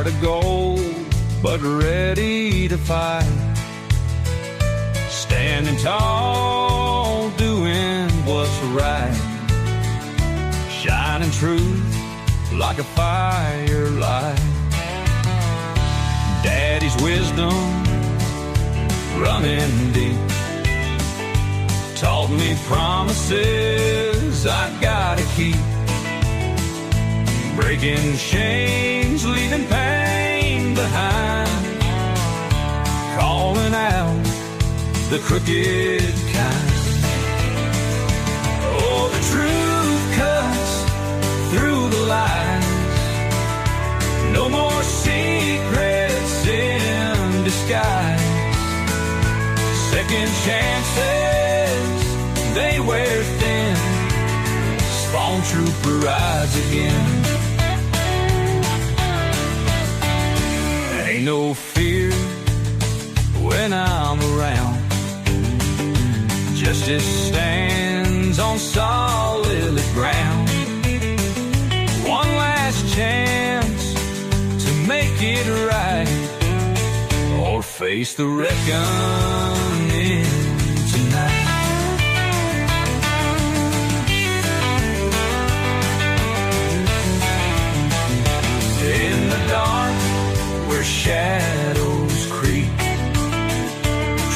heart of gold, but ready to fight. Standing tall, doing what's right. Shining truth like a firelight. Daddy's wisdom running deep taught me promises I gotta keep. Breaking chains, leaving pain behind. Calling out the crooked kind. Oh, the truth cuts through the lies. No more secrets in disguise. Second chances, they wear thin. Spawn trooper rides again. Ain't no fear when I'm around. Justice stands on solid ground. One last chance to make it right, or face the reckoning tonight. In the dark, where shadows creep,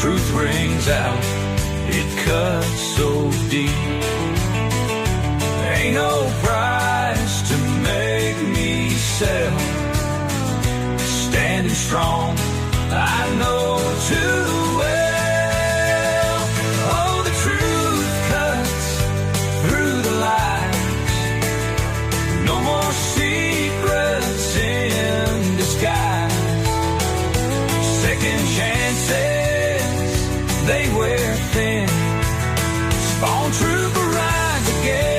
truth rings out, it cuts so deep. Ain't no price to make me sell. Standing strong, I know too well. Oh, the truth cuts through the lies. No more secrets in disguise. Second chances, they wear thin. Spawn trooper rides again.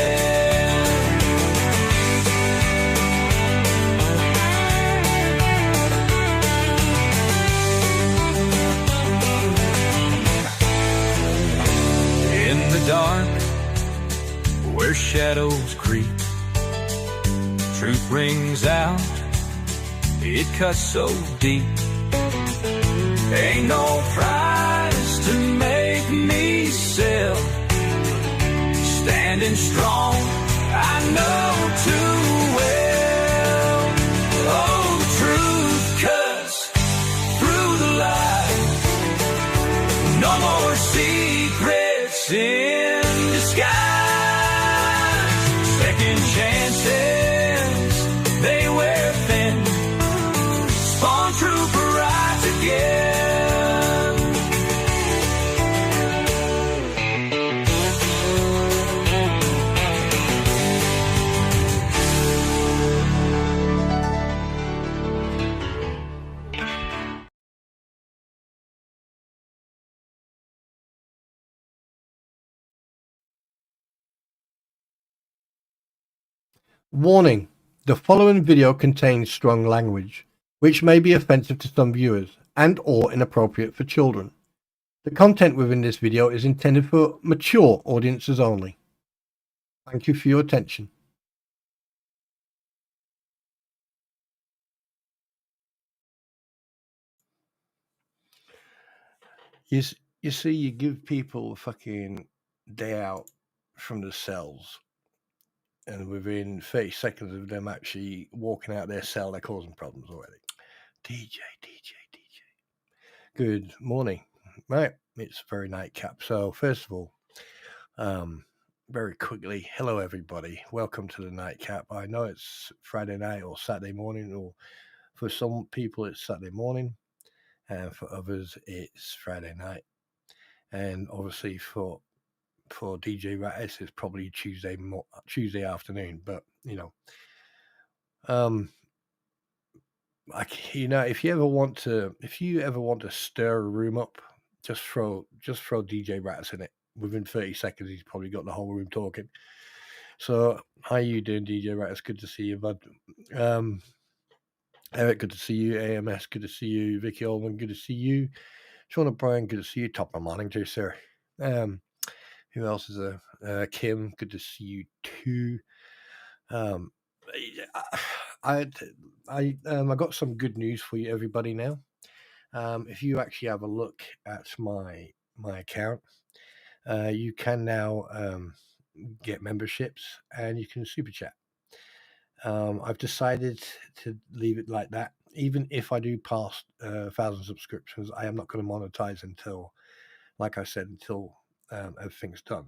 In the dark, where shadows creep, truth rings out, it cuts so deep. Ain't no price to make me sell. Standing strong, I know too well. Oh, the truth cuts through the lies. No more secrets in disguise. Second chances, they wear thin. Spawn trooper rides again. Warning: the following video contains strong language, which may be offensive to some viewers and or inappropriate for children. The content within this video is intended for mature audiences only. Thank you for your attention. You see, you give people a fucking day out from the cells, and within 30 seconds of them actually walking out their cell, they're causing problems already. DJ. Good morning. Right, it's very nightcap. So first of all, very quickly, hello everybody. Welcome to the nightcap. I know it's Friday night or Saturday morning, or for some people it's Saturday morning, and for others it's Friday night. And obviously for DJ Rattis it's probably Tuesday afternoon. But if you ever want to stir a room up, just throw DJ Rattis in it. Within 30 seconds he's probably got the whole room talking. So how you doing, DJ Rattis? Good to see you, bud. Eric, good to see you. AMS, good to see you. Vicky Allman, good to see you. Sean O'Brien, good to see you. Top of the morning to you, sir. Who else is there? Kim, good to see you too. I got some good news for you, everybody. Now, if you actually have a look at my account, you can now get memberships and you can super chat. I've decided to leave it like that. Even if I do pass 1,000 subscriptions, I am not going to monetize until, like I said, until everything's done.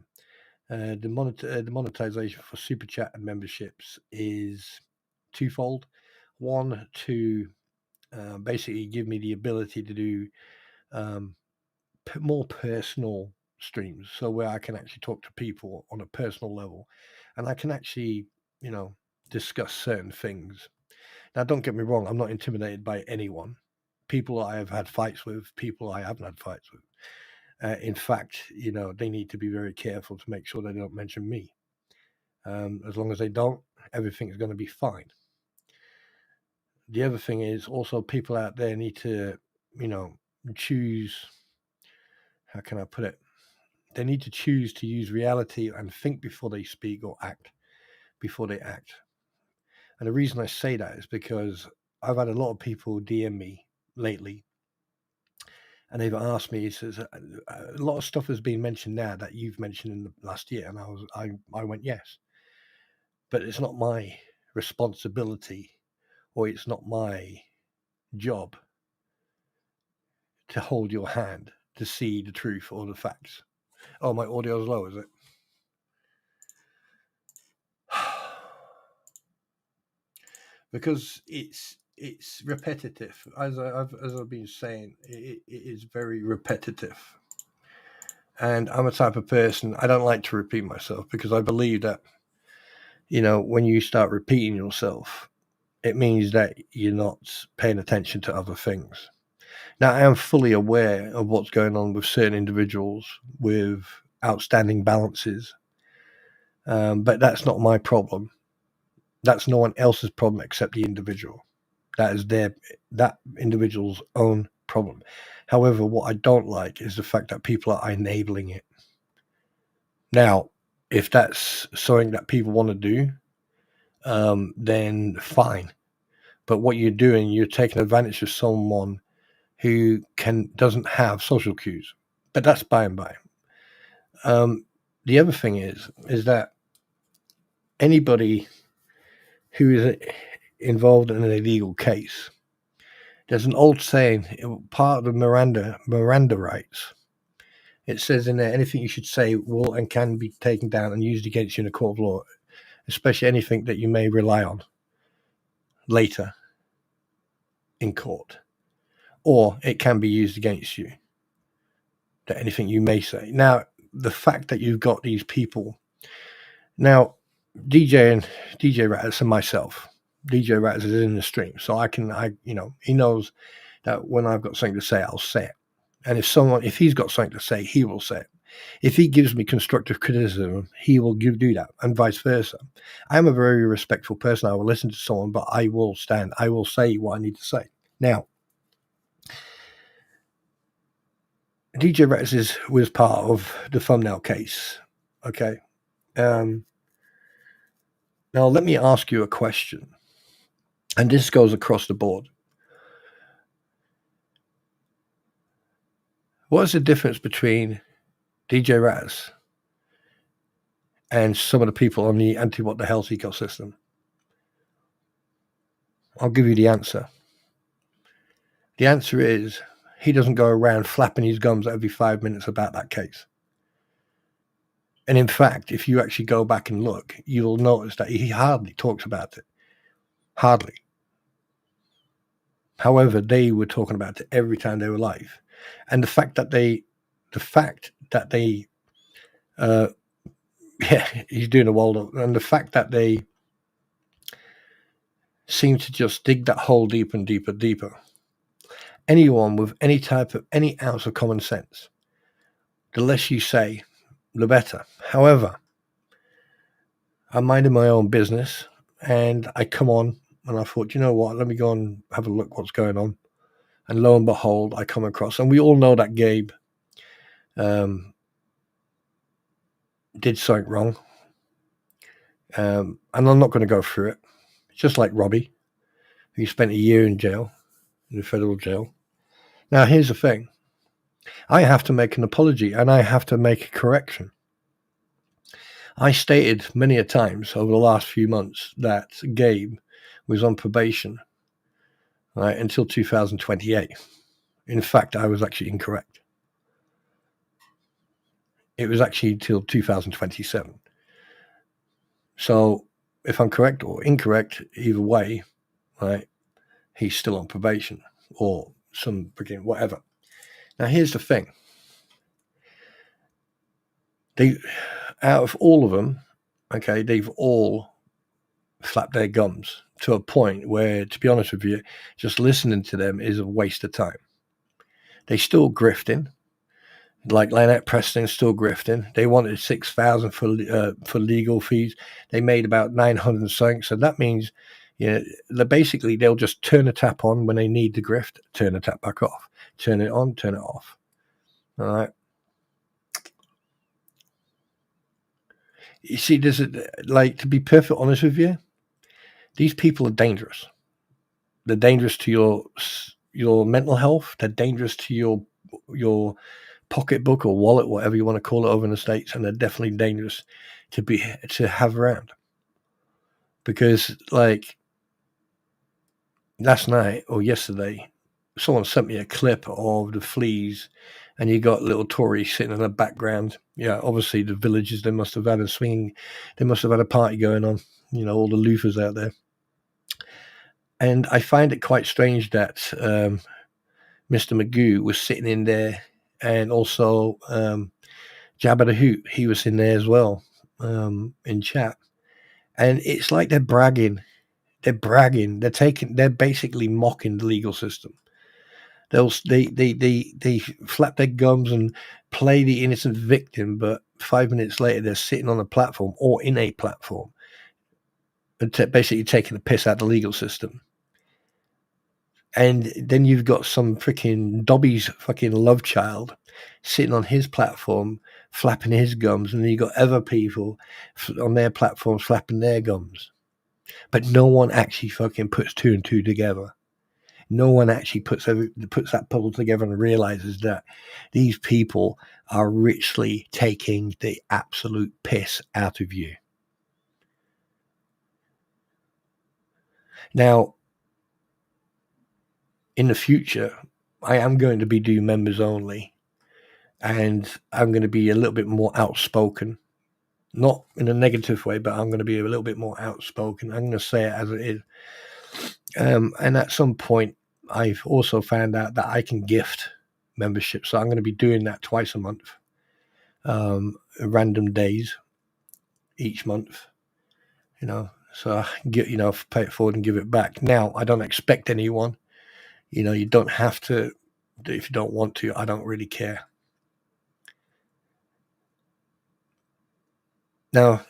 The monetization for super chat and memberships is twofold. One, to basically give me the ability to do more personal streams, so where I can actually talk to people on a personal level, and I can actually, discuss certain things. Now, don't get me wrong, I'm not intimidated by anyone. People I have had fights with, people I haven't had fights with. In fact, they need to be very careful to make sure they don't mention me. As long as they don't, everything is going to be fine. The other thing is also people out there need to, choose. How can I put it? They need to choose to use reality and think before they speak or act before they act. And the reason I say that is because I've had a lot of people DM me lately, and they've asked me. He says a lot of stuff has been mentioned now that you've mentioned in the last year, and I went yes, but it's not my responsibility, or it's not my job to hold your hand to see the truth or the facts. Oh, my audio's low, is it? Because it's repetitive. As I've been saying, it is very repetitive. And I'm a type of person, I don't like to repeat myself, because I believe that, when you start repeating yourself, it means that you're not paying attention to other things. Now, I am fully aware of what's going on with certain individuals with outstanding balances, but that's not my problem. That's no one else's problem except the individual. That is that individual's own problem. However, what I don't like is the fact that people are enabling it. Now, if that's something that people want to do, then fine. But what you're doing, you're taking advantage of someone who doesn't have social cues. But that's by and by. The other thing is that anybody who is involved in an illegal case, there's an old saying, part of the Miranda rights. It says in there, anything you should say will and can be taken down and used against you in a court of law, especially anything that you may rely on later in court, or it can be used against you, that anything you may say. Now, the fact that you've got these people, now, DJ Ratters and myself, DJ Ratters is in the stream, so he knows that when I've got something to say, I'll say it. And if he's got something to say, he will say it. If he gives me constructive criticism, he will do that, and vice versa. I'm a very respectful person. I will listen to someone, but I will stand. I will say what I need to say. Now, DJ Rex was part of the thumbnail case. Okay. Now, let me ask you a question. And this goes across the board. What is the difference between DJ Raz and some of the people on the anti-what the hell's ecosystem? I'll give you the answer. The answer is he doesn't go around flapping his gums every 5 minutes about that case. And in fact, if you actually go back and look, you'll notice that he hardly talks about it. Hardly. However, they were talking about it every time they were live. And the fact that he's doing a Waldo, and the fact that they seem to just dig that hole deeper and deeper, deeper. Anyone with any ounce of common sense, the less you say, the better. However, I'm minding my own business, and I come on, and I thought, you know what, let me go and have a look what's going on. And lo and behold, I come across, and we all know that Gabe did something wrong. And I'm not going to go through it. Just like Robbie. He spent a year in jail, in the federal jail. Now, here's the thing. I have to make an apology and I have to make a correction. I stated many a times over the last few months that Gabe was on probation, right, until 2028. In fact, I was actually incorrect. It was actually till 2027. So if I'm correct or incorrect, either way, right, he's still on probation or some freaking whatever. Now, here's the thing. Out of all of them, okay, they've all flapped their gums to a point where, to be honest with you, just listening to them is a waste of time. They still grifting. Like Lynette Preston's still grifting. They wanted $6,000 for legal fees. They made about 900 something. So that means, basically they'll just turn the tap on when they need the grift, turn the tap back off, turn it on, turn it off. All right. You see, to be perfectly honest with you, these people are dangerous. They're dangerous to your mental health. They're dangerous to your pocketbook or wallet, whatever you want to call it over in the States, and they're definitely dangerous to have around. Because like last night or yesterday, someone sent me a clip of the fleas, and you got little Tories sitting in the background. Yeah, obviously the villagers, they must have had a party going on, all the loofers out there. And I find it quite strange that Mr. Magoo was sitting in there, and also Jabba the Hoot, he was in there as well, in chat. And it's like they're bragging. They're basically mocking the legal system. They flap their gums and play the innocent victim, but 5 minutes later they're sitting on a platform or in a platform and basically taking the piss out of the legal system. And then you've got some freaking Dobby's fucking love child sitting on his platform, flapping his gums, and then you've got other people on their platforms flapping their gums. But no one actually fucking puts two and two together. No one actually puts that puzzle together and realizes that these people are richly taking the absolute piss out of you. Now, in the future, I am going to be doing members only, and I'm going to be a little bit more outspoken, not in a negative way, but I'm going to be a little bit more outspoken. I'm going to say it as it is. And at some point, I've also found out that I can gift membership. So I'm going to be doing that twice a month, random days each month, so I can get, pay it forward and give it back. Now, I don't expect anyone, you don't have to, if you don't want to, I don't really care. Now,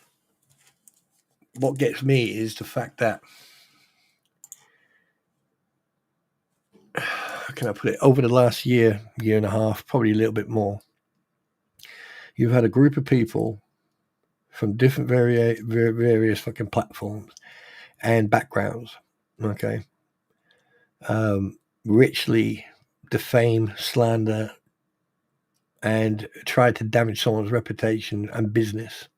what gets me is the fact that, how can I put it, over the last year and a half, probably a little bit more, you've had a group of people from different various fucking platforms and backgrounds, okay, richly defame, slander, and try to damage someone's reputation and business.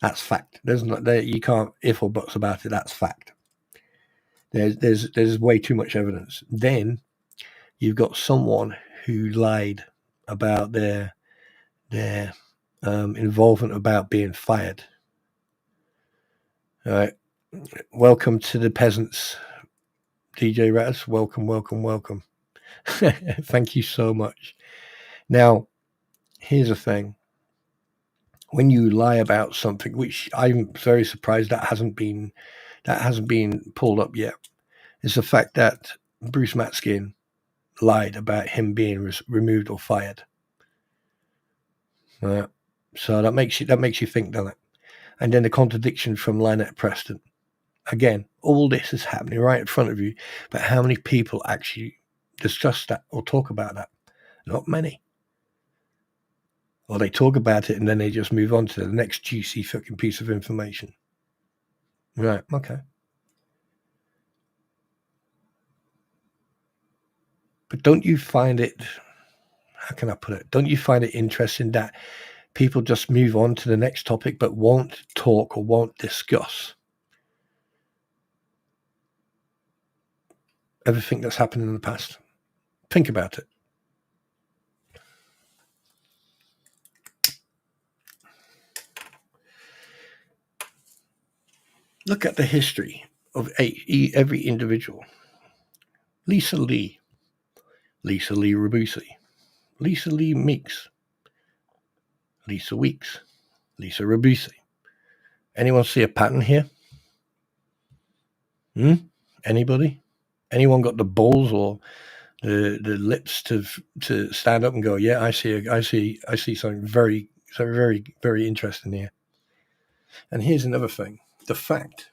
That's fact. You can't if or buts about it. That's fact. There's way too much evidence. Then you've got someone who lied about their involvement about being fired. All right. Welcome to the peasants, DJ Raz. Welcome. Thank you so much. Now, here's the thing. When you lie about something, which I'm very surprised that hasn't been pulled up yet, is the fact that Bruce Matskin lied about him being removed or fired. So that makes you think, doesn't it? And then the contradiction from Lynette Preston. Again, all this is happening right in front of you, but how many people actually discuss that or talk about that? Not many. Or they talk about it and then they just move on to the next juicy fucking piece of information. Right, okay. But don't you find it, how can I put it? Don't you find it interesting that people just move on to the next topic but won't talk or won't discuss everything that's happened in the past? Think about it. Look at the history of every individual. Lisa Lee Rabusi, Lisa Lee Meeks, Lisa Weeks, Lisa Rabusi. Anyone see a pattern here? Anybody? Anyone got the balls or the lips to stand up and go, yeah, I see something very, very, very interesting here. And here's another thing: the fact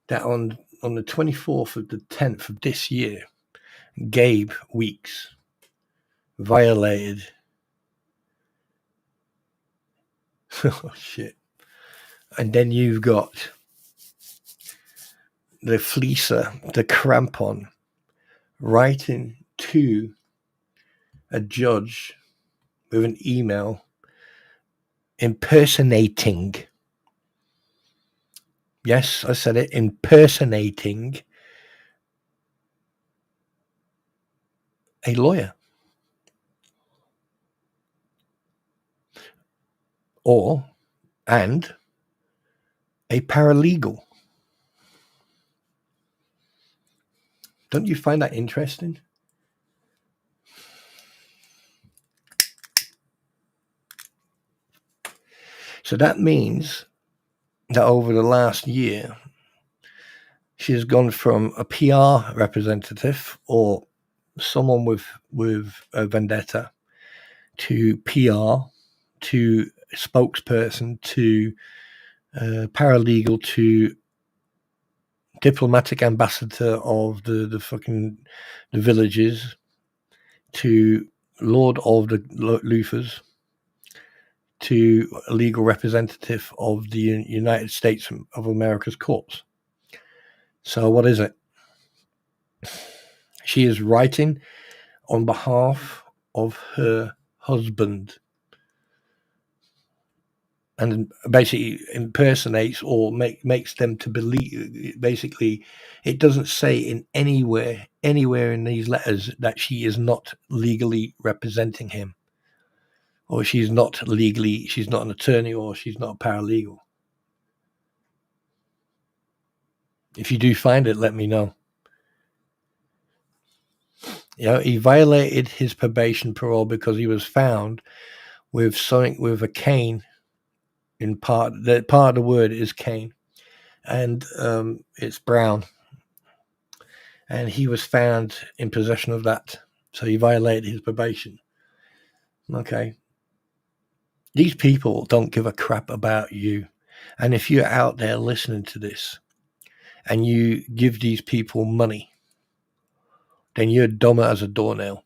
that on the 24th of the 10th of this year, Gabe Weeks violated. Oh shit! And then you've got the fleecer, the crampon, writing to a judge with an email impersonating. Yes, I said it, impersonating a lawyer. And a paralegal. Don't you find that interesting? So that means that over the last year, she has gone from a PR representative or someone with a vendetta to PR, to spokesperson, to paralegal, to diplomatic ambassador of the villages, to Lord of the Luthers, to a legal representative of the United States of America's courts. So what is it? She is writing on behalf of her husband and basically impersonates or makes them to believe. Basically, it doesn't say in anywhere in these letters that she is not legally representing him, or she's not an attorney, or she's not a paralegal. If you do find it, let me know. He violated his probation parole because he was found with something, with a cane in part. The part of the word is cane, and it's brown. And he was found in possession of that, so he violated his probation. Okay. These people don't give a crap about you. And if you're out there listening to this and you give these people money, then you're dumber as a doornail.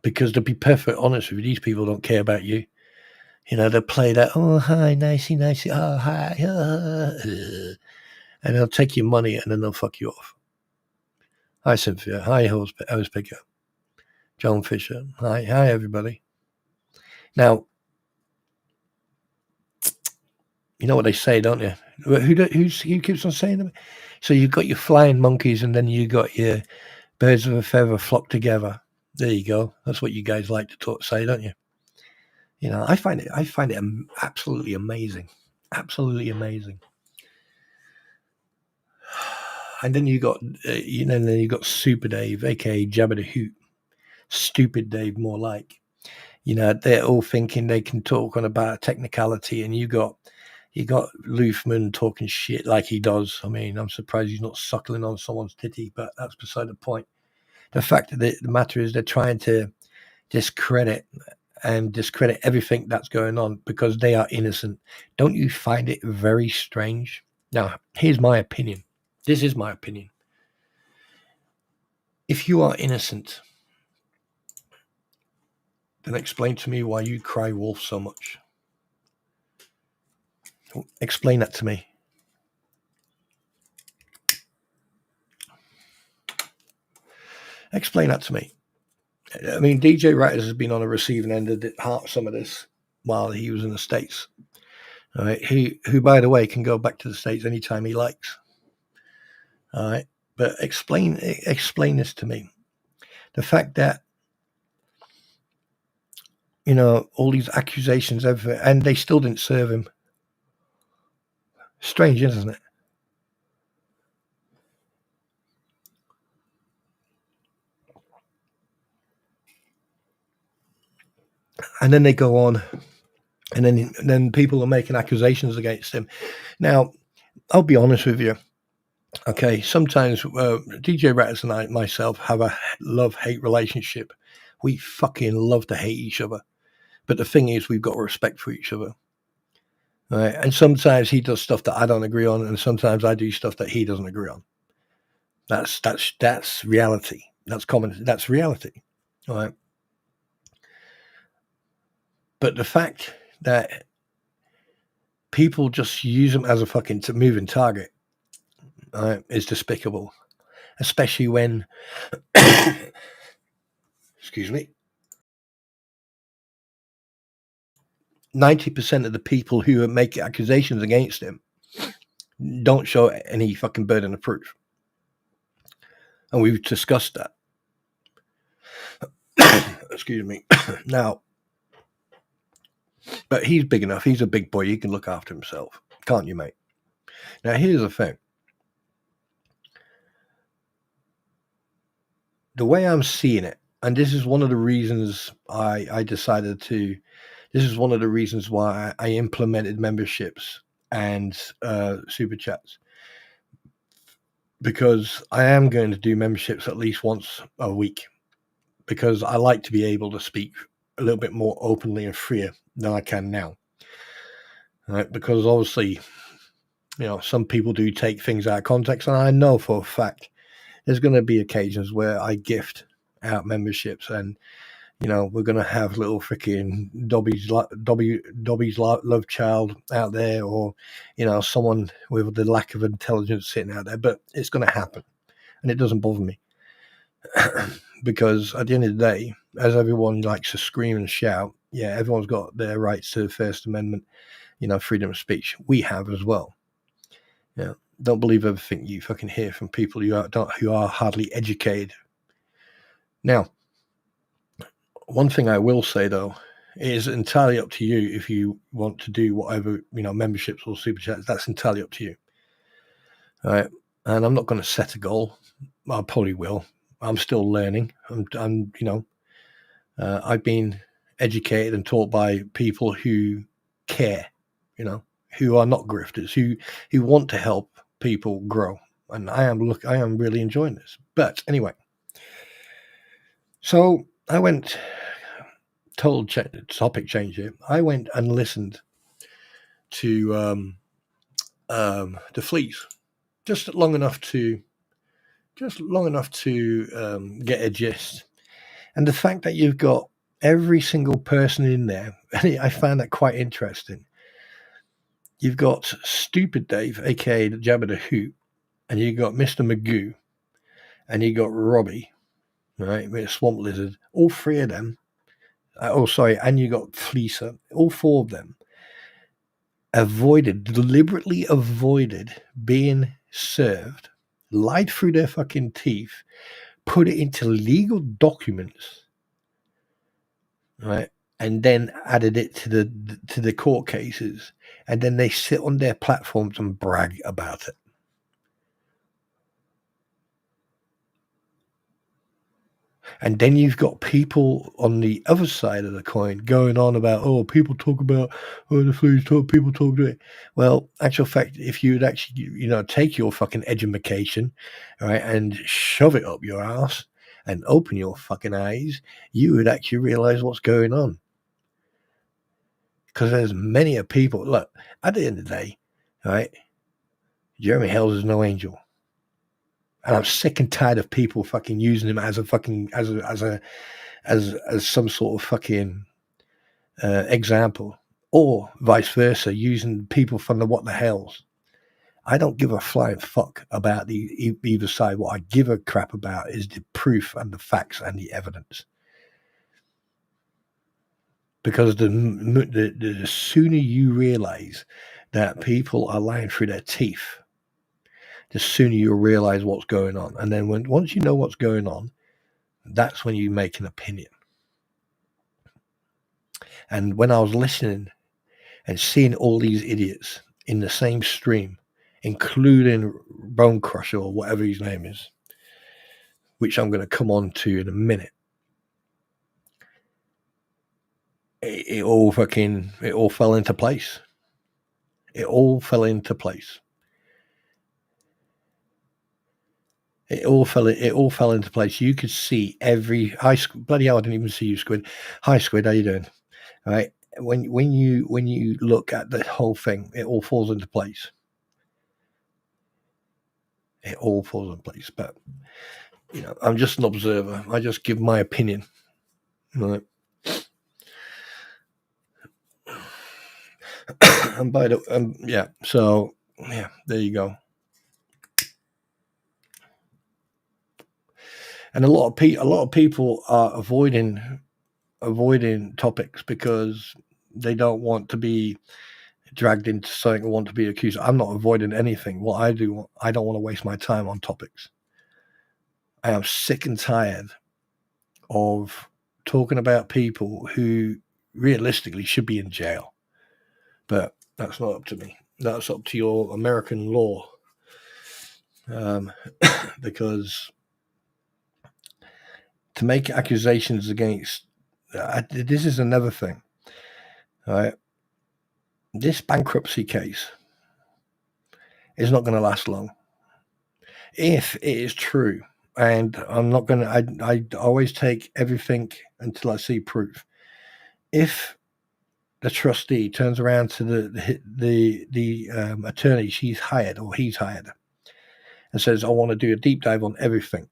Because to be perfectly honest with you, these people don't care about you. They'll play that, oh, hi, nicey, oh, hi, and they'll take your money and then they'll fuck you off. Hi, Cynthia. Hi, House Picker. Joan Fisher. Hi, everybody. Now, you know what they say, don't you? Who keeps on saying them? So you've got your flying monkeys and then you got your birds of a feather flock together. There you go. That's what you guys like to say, don't you? I find it absolutely amazing. Absolutely amazing. And then you got, then you got Super Dave, aka Jabba the Hoot, Stupid Dave, more like. They're all thinking they can talk on about technicality, and you got Luthman talking shit like he does. I mean, I'm surprised he's not suckling on someone's titty, but that's beside the point. The fact of the matter is they're trying to discredit everything that's going on because they are innocent. Don't you find it very strange? Now, here's my opinion. This is my opinion. If you are innocent, then explain to me why you cry wolf so much. Explain that to me. Explain that to me. I mean, DJ Writers has been on the receiving end of some of this while he was in the States. All right, who, by the way, can go back to the States anytime he likes. All right, but explain this to me. The fact that, you know, all these accusations everywhere, and they still didn't serve him. Strange, isn't it? And then they go on, and then people are making accusations against him. Now, I'll be honest with you. Okay, sometimes DJ Ratters and I, myself, have a love-hate relationship. We fucking love to hate each other. But the thing is, we've got respect for each other. Right? And sometimes he does stuff that I don't agree on, and sometimes I do stuff that he doesn't agree on. That's reality. That's common. That's reality. All right. But the fact that people just use him as a fucking moving target is despicable, especially when, excuse me, 90% of the people who make accusations against him don't show any fucking burden of proof. And we've discussed that. Excuse me. Now, but he's big enough. He's a big boy. He can look after himself. Can't you, mate? Now, here's the thing. The way I'm seeing it, and this is one of the reasons I decided to, this is one of the reasons why I implemented memberships and super chats, because I am going to do memberships at least once a week, because I like to be able to speak a little bit more openly and freer than I can now. Right? Because obviously, you know, some people do take things out of context, and I know for a fact there's going to be occasions where I gift out memberships, and you know, we're going to have little freaking Dobby's love child out there, or you know, someone with the lack of intelligence sitting out there. But it's going to happen, and it doesn't bother me. Because at the end of the day, as everyone likes to scream and shout, yeah, everyone's got their rights to the First Amendment, you know, freedom of speech. We have as well. Yeah, don't believe everything you fucking hear from people who are hardly educated. Now, one thing I will say though, it is entirely up to you if you want to do whatever, you know, memberships or super chats. That's entirely up to you. All right, and I'm not going to set a goal. I probably will. I'm still learning. I'm you know, I've been educated and taught by people who care, you know, who are not grifters, who want to help people grow. And I am really enjoying this. But anyway, so I went, topic change here. I went and listened to the Fleas just long enough to get a gist. And the fact that you've got every single person in there, I found that quite interesting. You've got Stupid Dave, aka Jabba the Hoot, and you got Mr. Magoo, and you got Robbie, right, with Swamp Lizard. All three of them. And you got Fleecer. All four of them deliberately avoided being served, lied through their fucking teeth, put it into legal documents, right, and then added it to the court cases, and then they sit on their platforms and brag about it. And then you've got people on the other side of the coin going on about, oh, people talk about, oh, the Fleas talk, people talk to it. Well, actual fact, if you'd actually, you know, take your fucking education, right, and shove it up your ass and open your fucking eyes, you would actually realize what's going on. Because there's many of people, look, at the end of the day, right, Jeremy Hells is no angel. And I'm sick and tired of people fucking using him as a fucking as some sort of fucking example, or vice versa, using people from the what the hells. I don't give a flying fuck about either side. What I give a crap about is the proof and the facts and the evidence. Because the sooner you realize that people are lying through their teeth, the sooner you'll realize what's going on. And then once you know what's going on, that's when you make an opinion. And when I was listening and seeing all these idiots in the same stream, including Bone Crusher or whatever his name is, which I'm going to come on to in a minute, it all fell into place. It all fell into place. It all fell into place. You could see every bloody hell, I didn't even see you, Squid. Hi, Squid, how you doing? All right. When you look at the whole thing, it all falls into place. It all falls into place. But I'm just an observer. I just give my opinion. Right. And by the so there you go. And a lot of people are avoiding topics because they don't want to be dragged into something or want to be accused. I'm not avoiding anything. What I do, I don't want to waste my time on topics. I am sick and tired of talking about people who realistically should be in jail. But that's not up to me. That's up to your American law. Because to make accusations against, this is another thing. All right. This bankruptcy case is not going to last long. If it is true, and I'm not going to, I always take everything until I see proof. If the trustee turns around to the attorney he's hired and says, I want to do a deep dive on everything.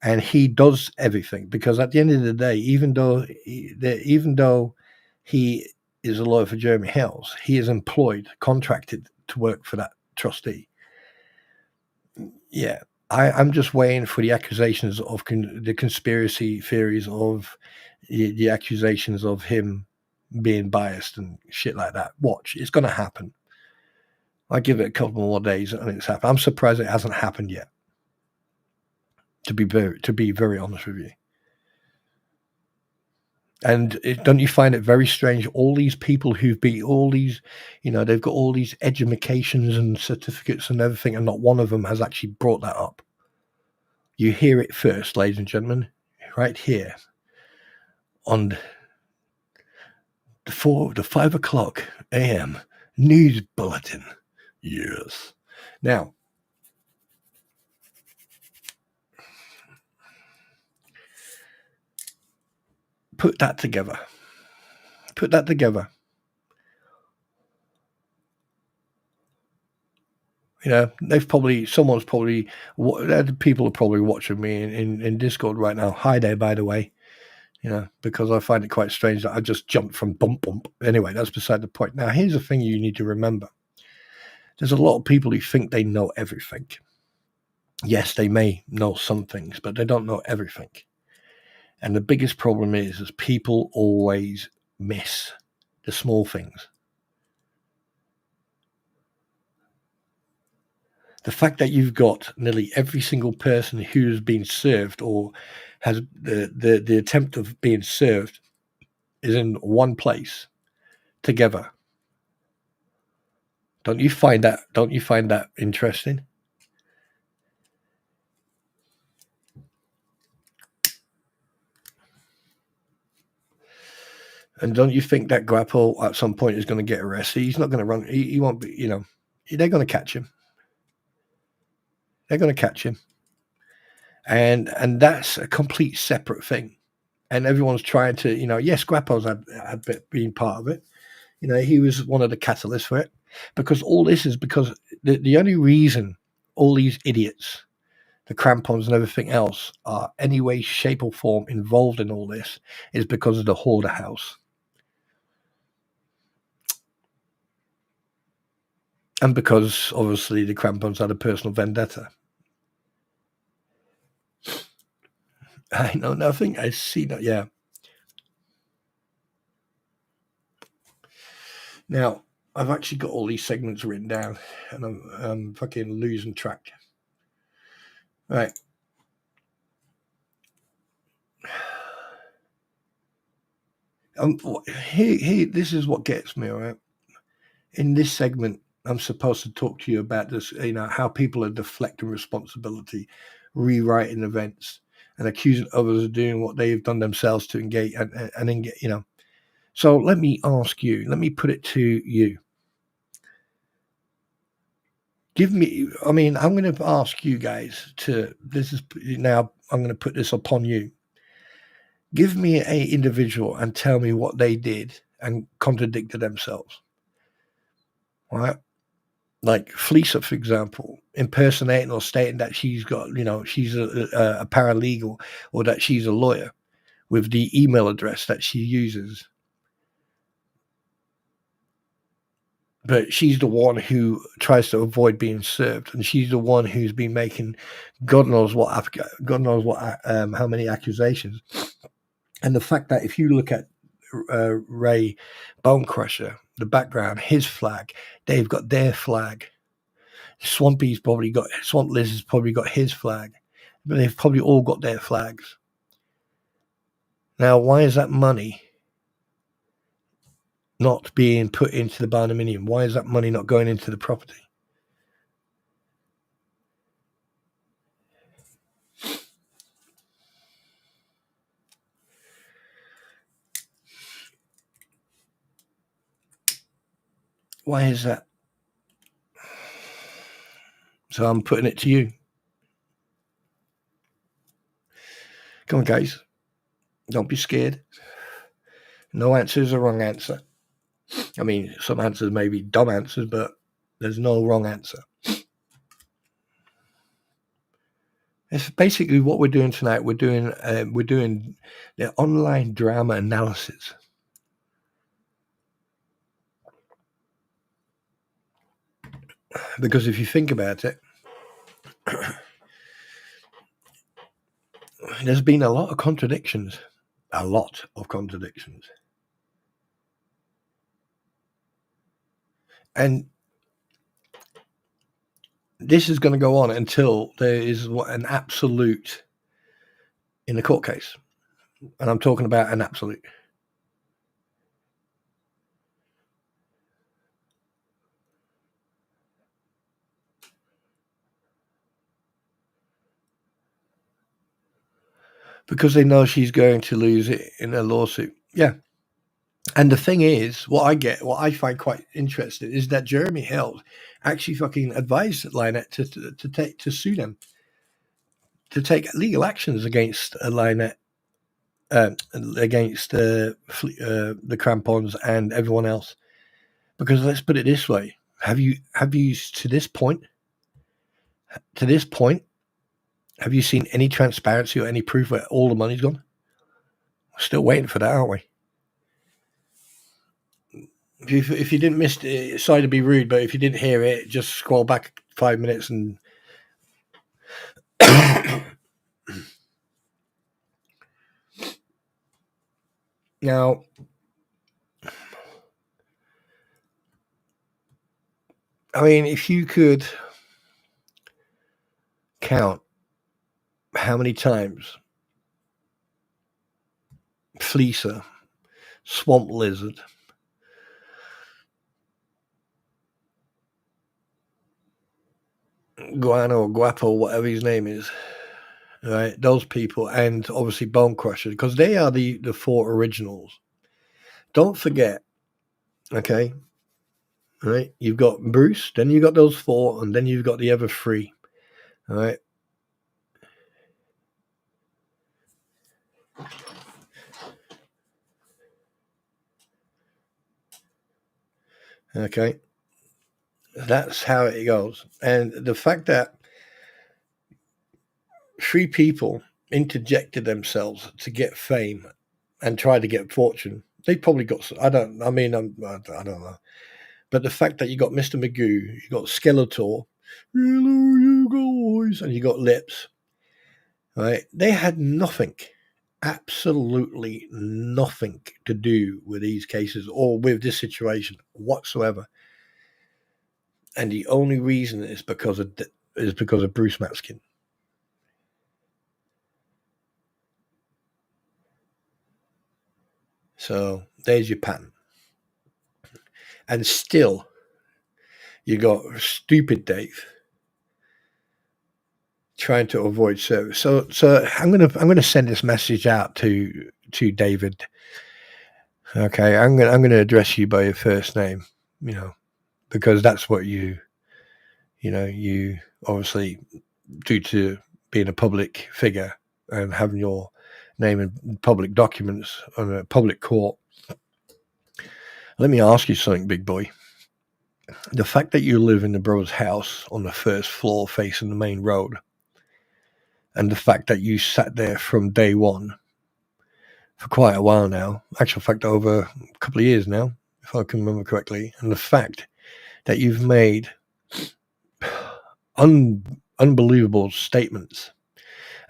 And he does everything, because at the end of the day, even though he is a lawyer for Jeremy Hells, he is contracted to work for that trustee. Yeah, I'm just waiting for the accusations of the conspiracy theories of the accusations of him being biased and shit like that. Watch, it's going to happen. I give it a couple more days and it's happened. I'm surprised it hasn't happened yet. To be very honest with you. And don't you find it very strange? All these people who've been all these, they've got all these educations and certificates and everything, and not one of them has actually brought that up. You hear it first, ladies and gentlemen, right here on the 5:00 a.m. news bulletin. Yes. Now, put that together. People are probably watching me in Discord right now. Hi there, by the way. Because I find it quite strange that I just jumped from bump. Anyway, that's beside the point. Now, here's the thing you need to remember. There's a lot of people who think they know everything. Yes, they may know some things, but they don't know everything. And the biggest problem is people always miss the small things. The fact that you've got nearly every single person who's been served or has the attempt of being served is in one place together. Don't you find that interesting? And don't you think that Grapple at some point is going to get arrested? He's not going to run. He won't be, they're going to catch him. And that's a complete separate thing. And everyone's trying to, yes, Grappo's had been part of it. He was one of the catalysts for it. Because all this is because the only reason all these idiots, the crampons and everything else, are any way, shape or form involved in all this is because of the hoarder house. And because, obviously, the Crampons had a personal vendetta. I know nothing. I see that. Yeah. Now, I've actually got all these segments written down, and I'm fucking losing track. Right. This is what gets me, all right? In this segment, I'm supposed to talk to you about this, how people are deflecting responsibility, rewriting events, and accusing others of doing what they've done themselves to engage and engage, So let me ask you, let me put it to you. I'm going to ask you guys I'm going to put this upon you. Give me a individual and tell me what they did and contradicted themselves. All right? Like Fleecer, for example, impersonating or stating that she's got, she's a paralegal or that she's a lawyer with the email address that she uses. But she's the one who tries to avoid being served, and she's the one who's been making God knows what, how many accusations. And the fact that if you look at Ray Bonecrusher, the background, his flag, they've got their flag. Swamp Liz has probably got his flag, but they've probably all got their flags. Now, why is that money not being put into the barnuminium? Why is that money not going into the property? Why is that? So I'm putting it to you. Come on, guys. Don't be scared. No answer is a wrong answer. I mean, some answers may be dumb answers, but there's no wrong answer. It's basically what we're doing tonight. We're doing the online drama analysis. Because if you think about it, there's been a lot of contradictions. And this is going to go on until there is an absolute in the court case. And I'm talking about an absolute. Because they know she's going to lose it in a lawsuit. Yeah. And the thing is, what I find quite interesting is that Jeremy Hill actually fucking advised Lynette to sue them, to take legal actions against Lynette, against the Crampons and everyone else. Because let's put it this way: have you to this point, have you seen any transparency or any proof where all the money's gone? We're still waiting for that, aren't we? If you didn't miss it, sorry to be rude, but if you didn't hear it, just scroll back 5 minutes and now I mean, if you could count how many times Fleecer, Swamp Lizard, Guano or Guapo, whatever his name is, right? Those people, and obviously Bone Crusher, because they are the 4 originals. Don't forget, okay? Right? You've got Bruce, then you've got those 4, and then you've got the other 3. All right? Okay? That's how it goes. And the fact that 3 people interjected themselves to get fame and try to get fortune, they probably got. I don't know. But the fact that you got Mr. Magoo, you got Skeletor, hello you guys, and you got Lips, right? They had nothing, absolutely nothing to do with these cases or with this situation whatsoever. And the only reason is because of Bruce Matskin. So there's your pattern. And still, you got stupid Dave trying to avoid service. So I'm gonna send this message out to David. Okay, I'm gonna address you by your first name, because that's what you obviously, due to being a public figure and having your name in public documents on a public court. Let me ask you something, big boy. The fact that you live in the brother's house on the first floor facing the main road, and the fact that you sat there from day one for quite a while now, actual fact over a couple of years now, if I can remember correctly, and the fact that you've made unbelievable statements,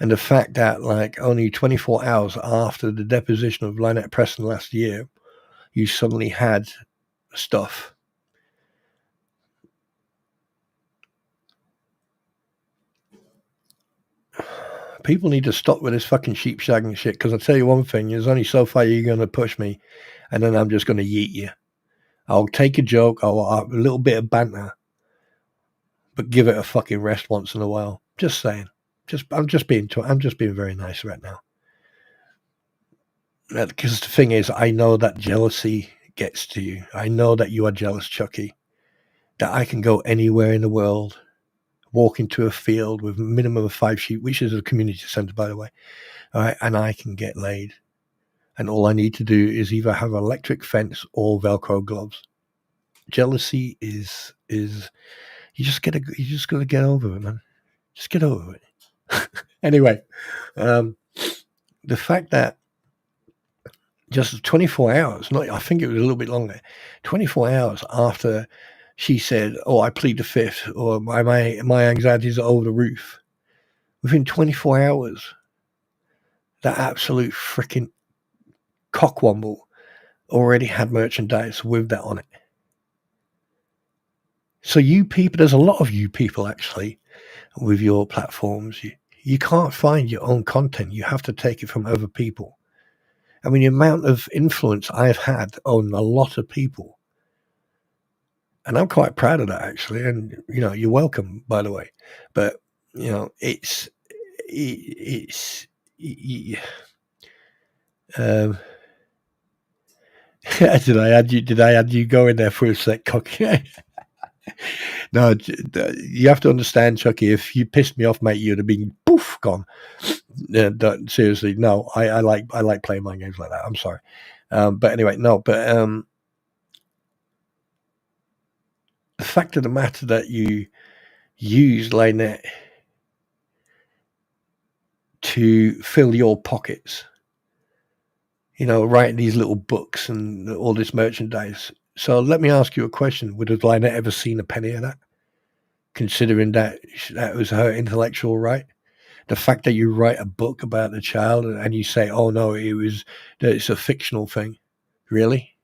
and the fact that like only 24 hours after the deposition of Lynette Preston last year, you suddenly had stuff. People need to stop with this fucking sheep shagging shit, because I'll tell you one thing, there's only so far you're going to push me, and then I'm just going to yeet you. I'll take a joke, a little bit of banter, but give it a fucking rest once in a while. Just saying. I'm just being very nice right now. Because the thing is, I know that jealousy gets to you. I know that you are jealous, Chucky. That I can go anywhere in the world, walk into a field with a minimum of 5 sheep, which is a community centre, by the way. All right, and I can get laid. And all I need to do is either have an electric fence or Velcro gloves. Jealousy is you just got to get over it, man. Just get over it. Anyway, the fact that just 24 hours, I think it was a little bit longer, 24 hours after she said, "Oh, I plead the fifth," or my anxieties are over the roof. Within 24 hours, that absolute freaking cockwomble already had merchandise with that on it. So you people, there's a lot of you people actually with your platforms. You can't find your own content. You have to take it from other people. I mean, the amount of influence I've had on a lot of people, and I'm quite proud of that actually. And you're welcome, by the way. But it's did I add you going there for a sec, Cocky? No, you have to understand, Chucky. If you pissed me off, mate, you'd have been poof gone. Seriously, no. I like playing mind games like that. I'm sorry, but anyway, no. But the fact of the matter that you use Lynette to fill your pockets, writing these little books and all this merchandise. So let me ask you a question. Would have Lynette ever seen a penny of that? Considering that was her intellectual right? The fact that you write a book about the child and you say, "Oh no, it's a fictional thing." Really?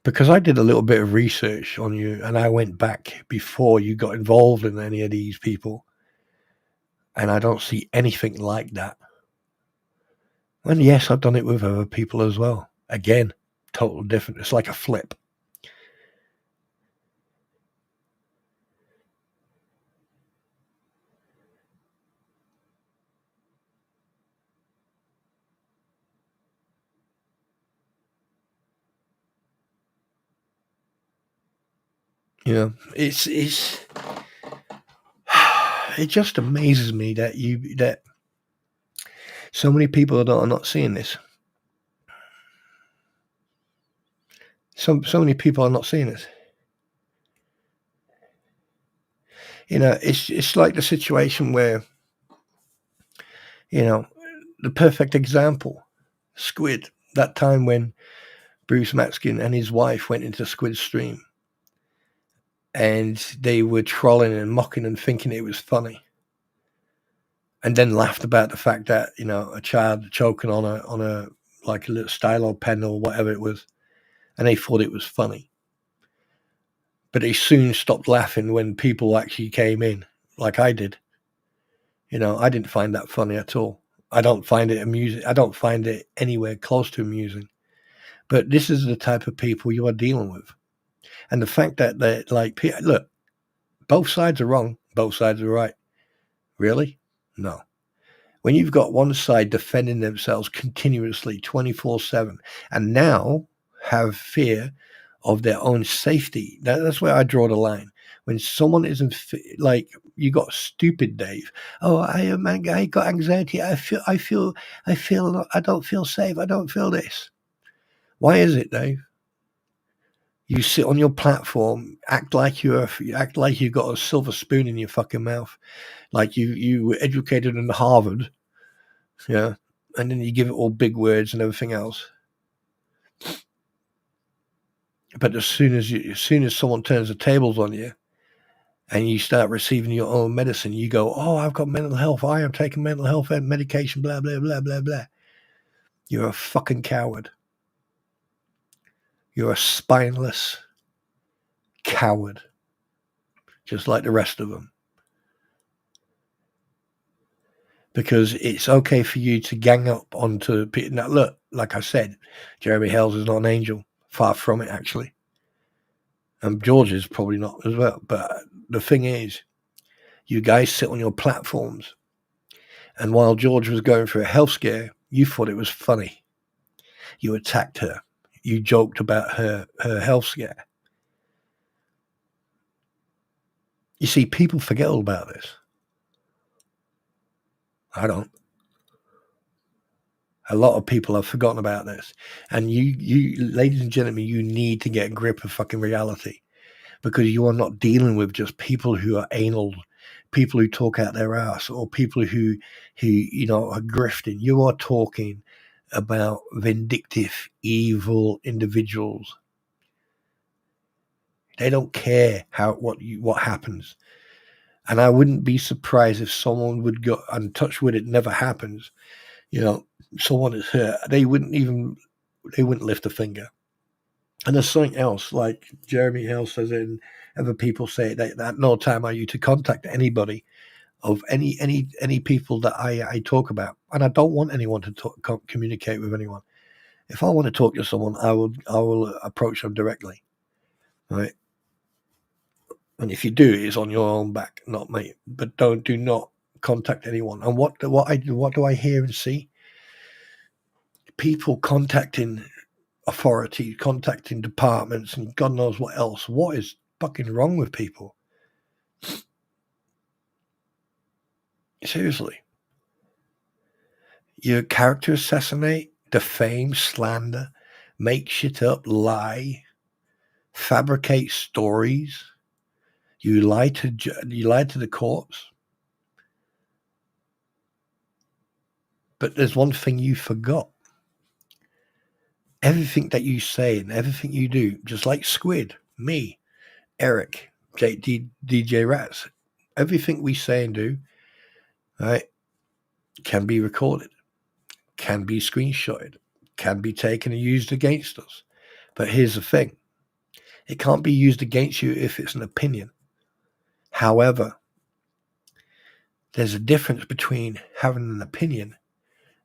Because I did a little bit of research on you and I went back before you got involved in any of these people. And I don't see anything like that. And yes, I've done it with other people as well. Again, total different. It's like a flip. It just amazes me that so many people are not seeing this. So many people are not seeing this. It's like the situation where, the perfect example, Squid, that time when Bruce Matskin and his wife went into Squid Stream, and they were trolling and mocking and thinking it was funny, and then laughed about the fact that, you know, a child choking on a like a little stylo pen or whatever it was, and they thought it was funny. But they soon stopped laughing when people actually came in, like I did. You know, I didn't find that funny at all. I don't find it amusing. I don't find it anywhere close to amusing. But this is the type of people you are dealing with. And the fact that they're like, look, both sides are wrong, both sides are right. Really? No. When you've got one side defending themselves continuously 24/7 and now have fear of their own safety, that's where I draw the line. When someone isn't like, you got stupid Dave. Oh, I got anxiety. I don't feel safe. I don't feel this. Why is it, Dave? You sit on your platform, act like you've got a silver spoon in your fucking mouth, like you were educated in Harvard, yeah, and then you give it all big words and everything else. But as soon as someone turns the tables on you, and you start receiving your own medicine, you go, "Oh, I've got mental health. I am taking mental health medication." Blah blah blah blah blah. You're a fucking coward. You're a spineless coward, just like the rest of them. Because it's okay for you to gang up onto people. Now, look, like I said, Jeremy Hells is not an angel. Far from it, actually. And George is probably not as well. But the thing is, you guys sit on your platforms, and while George was going through a health scare, you thought it was funny. You attacked her. You joked about her health scare. You see, people forget all about this. I don't. A lot of people have forgotten about this. And you, ladies and gentlemen, you need to get a grip of fucking reality, because you are not dealing with just people who are anal, people who talk out their ass, or people who you know, are grifting. You are talking about vindictive, evil individuals. They don't care what happens. And I wouldn't be surprised if someone would go, and touch wood, it never happens. You know, someone is hurt, they wouldn't lift a finger. And there's something else, like Jeremy Hill says it, and other people say it, that at no time are you to contact anybody of any people that I talk about. And I don't want anyone to communicate with anyone. If I want to talk to someone, I will approach them directly, right? And if you do, it's on your own back, not me. But do not contact anyone. And what do I hear and see? People contacting authority, contacting departments, and God knows what else. What is fucking wrong with people? Seriously. You character assassinate, defame, slander, make shit up, lie, fabricate stories. You lie to the courts. But there's one thing you forgot. Everything that you say and everything you do, just like Squid, me, Eric, DJ Rats, everything we say and do, right, can be recorded, can be screenshotted, can be taken and used against us. But here's the thing. It can't be used against you if it's an opinion. However, there's a difference between having an opinion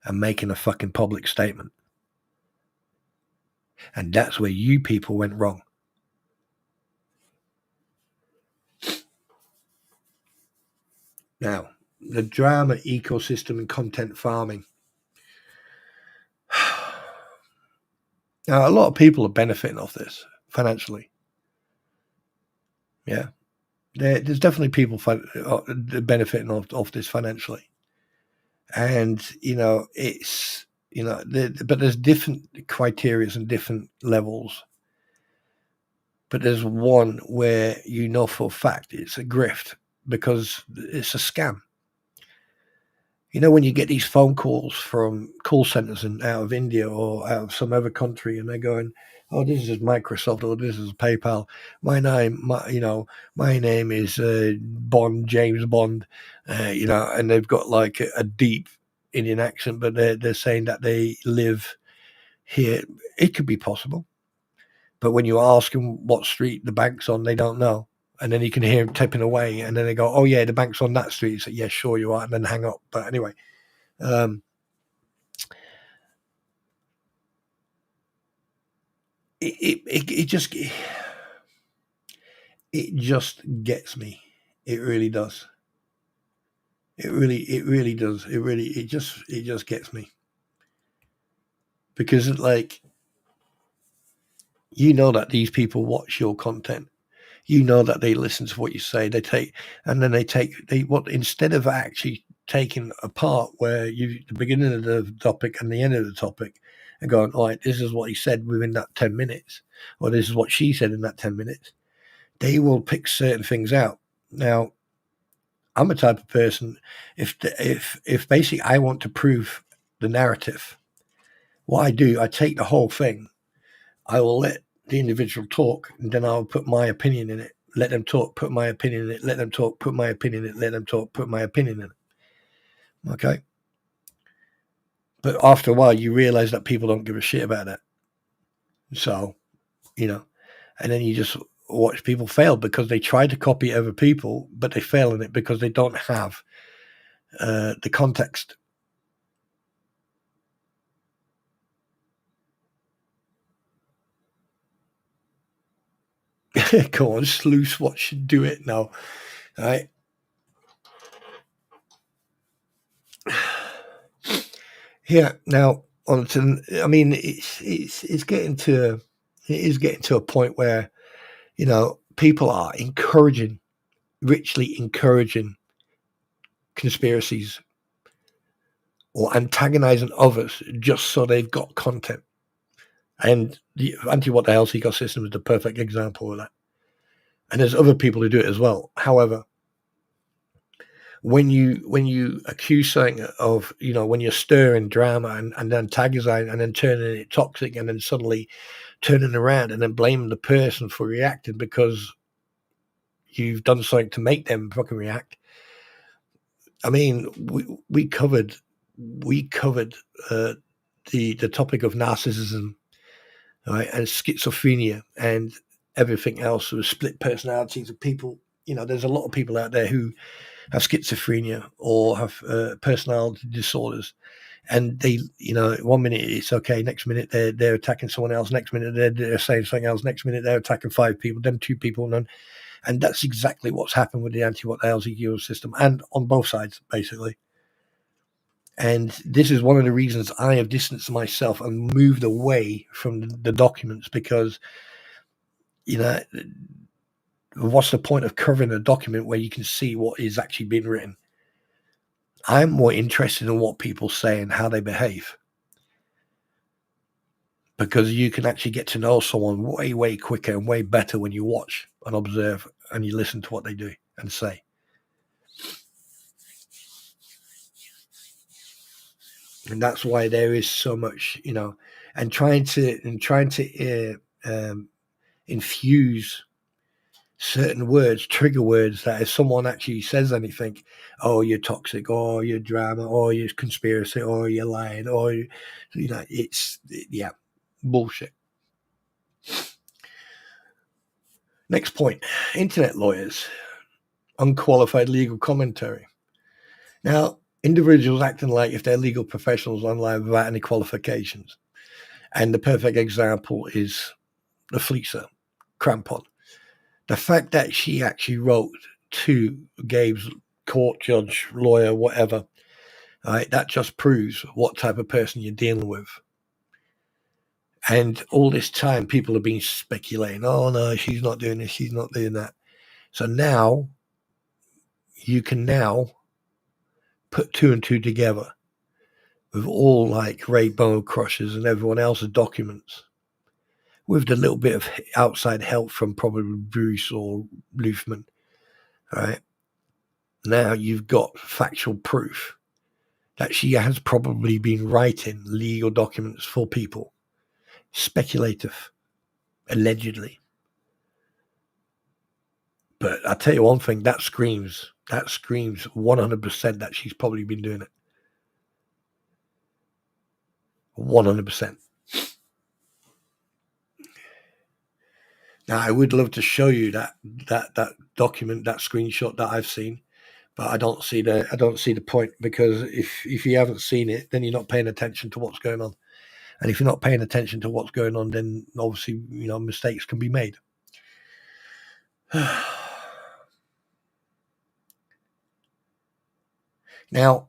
and making a fucking public statement. And that's where you people went wrong. Now, the drama ecosystem and content farming. Now, a lot of people are benefiting off this financially. Yeah. There's definitely people benefiting off this financially. And, you know, it's, you know, but there's different criteria and different levels. But there's one where you know for a fact it's a grift because it's a scam. When you get these phone calls from call centers out of India or out of some other country, and they're going, "Oh, this is Microsoft or this is PayPal. My name is Bond, James Bond," and they've got like a deep Indian accent, but they're saying that they live here. It could be possible, but when you ask them what street the bank's on, they don't know. And then you can hear them tipping away, and then they go, "Oh yeah, the bank's on that street." So yeah, sure you are, and then hang up. But anyway. It just gets me. It really does. It really does. It just gets me, because like, that these people watch your content. That they listen to what you say. They instead of actually taking apart where the beginning of the topic and the end of the topic, and going, all right, this is what he said within that 10 minutes, or this is what she said in that 10 minutes. They will pick certain things out. Now, I'm a type of person, if basically I want to prove the narrative, what I do, I take the whole thing, I will let the individual talk, and then I'll put my opinion in it. Let them talk, put my opinion in it. Let them talk, put my opinion in it. Let them talk, put my opinion in it. Okay? But after a while, you realize that people don't give a shit about that. So, and then you just watch people fail because they try to copy other people, but they fail in it because they don't have the context. Go on, Sluice, what should do it now? All right. Yeah. Now, it's getting to a point where, people are richly encouraging conspiracies or antagonizing others just so they've got content. And the anti-what the hell's ecosystem is the perfect example of that. And there's other people who do it as well. However, when you accuse something of, when you're stirring drama and antagonizing and then turning it toxic and then suddenly turning around and then blaming the person for reacting because you've done something to make them fucking react. I mean, we covered the topic of narcissism, right, and schizophrenia and everything else with split personalities of people. There's a lot of people out there who have schizophrenia or have personality disorders, and they, 1 minute it's okay, next minute they're attacking someone else, next minute they're saying something else, next minute they're attacking 5 people, then 2 people, and that's exactly what's happened with the anti-what the hell's system, and on both sides basically. And this is one of the reasons I have distanced myself and moved away from the documents, because what's the point of covering a document where you can see what is actually being written? I'm more interested in what people say and how they behave, because you can actually get to know someone way, way quicker and way better when you watch and observe and you listen to what they do and say. And that's why there is so much, and trying to infuse certain words, trigger words, that if someone actually says anything, oh, you're toxic, or you're drama, or you're conspiracy, or you're lying, or it's bullshit. Next point: internet lawyers, unqualified legal commentary. Now, individuals acting like if they're legal professionals online without any qualifications, and the perfect example is the fleecer, Crampon. The fact that she actually wrote to Gabe's court judge, lawyer, whatever, right, that just proves what type of person you're dealing with. And all this time, people have been speculating, oh, no, she's not doing this, she's not doing that. So now, you can now put 2 and 2 together with all like Ray Bone Crushers and everyone else's documents, with the little bit of outside help from probably Bruce or Luthman, right? Now you've got factual proof that she has probably been writing legal documents for people. Speculative, allegedly. But I tell you one thing, that screams 100% that she's probably been doing it. 100%. Now, I would love to show you that document, that screenshot that I've seen, but I don't see the point, because if you haven't seen it, then you're not paying attention to what's going on. And if you're not paying attention to what's going on, then obviously, mistakes can be made. Now,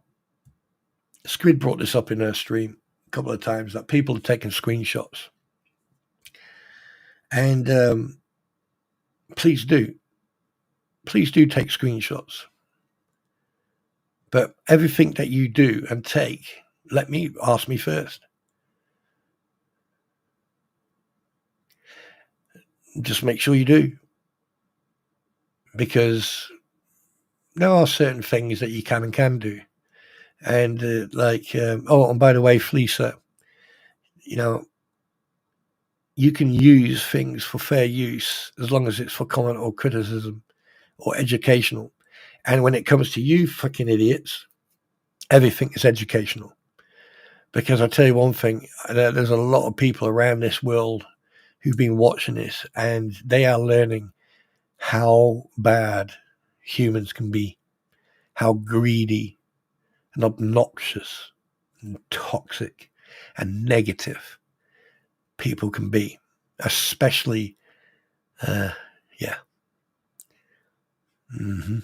Squid brought this up in her stream a couple of times, that people are taking screenshots. And please do take screenshots. But everything that you do and take, ask me first. Just make sure you do. Because there are certain things that you can and can do. And and by the way, Fleecer, you can use things for fair use as long as it's for comment or criticism or educational. And when it comes to you fucking idiots, everything is educational. Because I tell you one thing, there's a lot of people around this world who've been watching this, and they are learning how bad humans can be, how greedy and obnoxious and toxic and negative people can be, especially, yeah. Mm-hmm.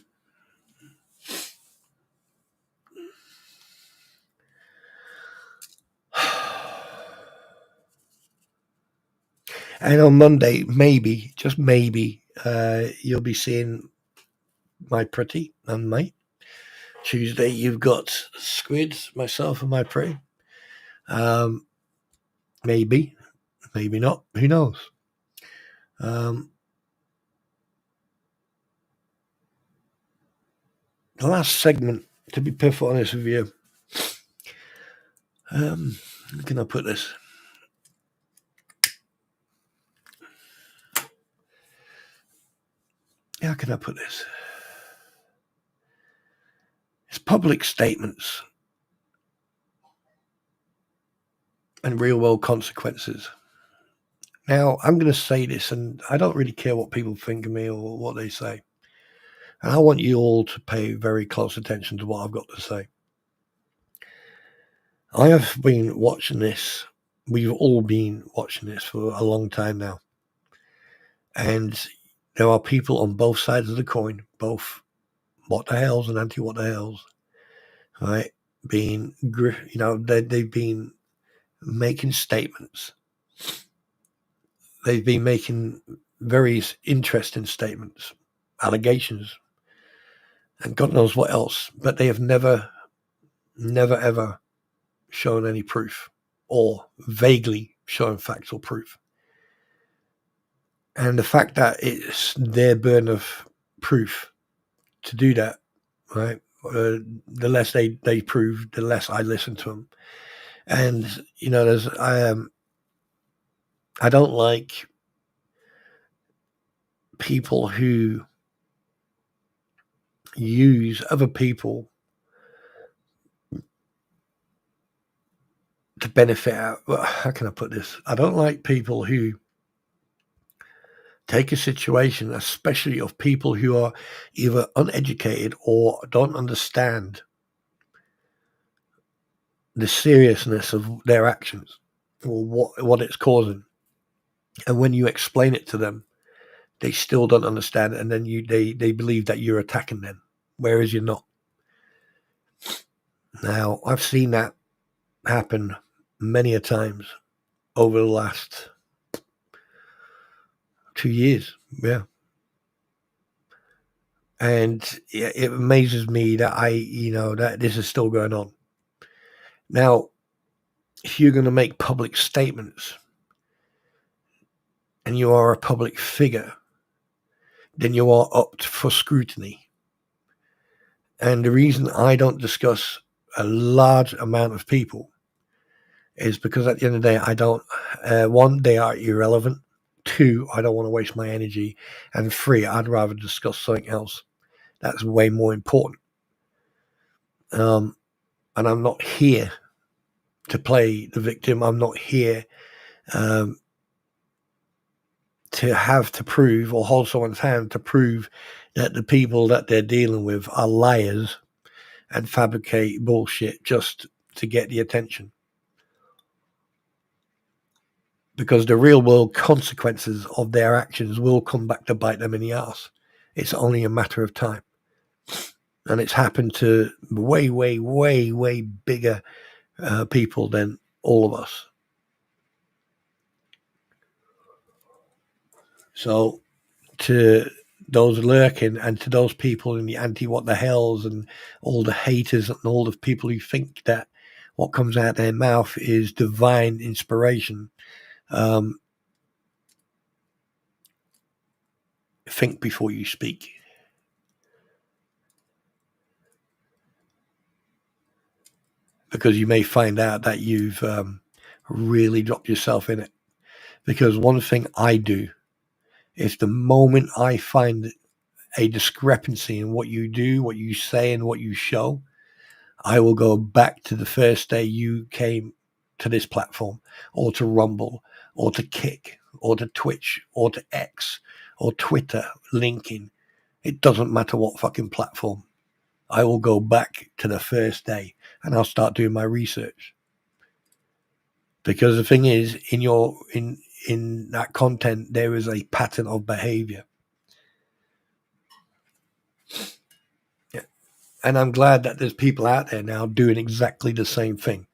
And on Monday, maybe, just maybe, you'll be seeing my pretty and mate. Tuesday, you've got Squid, myself, and my prey. Maybe not. Who knows? The last segment, to be perfectly honest with you, how can I put this? How can I put this? It's public statements and real world consequences. Now, I'm going to say this, and I don't really care what people think of me or what they say. And I want you all to pay very close attention to what I've got to say. I have been watching this. We've all been watching this for a long time now. And there are people on both sides of the coin, both what the hells and anti what the hells, right? They've been making statements. They've been making very interesting statements, allegations, and God knows what else. But they have never, ever shown any proof, or vaguely shown factual proof. And the fact that it's their burden of proof to do that, right? The less they prove, the less I listen to them. And I don't like people who use other people to benefit out. Well, how can I put this? I don't like people who take a situation, especially of people who are either uneducated or don't understand the seriousness of their actions or what it's causing. And when you explain it to them, they still don't understand it, and then they believe that you're attacking them, whereas you're not. Now, I've seen that happen many a times over the last 2 years. Yeah. And it amazes me that that this is still going on. Now, if you're going to make public statements and you are a public figure, then you are up for scrutiny. And the reason I don't discuss a large amount of people is because at the end of the day, I don't, one, they are irrelevant. Two, I don't want to waste my energy. And three, I'd rather discuss something else that's way more important. And I'm not here to play the victim. I'm not here to have to prove or hold someone's hand to prove that the people that they're dealing with are liars and fabricate bullshit just to get the attention. Because the real world consequences of their actions will come back to bite them in the ass. It's only a matter of time. And it's happened to way, way, way, way bigger people than all of us. So to those lurking and to those people in the anti-what the hells and all the haters and all the people who think that what comes out their mouth is divine inspiration, think before you speak. Because you may find out that you've really dropped yourself in it. Because one thing I do is the moment I find a discrepancy in what you do, what you say, and what you show, I will go back to the first day you came to this platform, or to Rumble, or to Kick, or to Twitch, or to X, or Twitter, LinkedIn. It doesn't matter what fucking platform. I will go back to the first day and I'll start doing my research. Because the thing is, in that content, there is a pattern of behavior. Yeah. And I'm glad that there's people out there now doing exactly the same thing.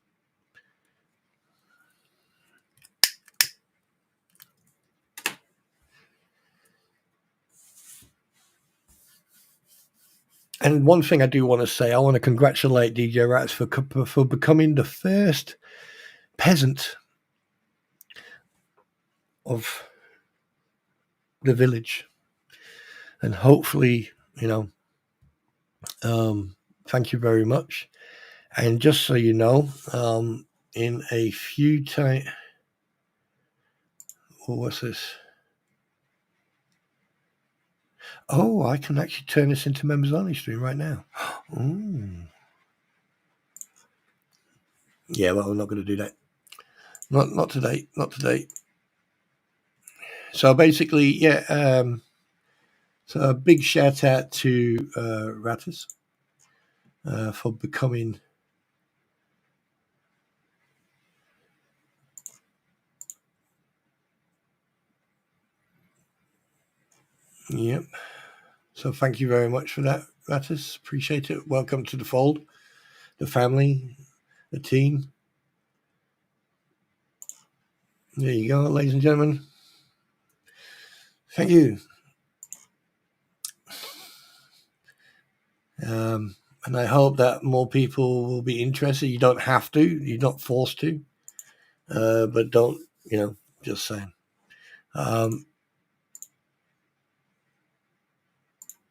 And one thing I do want to say, I want to congratulate DJ Rats for becoming the first peasant of the village. And hopefully, thank you very much. And just so you know, in a few time, what's this? Oh, I can actually turn this into members only stream right now. Yeah, well, I'm not going to do that. Not today. Not today. So basically, yeah. So a big shout out to Rattus for becoming. Yep. So thank you very much for that, Rattus. Appreciate it. Welcome to the fold, the family, the team. There you go, ladies and gentlemen. Thank you. And I hope that more people will be interested. You don't have to. You're not forced to. But don't, just saying.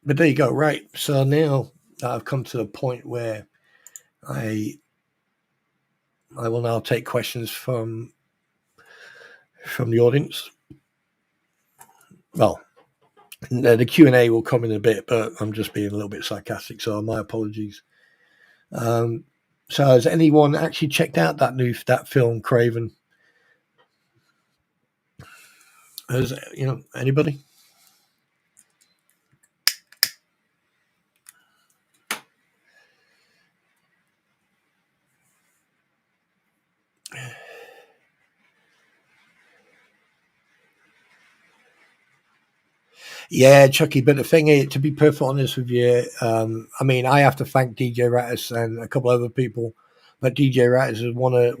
But there you go. Right. So now I've come to the point where I will now take questions from the audience. Well, the Q&A will come in a bit, but I'm just being a little bit sarcastic, so my apologies. So has anyone actually checked out that film, Craven? Has anybody? Yeah, Chucky. But the thing is, to be perfectly honest with you, I mean, I have to thank DJ Rattus and a couple other people, but DJ Rattus is one of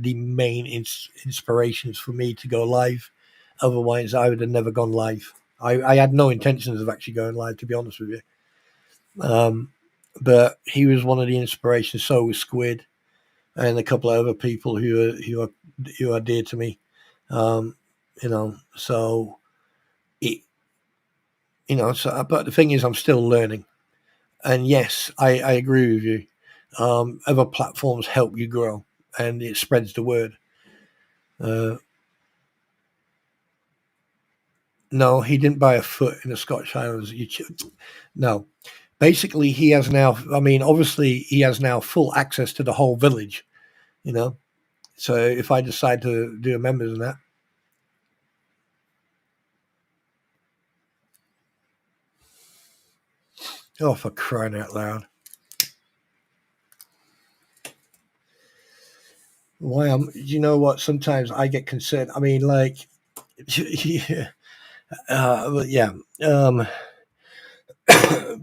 the main inspirations for me to go live. Otherwise, I would have never gone live. I had no intentions of actually going live, to be honest with you. But he was one of the inspirations. So was Squid, and a couple of other people who are dear to me. So it. So, but the thing is, I'm still learning. And yes, I agree with you. Other platforms help you grow, and it spreads the word. No, he didn't buy a foot in the Scottish Highlands. No. Basically, he has now, obviously, he has now full access to the whole village, So if I decide to do a members and that. Oh, for crying out loud. You know what? Sometimes I get concerned. Yeah.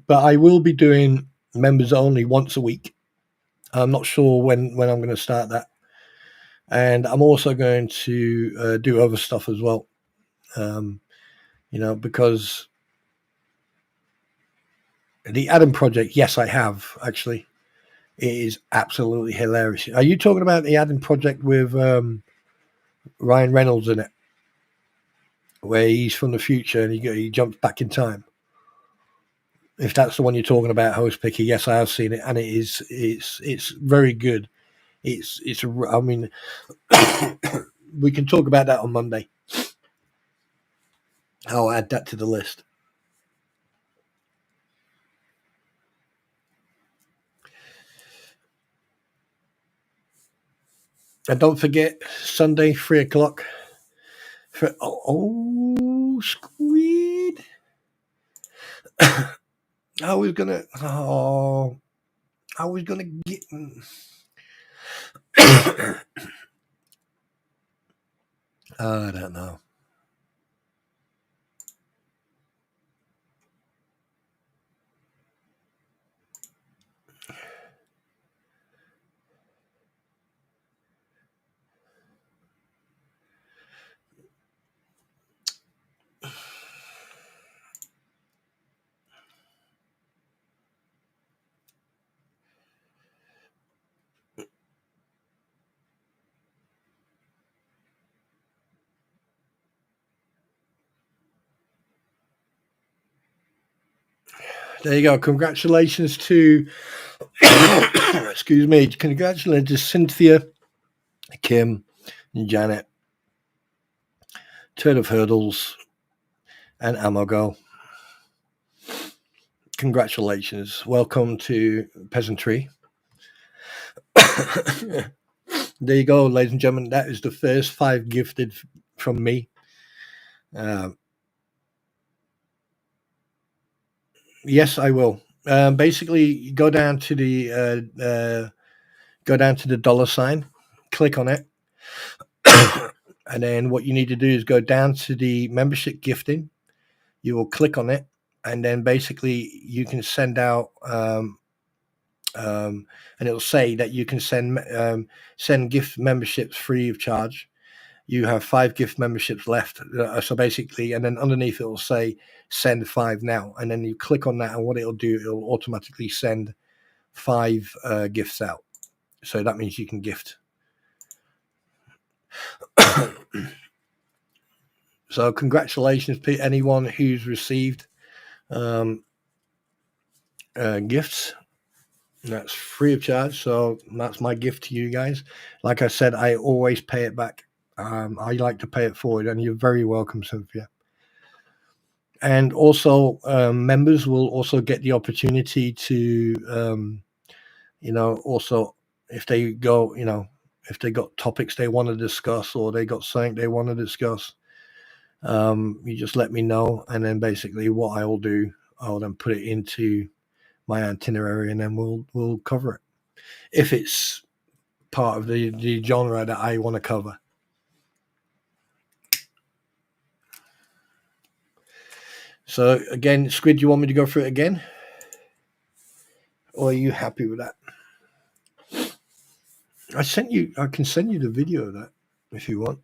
But I will be doing members only once a week. I'm not sure when I'm going to start that. And I'm also going to do other stuff as well. Because the Adam Project, yes, I have, actually. It is absolutely hilarious. Are you talking about the Adam Project with Ryan Reynolds in it? Where he's from the future and he jumps back in time. If that's the one you're talking about, Host Picky, yes, I have seen it, and it's very good. We can talk about that on Monday. I'll add that to the list. And don't forget, Sunday, 3:00. Squid. I was gonna get. I don't know. There you go. Congratulations to, excuse me, congratulations to Cynthia, Kim, and Janet, Turn of Hurdles, and Amogo. Congratulations. Welcome to Peasantry. There you go, ladies and gentlemen. That is the first 5 gifted from me. Yes, I will. Basically, go down to the $sign, click on it, and then what you need to do is go down to the membership gifting. You will click on it, and then basically you can send out, and it'll say that you can send gift memberships free of charge. You have 5 gift memberships left. So basically, and then underneath it will say send 5 now. And then you click on that, and what it'll do, it'll automatically send 5 gifts out. So that means you can gift. So congratulations to anyone who's received gifts. That's free of charge. So that's my gift to you guys. Like I said, I always pay it back. I like to pay it forward, and you're very welcome, Cynthia. And also, members will also get the opportunity to, also if they go, if they got topics they want to discuss or they got something they want to discuss, you just let me know, and then basically what I will do, I'll then put it into my itinerary, and then we'll cover it if it's part of the genre that I want to cover. So again, Squid, you want me to go through it again? Or are you happy with that? I can send you the video of that if you want.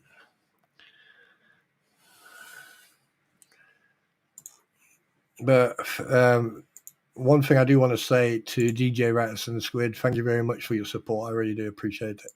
But one thing I do want to say to DJ Rats and Squid, thank you very much for your support. I really do appreciate it.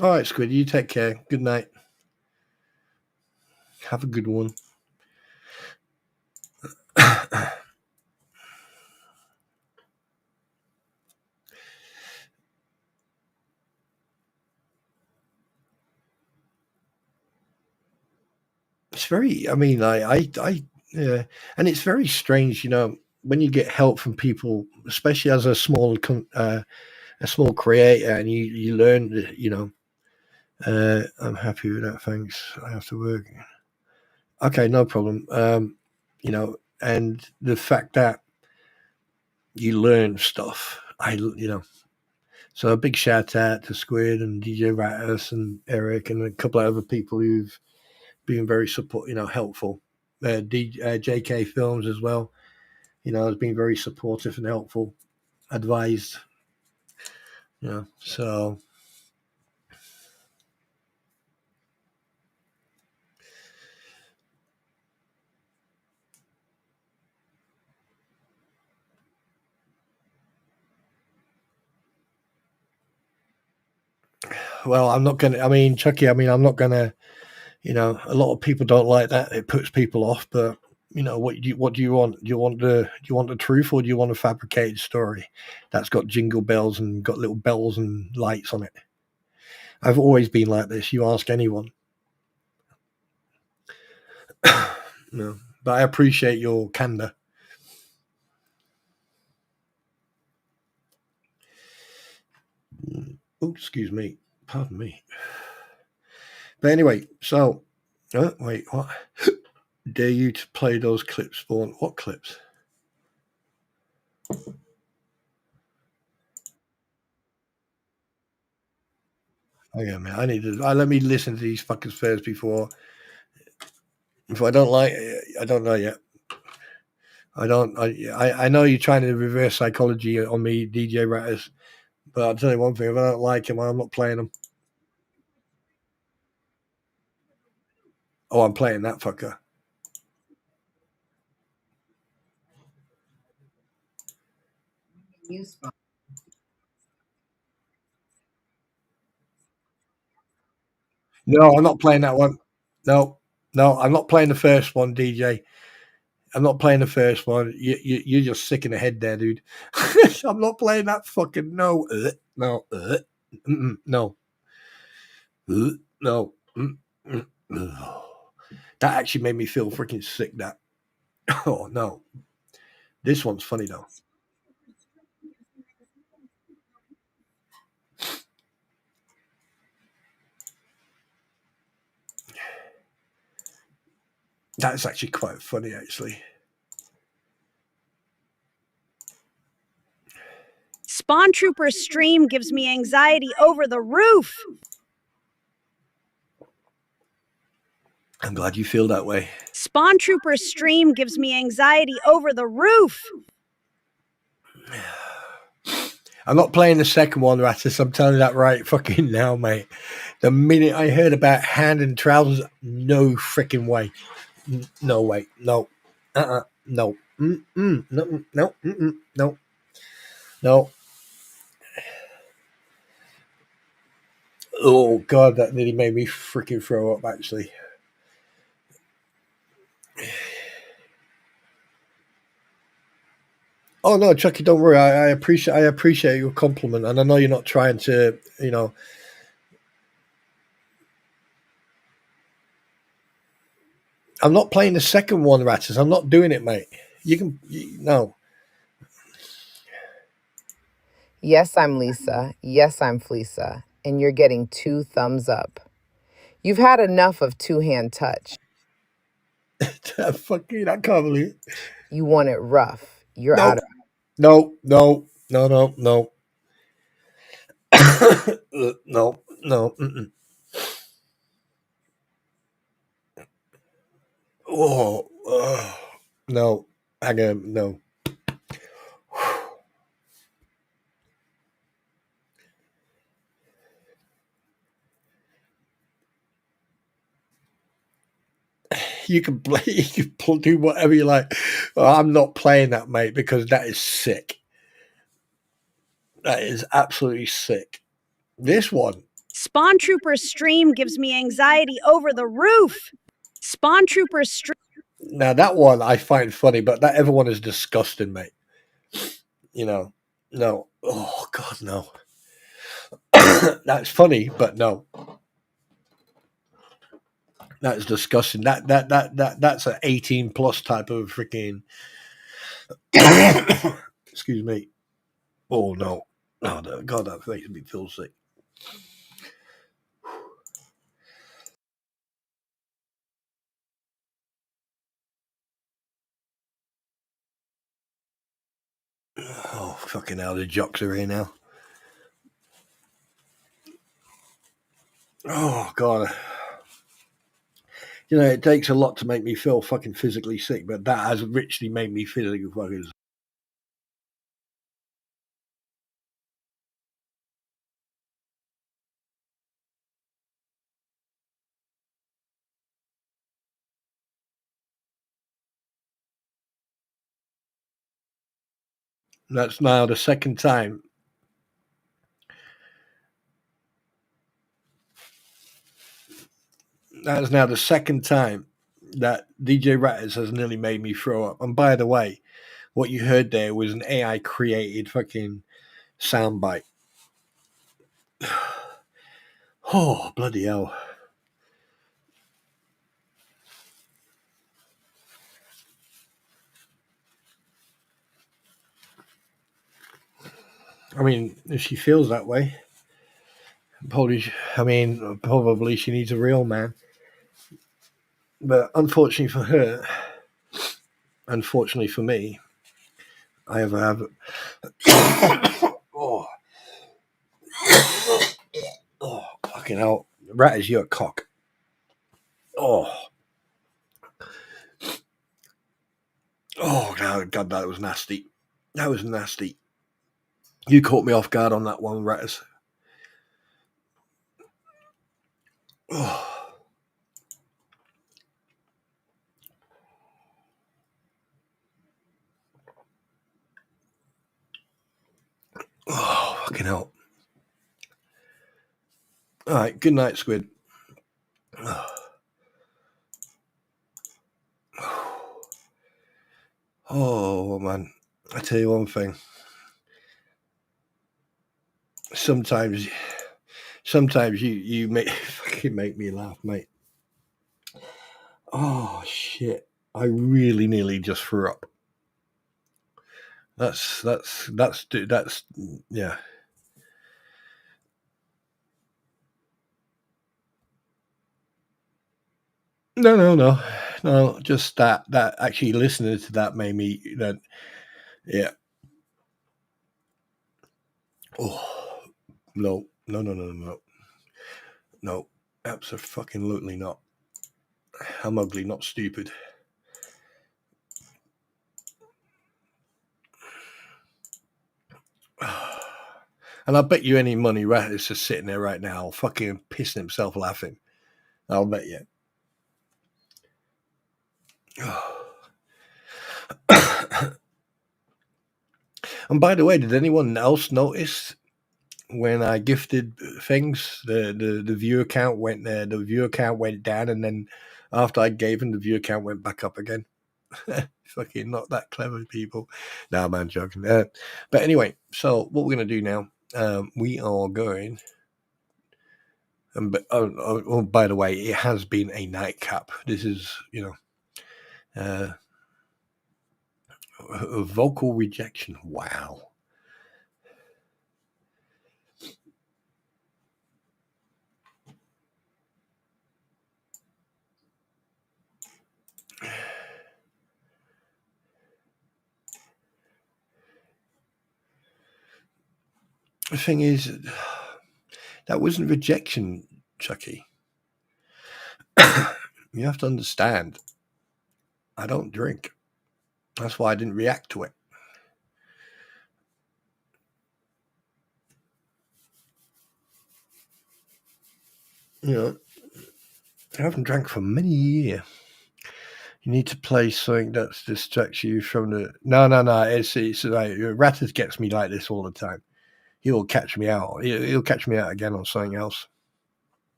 All right, Squid, you take care. Good night. Have a good one. It's very, I mean, yeah, and it's very strange, when you get help from people, especially as a small creator, and you learn, I'm happy with that. Thanks. I have to work. Okay, no problem. And the fact that you learn stuff, so a big shout out to Squid and DJ Rattus and Eric and a couple of other people who've been very helpful. JK Films as well, has been very supportive and helpful, advised, so. Well, I'm not going to, Chucky, I'm not going to, a lot of people don't like that. It puts people off, but what do you want? Do you want the truth, or do you want a fabricated story that's got jingle bells and got little bells and lights on it? I've always been like this. You ask anyone. No, but I appreciate your candor. Oh, excuse me. Pardon me. But anyway, so wait, what? Dare you to play those clips, Spawn? What clips? Oh yeah, man. I need to. Let me listen to these fuckers first before. If I don't like it, I don't know yet. I don't. I know you're trying to reverse psychology on me, DJ Rattus. But I'll tell you one thing: if I don't like him, I'm not playing him. Oh, I'm playing that fucker. No, I'm not playing that one. No, I'm not playing the first one, DJ. I'm not playing the first one. You're just sick in the head there, dude. I'm not playing that fucking no, no, no, no. That actually made me feel freaking sick. That. Oh no. This one's funny though. That's actually quite funny, actually. Spawn Trooper's stream gives me anxiety over the roof. I'm glad you feel that way. Spawn Trooper's stream gives me anxiety over the roof. I'm not playing the second one, Rattus. I'm telling you that right fucking now, mate. The minute I heard about hand and trousers, no freaking way. No way. No. No. No. No. No. No. Oh god, that nearly made me freaking throw up. Actually. Oh no, Chucky, don't worry. I appreciate your compliment, and I know you're not trying to, I'm not playing the second one, Rattus. I'm not doing it, mate. No. Yes, I'm Lisa. Yes, I'm Fleesa. And you're getting 2 thumbs up. You've had enough of two-hand touch. Fucking, I can't believe it. You want it rough. You're out of... No. No. No. No. Hang on. No. You can play. You can do whatever you like. Well, I'm not playing that, mate, because that is sick. That is absolutely sick. This one. Spawn Trooper's stream gives me anxiety over the roof. Spawn Trooper's stream. Now that one I find funny, but that other one is disgusting, mate. You know, no. Oh God, no. That's funny, but no. That's disgusting. That's an 18 plus type of freaking. Excuse me. Oh no. Oh no. God, that makes me feel sick. Oh fucking hell! The jocks are here now. Oh God. You know, it takes a lot to make me feel fucking physically sick, but that has richly made me feel fucking. That's now the second time. That is now the second time that DJ Ratters has nearly made me throw up. And by the way, what you heard there was an AI created fucking soundbite. Oh, bloody hell. I mean, if she feels that way, probably she needs a real man. But unfortunately for her, unfortunately for me, I ever have. Oh, oh, fucking hell. Ratters, you're a cock. Oh. Oh, God, that was nasty. That was nasty. You caught me off guard on that one, Ratters. Oh. Oh, fucking hell. All right, good night, Squid. Oh, man. I tell you one thing. Sometimes you fucking make me laugh, mate. Oh, shit. I really nearly just threw up. That's yeah. No. Just that actually listening to that made me yeah. Oh no. No, absolutely not. I'm ugly, not stupid. And I bet you any money Rat is just sitting there right now, fucking pissing himself laughing. I'll bet you. And by the way, did anyone else notice when I gifted things, the viewer count went there, the viewer count went down, and then after I gave him, the viewer count went back up again. Fucking not that clever, people. Nah, man, joking. But anyway, so what we're gonna do now? We are going. Oh, by the way, it has been a nightcap. This is, a vocal rejection. Wow. The thing is, that wasn't rejection, Chucky. You have to understand, I don't drink. That's why I didn't react to it. I haven't drank for many years. You need to play something that distracts you from the. No. It's like Ratters gets me like this all the time. He'll catch me out. He'll catch me out again on something else.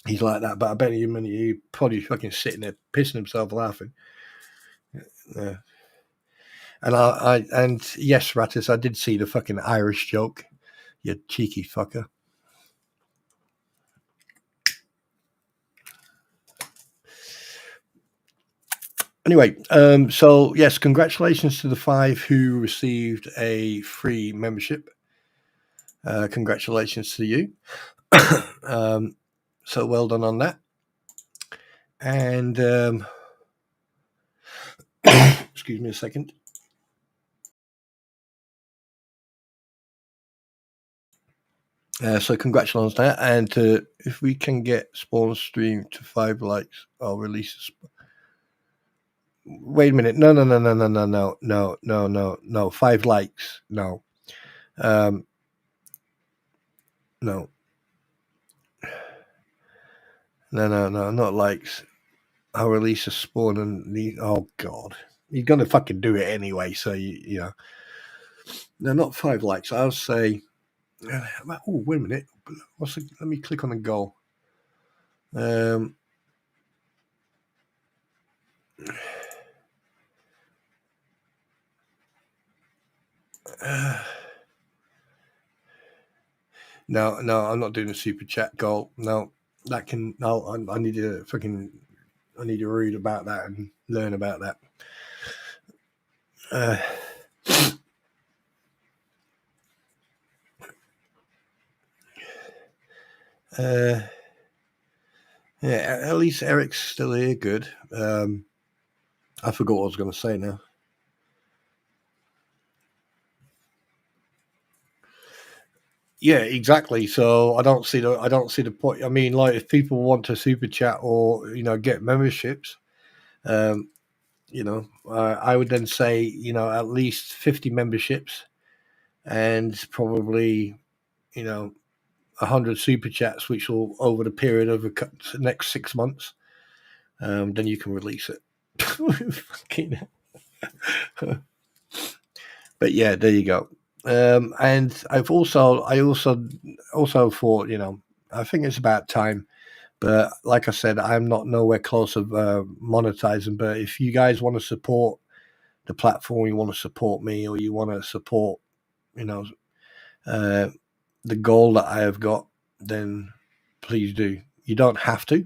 He's like that, but I bet he probably fucking sitting there pissing himself laughing. And yes, Rattus, I did see the fucking Irish joke. You cheeky fucker. Anyway, so yes, congratulations to the 5 who received a free membership. Congratulations to you. So well done on that. And excuse me a second. So congratulations on that. And if we can get Spawn Stream to 5 likes, I'll release a wait a minute. No. 5 likes. No. No, not likes. I'll release a spawn and oh god, you're gonna fucking do it anyway. So you know, no, not 5 likes. I'll say. Oh, wait a minute. Let me click on the goal. No, I'm not doing a super chat goal. No, that can. No, I need to fucking. I need to read about that and learn about that. Yeah, at least Eric's still here. Good. I forgot what I was going to say now. Yeah, exactly. So I don't see the point. I mean, like if people want to super chat or get memberships, I would then say at least 50 memberships and probably 100 super chats, which will over the period of the next 6 months, then you can release it. But yeah, there you go. And I also thought, I think it's about time. But like I said, I'm not nowhere close of monetizing. But if you guys want to support the platform, you want to support me, or you want to support, the goal that I have got, then please do. You don't have to,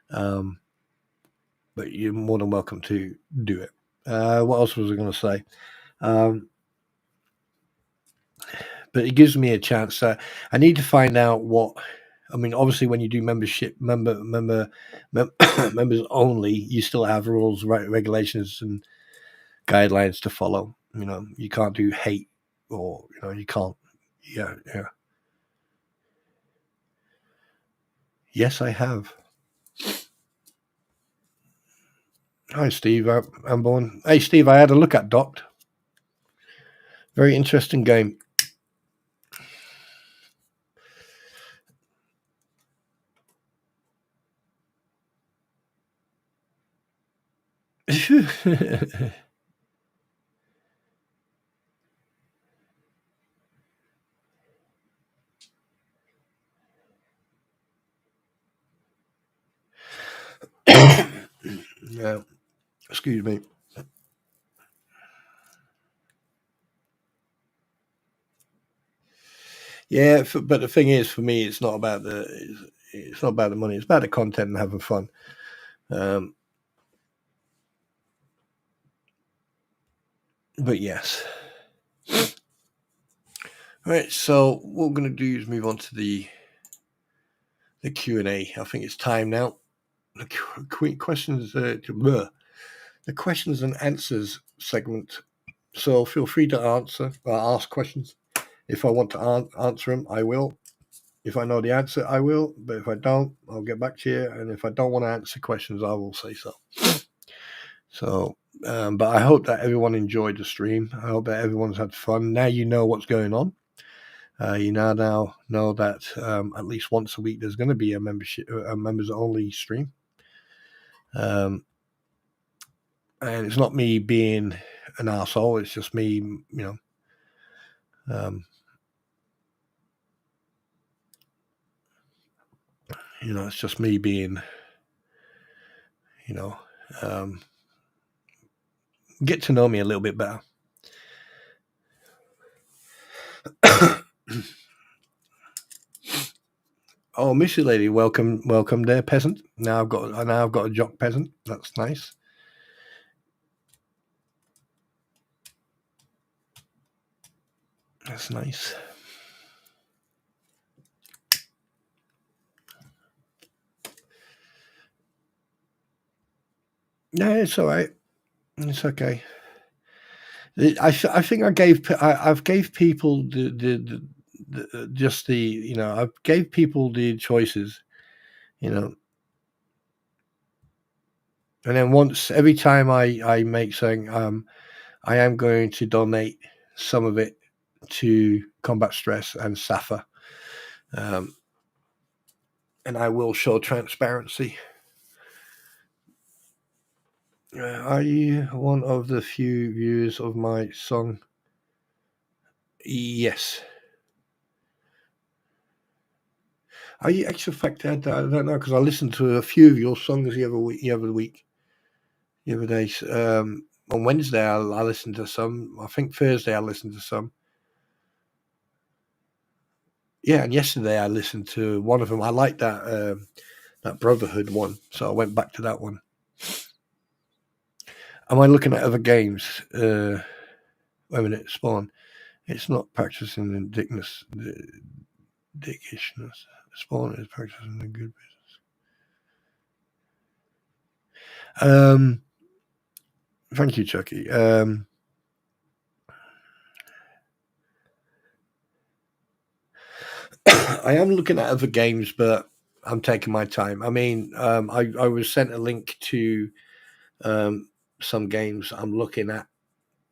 but you're more than welcome to do it. What else was I going to say? But it gives me a chance. I need to find out what. I mean, obviously, when you do members only, you still have rules, regulations, and guidelines to follow. You can't do hate, or you can't. Yeah. Yes, I have. Hi, Steve. I'm born. Hey, Steve. I had a look at Docked. Very interesting game. Yeah. Excuse me. Yeah, but the thing is, for me, it's not about the money. It's about the content and having fun. But yes. All right. So what we're going to do is move on to the Q&A. I think it's time now. The questions, the questions and answers segment. So feel free to ask questions. If I want to answer them, I will. If I know the answer, I will. But if I don't, I'll get back to you. And if I don't want to answer questions, I will say so. So, but I hope that everyone enjoyed the stream. I hope that everyone's had fun. Now you know what's going on. You now know that at least once a week there's going to be a members only stream. And it's not me being an arsehole. It's just me, it's just me being, get to know me a little bit better. Oh, Missy Lady, welcome there, peasant. Now I've got a jock peasant. That's nice. That's nice. Yeah, it's all right. It's okay. I think I've gave people I've gave people the choices, and then every time I make something, I am going to donate some of it to combat stress and SAFA, and I will show transparency. Are you one of the few viewers of my song? Yes. Are you extra affected? I don't know, because I listened to a few of your songs the other day. On Wednesday I listened to some. I think Thursday I listened to some. Yeah, and yesterday I listened to one of them. I liked that Brotherhood one, so I went back to that one. Am I looking at other games? Wait a minute, Spawn. It's not practicing indignus. Dickishness. Spawn is practicing the good business. Thank you, Chucky. I am looking at other games, but I'm taking my time. I mean, I was sent a link to some games I'm looking at.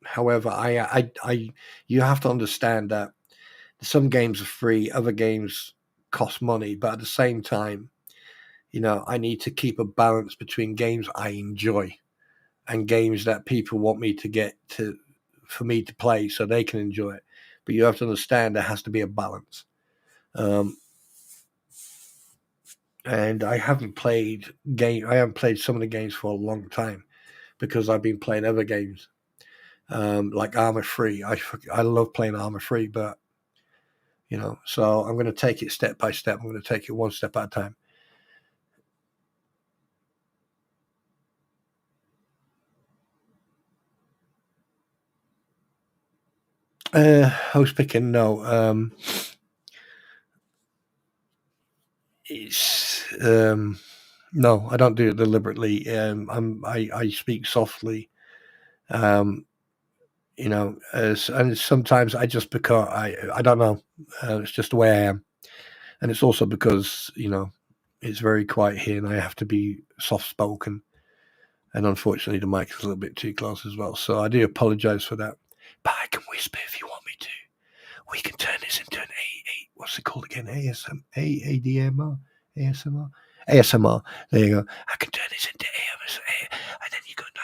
However, you have to understand that some games are free, other games cost money, but at the same time, I need to keep a balance between games I enjoy and games that people want me for me to play so they can enjoy it. But you have to understand there has to be a balance. And I haven't played some of the games for a long time because I've been playing other games, like Armor Free. I love playing Armor Free, but so I'm going to take it step by step. I'm going to take it one step at a time. Host picking, no. It's no, I don't do it deliberately. I speak softly, and sometimes I just because I don't know. It's just the way I am, and it's also because it's very quiet here, and I have to be soft spoken. And unfortunately, the mic is a little bit too close as well. So I do apologize for that. But I can whisper if you want me to. We can turn this into an what's it called again? ASMR. ASMR. There you go. I can turn this into ASMR, and then you go like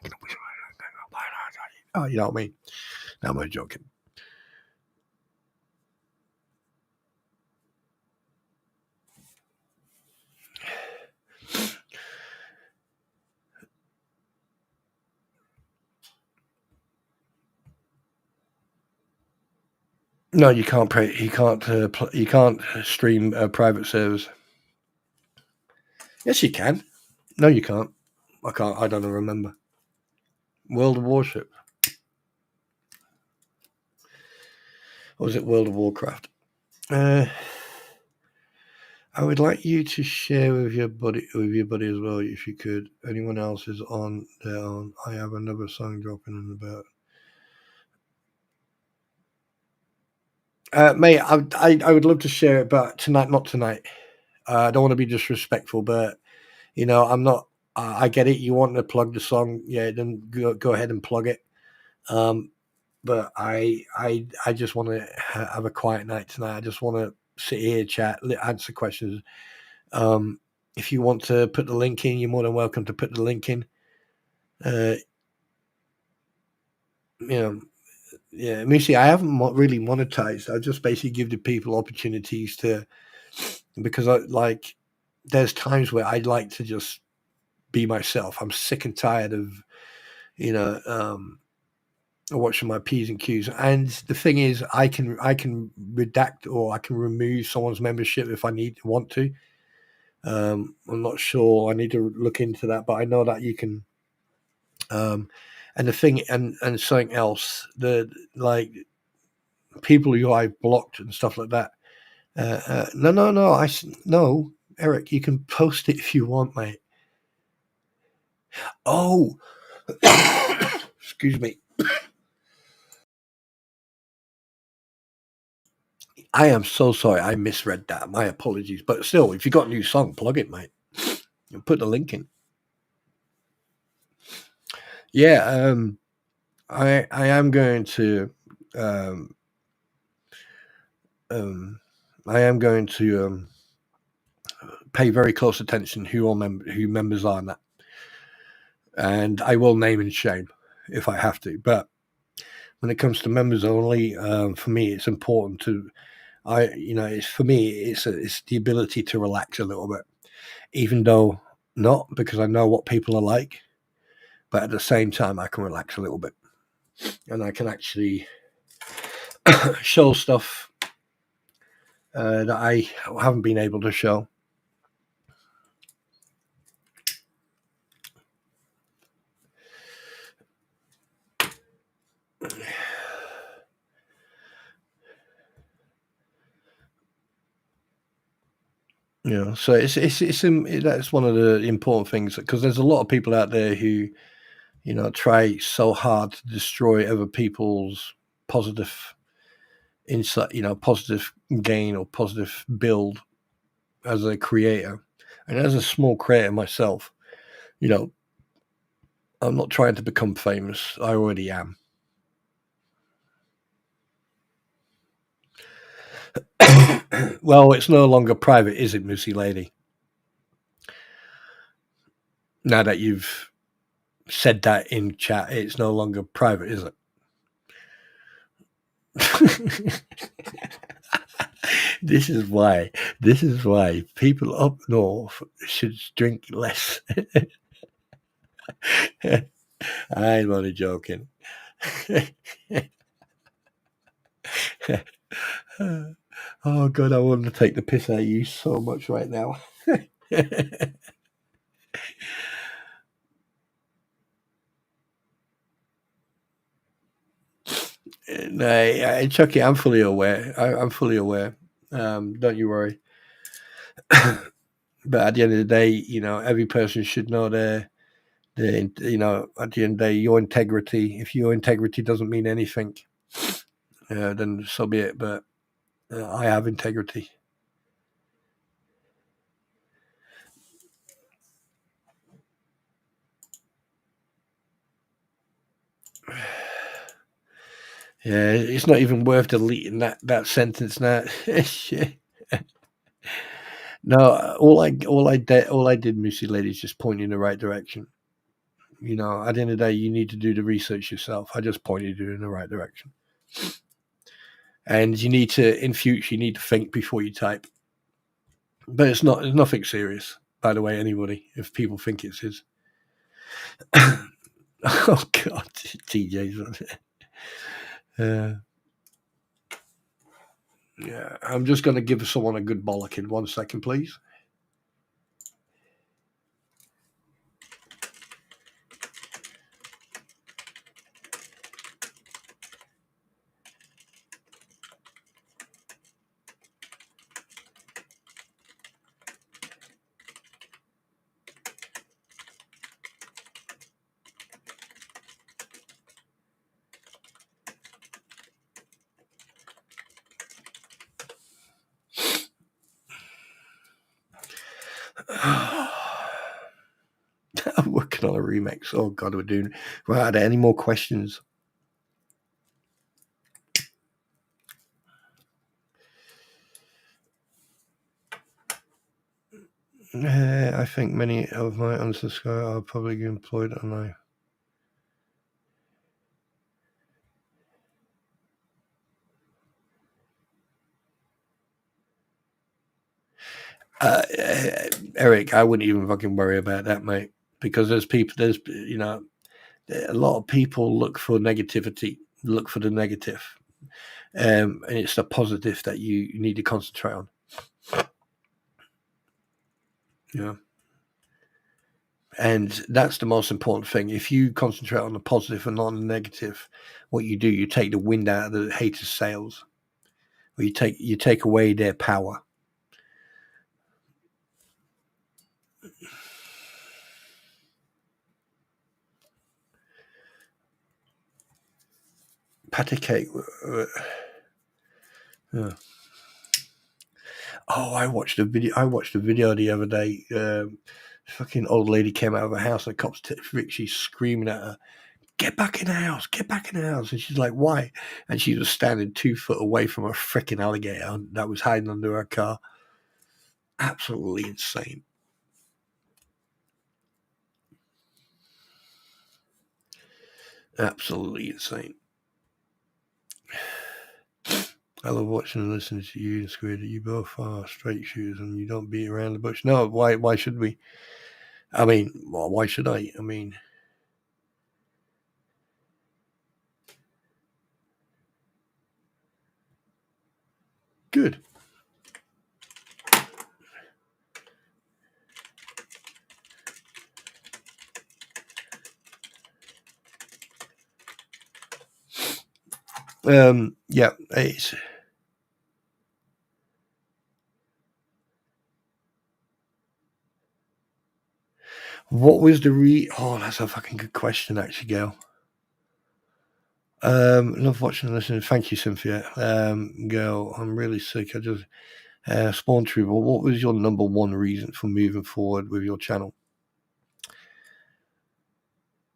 that. Oh, you know what I mean? No, I'm joking. No, you can't pray. You can't stream private servers. Yes, you can. No, you can't. I can't. I don't remember. World of Warship. Or was it World of Warcraft? I would like you to share with your buddy as well, if you could. Anyone else is on their own. I have another song dropping in about. Mate, I would love to share it, but not tonight. I don't want to be disrespectful, but I'm not. I get it. You want to plug the song, yeah? Then go ahead and plug it. But I just want to have a quiet night tonight. I just want to sit here, chat, answer questions. If you want to put the link in, you're more than welcome to put the link in. Yeah, Missy, I haven't really monetized. I just basically give the people opportunities to, because there's times where I'd like to just be myself. I'm sick and tired of, you know, watching my P's and Q's. And the thing is, I can redact or I can remove someone's membership if I want to. I'm not sure. I need to look into that, but I know that you can. And the thing, and something else, people who I've blocked and stuff like that. No, Eric, you can post it if you want, mate. Oh, excuse me. I am so sorry. I misread that. My apologies. But still, if you got a new song, plug it, mate. And put the link in. Yeah, I am going to pay very close attention who members are in that, and I will name and shame if I have to. But when it comes to members only, for me, it's important to. It's for me. It's the ability to relax a little bit, even though not because I know what people are like, but at the same time I can relax a little bit, and I can actually show stuff that I haven't been able to show. So that's one of the important things, because there's a lot of people out there who, try so hard to destroy other people's positive insight, positive gain or positive build as a creator. And as a small creator myself, I'm not trying to become famous. I already am. Well, it's no longer private, is it, Moosey Lady? Now that you've said that in chat, it's no longer private, is it? This is why people up north should drink less. I'm only joking. Oh God, I want to take the piss out of you so much right now. No, Chucky, I'm fully aware. I'm fully aware. Don't you worry. But at the end of the day, every person should know at the end of the day, your integrity. If your integrity doesn't mean anything, then so be it. But I have integrity. Yeah, it's not even worth deleting that sentence now. No, all I did, Missy Lady, is just point you in the right direction. At the end of the day, you need to do the research yourself. I just pointed you in the right direction. And you need to, in future, you need to think before you type. But it's nothing serious, by the way, anybody, if people think it's his. Oh, God, TJ's. Yeah, I'm just going to give someone a good bollocking. 1 second, please. I'm working on a remix. Oh God, we're doing. Right, are there any more questions? I think many of my unsubscribers are probably employed online. Eric, I wouldn't even fucking worry about that, mate, because there's a lot of people look for negativity, look for the negative, and it's the positive that you need to concentrate on. And that's the most important thing. If you concentrate on the positive and not on the negative, what you do, you take the wind out of the haters' sails, or you take away their power. Patty cake. Oh, I watched a video the other day. Fucking old lady came out of her house and the cops she's screaming at her, "Get back in the house! Get back in the house!" And she's like, "Why?" And she was standing 2 foot away from a freaking alligator that was hiding under her car. Absolutely insane. Absolutely insane. I love watching and listening to you and Squid. You both are straight shooters and you don't beat around the bush. No, why should we? I mean, well, why should I? I mean, good. Yeah, it's... What was the Oh, that's a fucking good question, actually, Gail. Love watching and listening. Thank you, Cynthia. Girl, I'm really sick. I just Spawn Trooper. What was your number one reason for moving forward with your channel?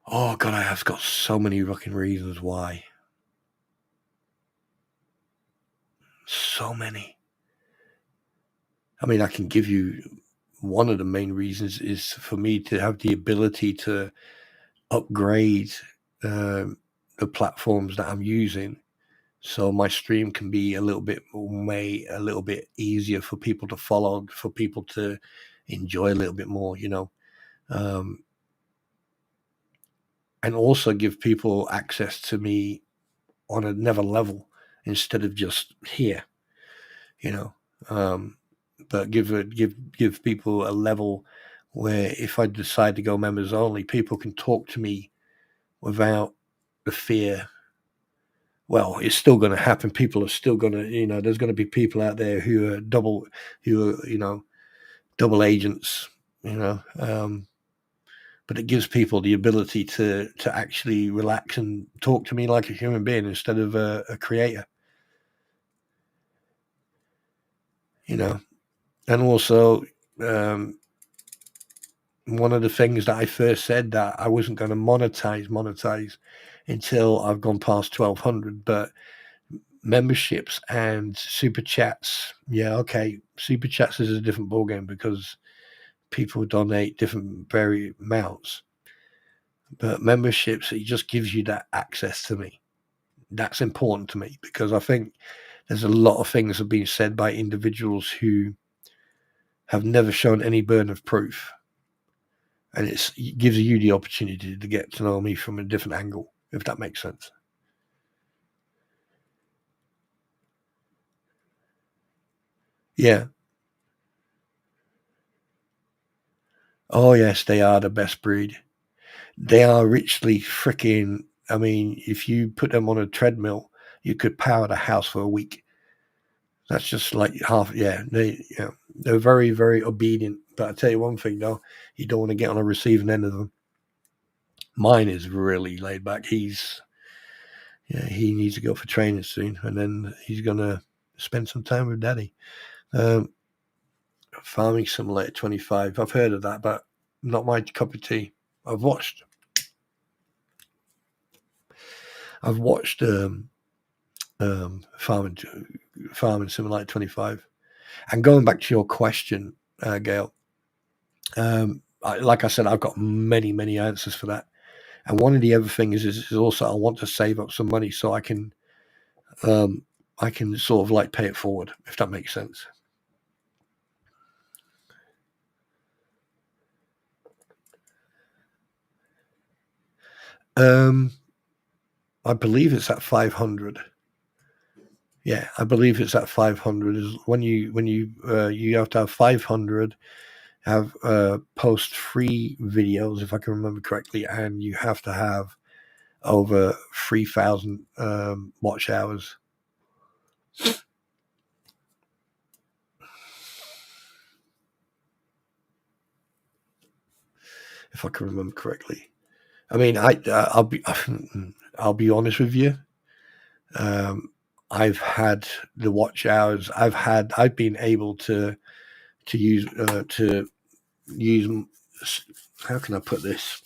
Oh God, I have got so many fucking reasons why. So many. I mean, I can give you one of the main reasons is for me to have the ability to upgrade the platforms that I'm using, so my stream can be a little bit easier for people to follow, for people to enjoy a little bit more, and also give people access to me on another level instead of just here, but give people a level where if I decide to go members only, people can talk to me without the fear. Well, it's still going to happen. People are still going to, there's going to be people out there who are double agents, but it gives people the ability to actually relax and talk to me like a human being instead of a creator, and also, one of the things that I first said that I wasn't going to monetize until I've gone past 1,200, but memberships and super chats, super chats is a different ballgame because people donate different very amounts, but memberships, it just gives you that access to me. That's important to me because I think there's a lot of things that have been said by individuals who have never shown any burden of proof. And it gives you the opportunity to get to know me from a different angle, if that makes sense. Yeah. Oh, yes, they are the best breed. They are richly freaking... I mean, if you put them on a treadmill, you could power the house for a week. That's just like half... Yeah, they're very, very obedient. But I tell you one thing, though, you don't want to get on a receiving end of them. Mine is really laid back. He needs to go for training soon, and then he's going to spend some time with Daddy. Farming Simulator 25. I've heard of that, but not my cup of tea. I've watched Farming Simulator 25. And going back to your question, Gail, like I said, I've got many, many answers for that. And one of the other things is also I want to save up some money so I can sort of like pay it forward, if that makes sense. I believe it's at 500. Yeah, I believe it's at 500. Is when you have to have 500, have post 3 videos, if I can remember correctly, and you have to have over 3,000 watch hours. If I can remember correctly. I mean, I'll be honest with you. I've had the watch hours. I've been able to use how can I put this?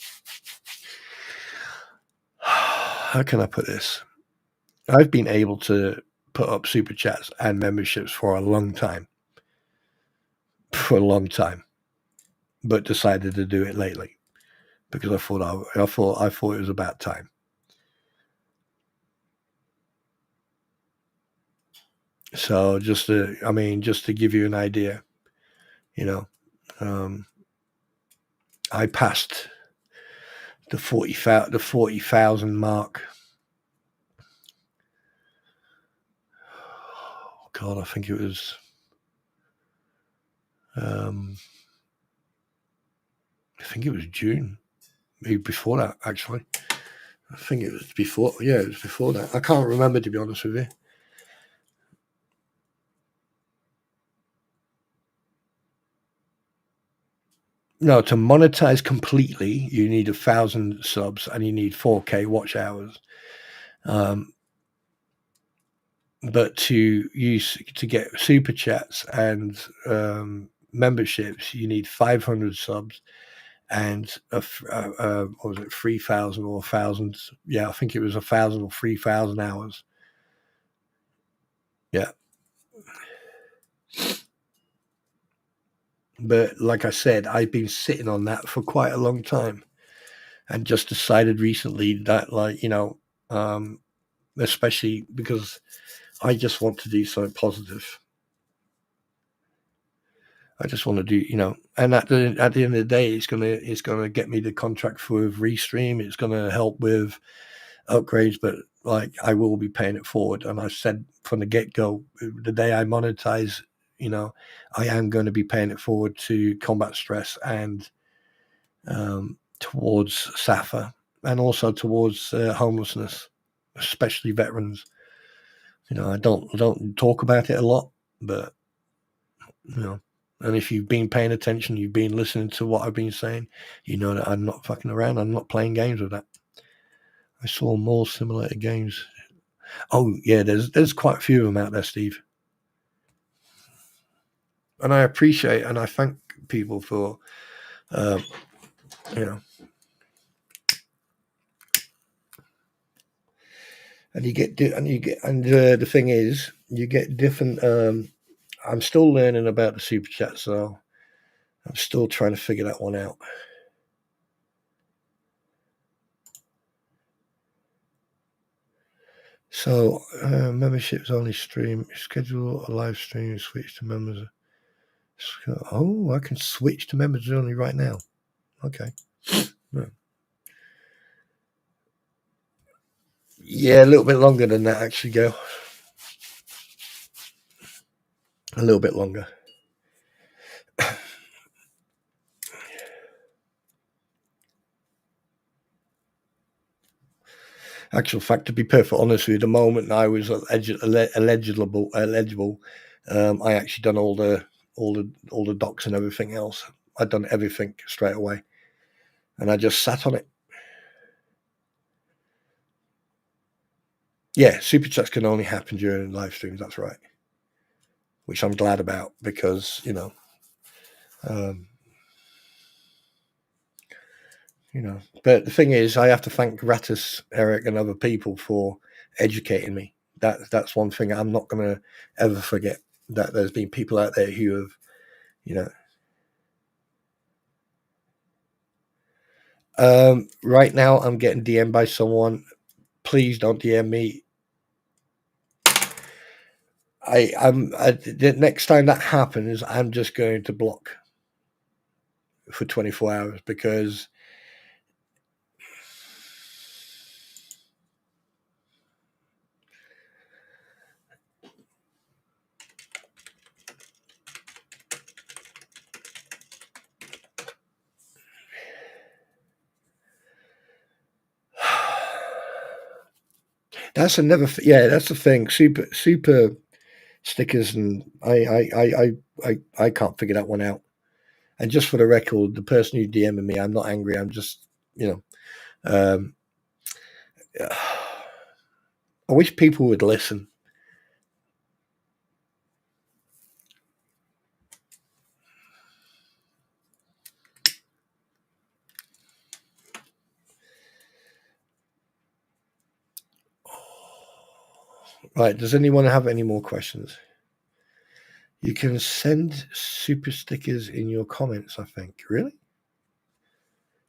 How can I put this? I've been able to put up super chats and memberships for a long time. But decided to do it lately because I thought it was about time. So just to give you an idea, I passed the 40,000 mark. Oh God, I think it was. I think it was June. Maybe before that, actually. I think it was before. Yeah, it was before that. I can't remember, to be honest with you. No, to monetize completely, you need 1,000 subs and you need 4K watch hours. But to get super chats and memberships, you need 500 subs and what was it, 3,000 or 1,000? Yeah, I think it was 1,000 or 3,000 hours. Yeah. But like I said, I've been sitting on that for quite a long time, and just decided recently that, especially because I just want to do something positive. I just want to do, and at the end of the day, it's gonna get me the contract with Restream. It's gonna help with upgrades, but I will be paying it forward. And I said from the get-go, the day I monetize, I am going to be paying it forward to combat stress and towards SAFA and also towards homelessness, especially veterans. I don't talk about it a lot, but and if you've been paying attention, you've been listening to what I've been saying, you know that I'm not fucking around. I'm not playing games with that. I saw more simulator games. Oh yeah, there's quite a few of them out there, Steve. And I appreciate and I thank people for, And the thing is, you get different. I'm still learning about the super chat, so I'm still trying to figure that one out. So memberships only stream. Schedule a live stream. Switch to members. Oh, I can switch to members only right now. Okay. Yeah, a little bit longer than that, actually, Gail. A little bit longer. Actual fact, to be perfectly honest with you, the moment I was eligible, I actually done all the docs and everything else. I'd done everything straight away, and I just sat on it. Yeah, super chats can only happen during live streams. That's right, which I'm glad about because But the thing is, I have to thank Rattus, Eric, and other people for educating me. That's one thing I'm not going to ever forget. That there's been people out there who have, right now I'm getting DM'd by someone. Please don't DM me. The next time that happens, I'm just going to block for 24 hours because That's another. Yeah, that's the thing. Super stickers, and I can't figure that one out. And just for the record, the person who DM'd me, I'm not angry. I'm just, I wish people would listen. Right. Does anyone have any more questions? You can send super stickers in your comments, I think. Really?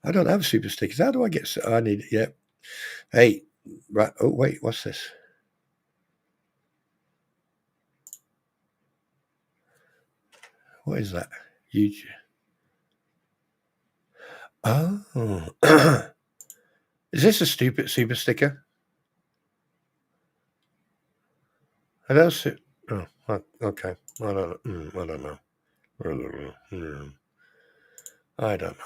I don't have super stickers. How do I get... I need... Yeah. Hey. Right. Oh, wait. What's this? What is that? YouTube. Oh. Is this a stupid super sticker? I don't see... Oh, okay. I don't know. I don't know. I don't know.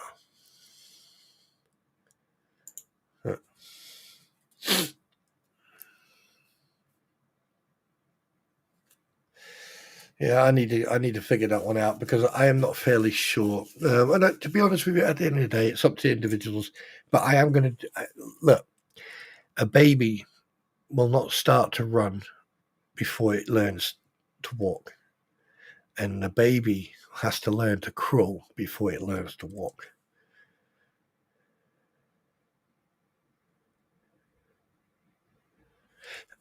Yeah, I need to figure that one out because I am not fairly sure. And to be honest with you, at the end of the day, it's up to individuals. But I am going to look. A baby will not start to run before it learns to walk, and the baby has to learn to crawl before it learns to walk.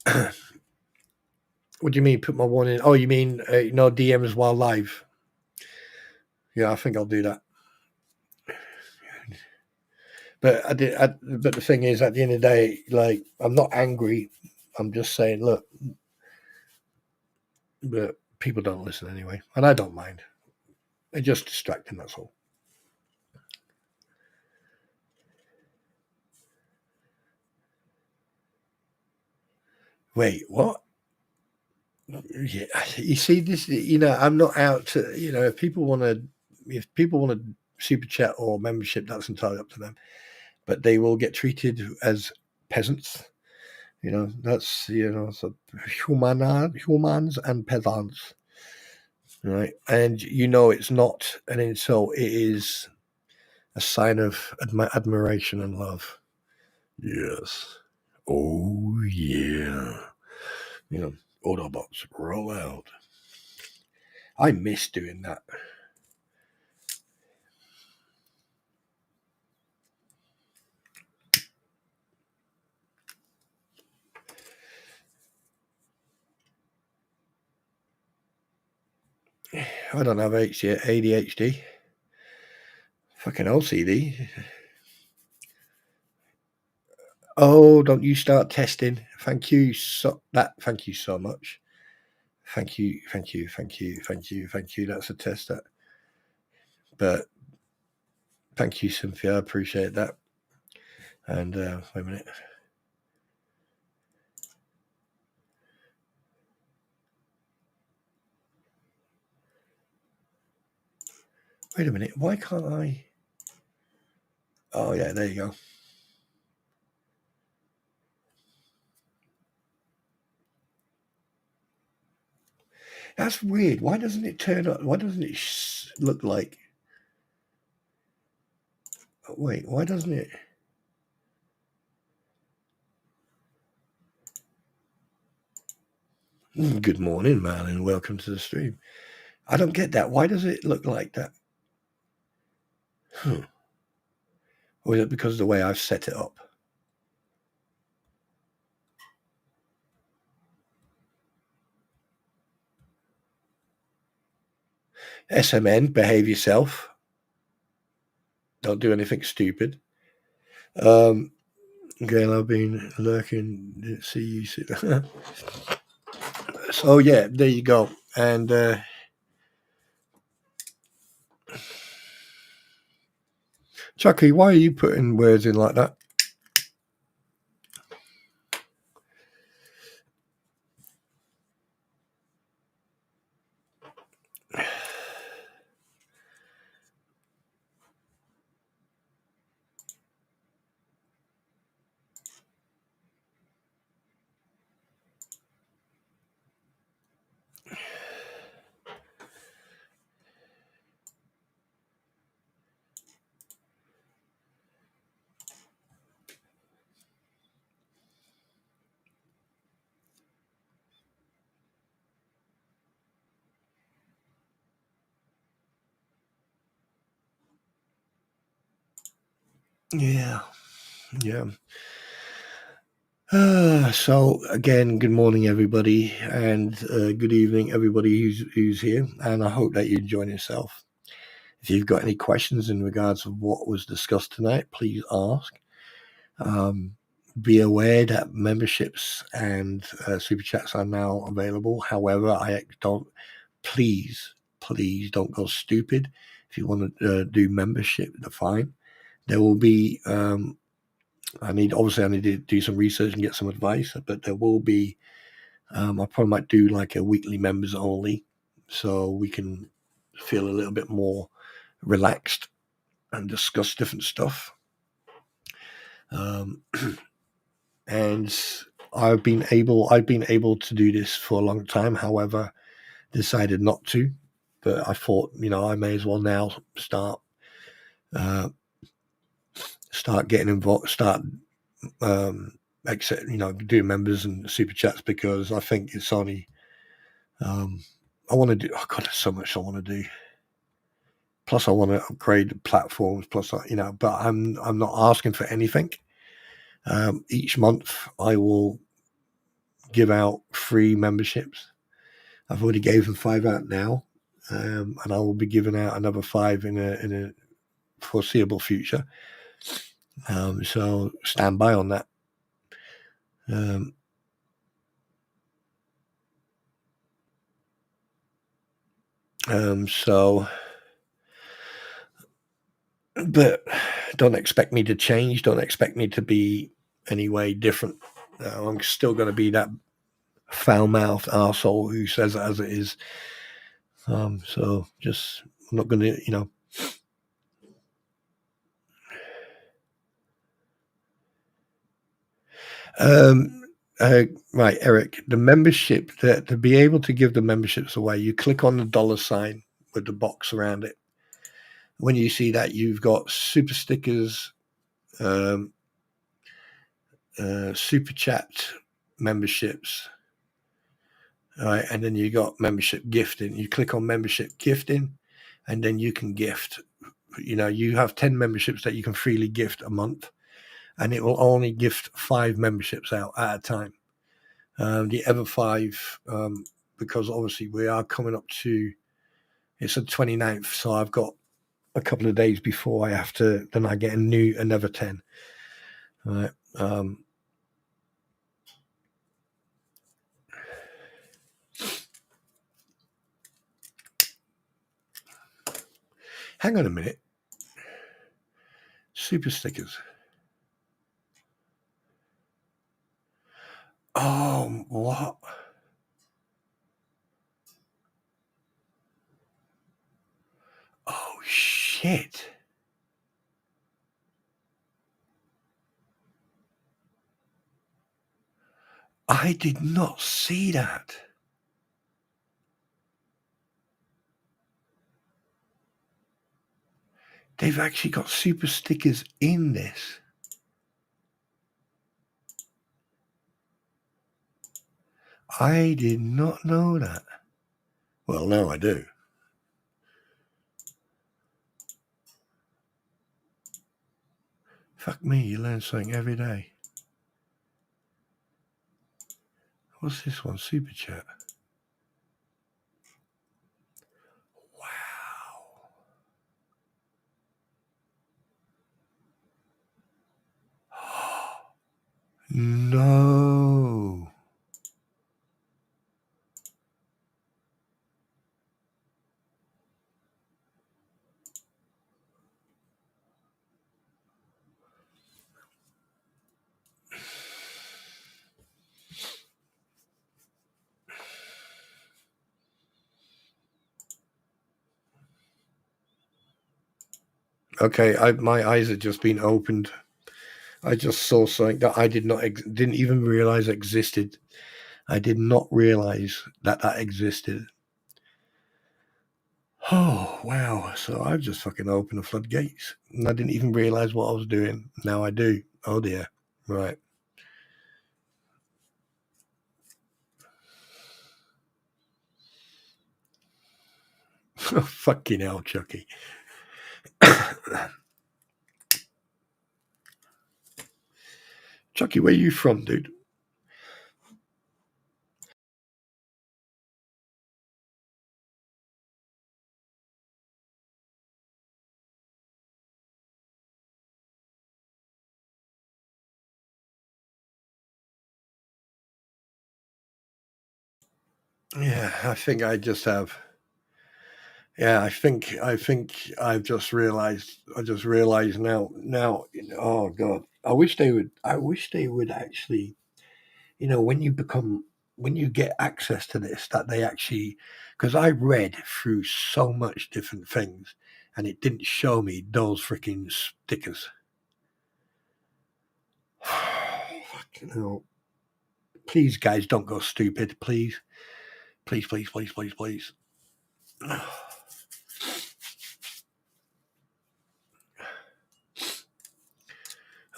What do you mean? Put my one in? Oh, you mean DMs while live? Yeah, I think I'll do that. But but the thing is, at the end of the day, like, I'm not angry. I'm just saying, look, but people don't listen anyway, and I don't mind. They're just distracting. That's all. Wait, what? Yeah, you see this. I'm not out to. If people want to super chat or membership, that's entirely up to them. But they will get treated as peasants. That's so humans and peasants, right? And it's not an insult. It is a sign of admiration and love. Yes. Oh yeah. Autobots roll out. I miss doing that. I don't have ADHD. Fucking OCD. Oh, don't you start testing. Thank you so much. Thank you. That's a test. But thank you, Cynthia. I appreciate that. And wait a minute. Wait a minute. Why can't I? Oh yeah, there you go. That's weird. Why doesn't it turn up? Why doesn't it look like? Wait, why doesn't it? Good morning, man, and welcome to the stream. I don't get that. Why does it look like that? Or is it because of the way I've set it up? SMN, behave yourself. Don't do anything stupid. Gail, I've been lurking. Didn't see you. So yeah, there you go. And Chucky, why are you putting words in like that? Yeah. So again, good morning, everybody, and good evening, everybody who's here. And I hope that you're enjoying yourself. If you've got any questions in regards of what was discussed tonight, please ask. Be aware that memberships and super chats are now available. However, please don't go stupid. If you want to do membership, that's fine. There will be, I need to do some research and get some advice, but there will be, I probably might do like a weekly members only, so we can feel a little bit more relaxed and discuss different stuff. And I've been able to do this for a long time. However, decided not to. But I thought, I may as well now start getting involved, doing members and super chats, because I think it's only. I want to do. Oh God, there's so much I want to do. Plus, I want to upgrade the platforms. Plus, but I'm not asking for anything. Each month, I will give out free memberships. I've already gave them 5 out now, and I will be giving out another 5 in a foreseeable future. So stand by on that. But don't expect me to change. Don't expect me to be any way different. I'm still going to be that foul-mouthed arsehole who says it as it is. So just, I'm not going to, right, Eric, the membership, to be able to give the memberships away, you click on the $ with the box around it. When you see that, you've got super stickers, super chat memberships, right? And then you got membership gifting. You click on membership gifting, and then you can gift. You have 10 memberships that you can freely gift a month, and it will only gift 5 memberships out at a time. The other 5, because obviously we are coming up to, it's the 29th, so I've got a couple of days before I have to, then I get another 10. Right. Hang on a minute. Super stickers. Oh, what? Oh, shit. I did not see that. They've actually got super stickers in this. I did not know that. Well, now I do. Fuck me, you learn something every day. What's this one? Super chat. Wow. No. Okay, my eyes have just been opened. I just saw something that I didn't even realize existed. I did not realize that existed. Oh, wow. So I've just fucking opened the floodgates. And I didn't even realize what I was doing. Now I do. Oh, dear. Right. Fucking hell, Chucky. Chucky, where you from, dude? Yeah, I think I just have. Yeah, I think I've just realized. I just realized now. Oh God, I wish they would actually. When you get access to this, that they actually, because I read through so much different things, and it didn't show me those freaking stickers. Fucking hell. Please, guys, don't go stupid. Please. Please, please, please, please, please.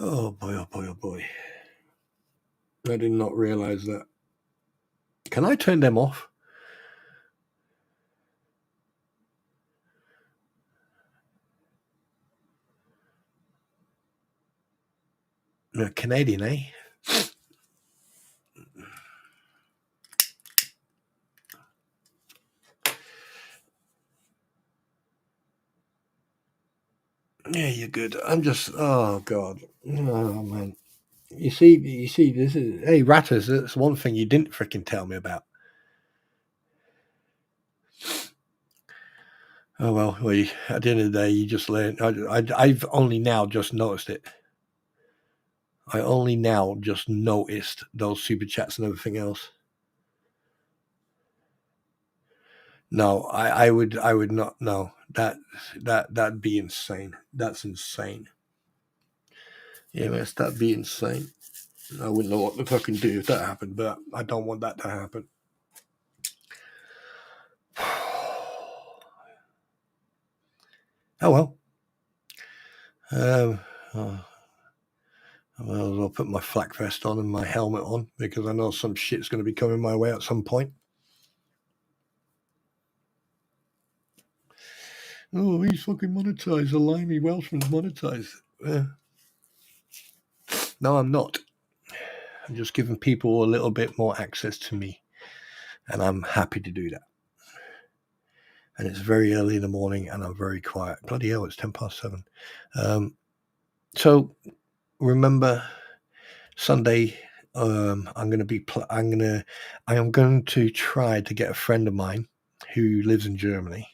Oh boy, oh boy, oh boy. I did not realize that. Can I turn them off? No, Canadian, eh? Yeah, you're good. I'm just, oh God. Oh man. You see, this is, hey, Ratters, that's one thing you didn't freaking tell me about. Oh, well, at the end of the day, you just learn. I've only now just noticed it. I only now just noticed those super chats and everything else. No, I would not. No, that'd be insane. That's insane. Yeah, man, that'd be insane. I wouldn't know what the fucking do if that happened, but I don't want that to happen. Oh well. I might as well put my flak vest on and my helmet on because I know some shit's going to be coming my way at some point. Oh, he's fucking monetized. The limey Welshman's monetized. No, I'm not. I'm just giving people a little bit more access to me, and I'm happy to do that. And it's very early in the morning, and I'm very quiet. Bloody hell, it's 7:10. So remember, Sunday, I am going to try to get a friend of mine who lives in Germany,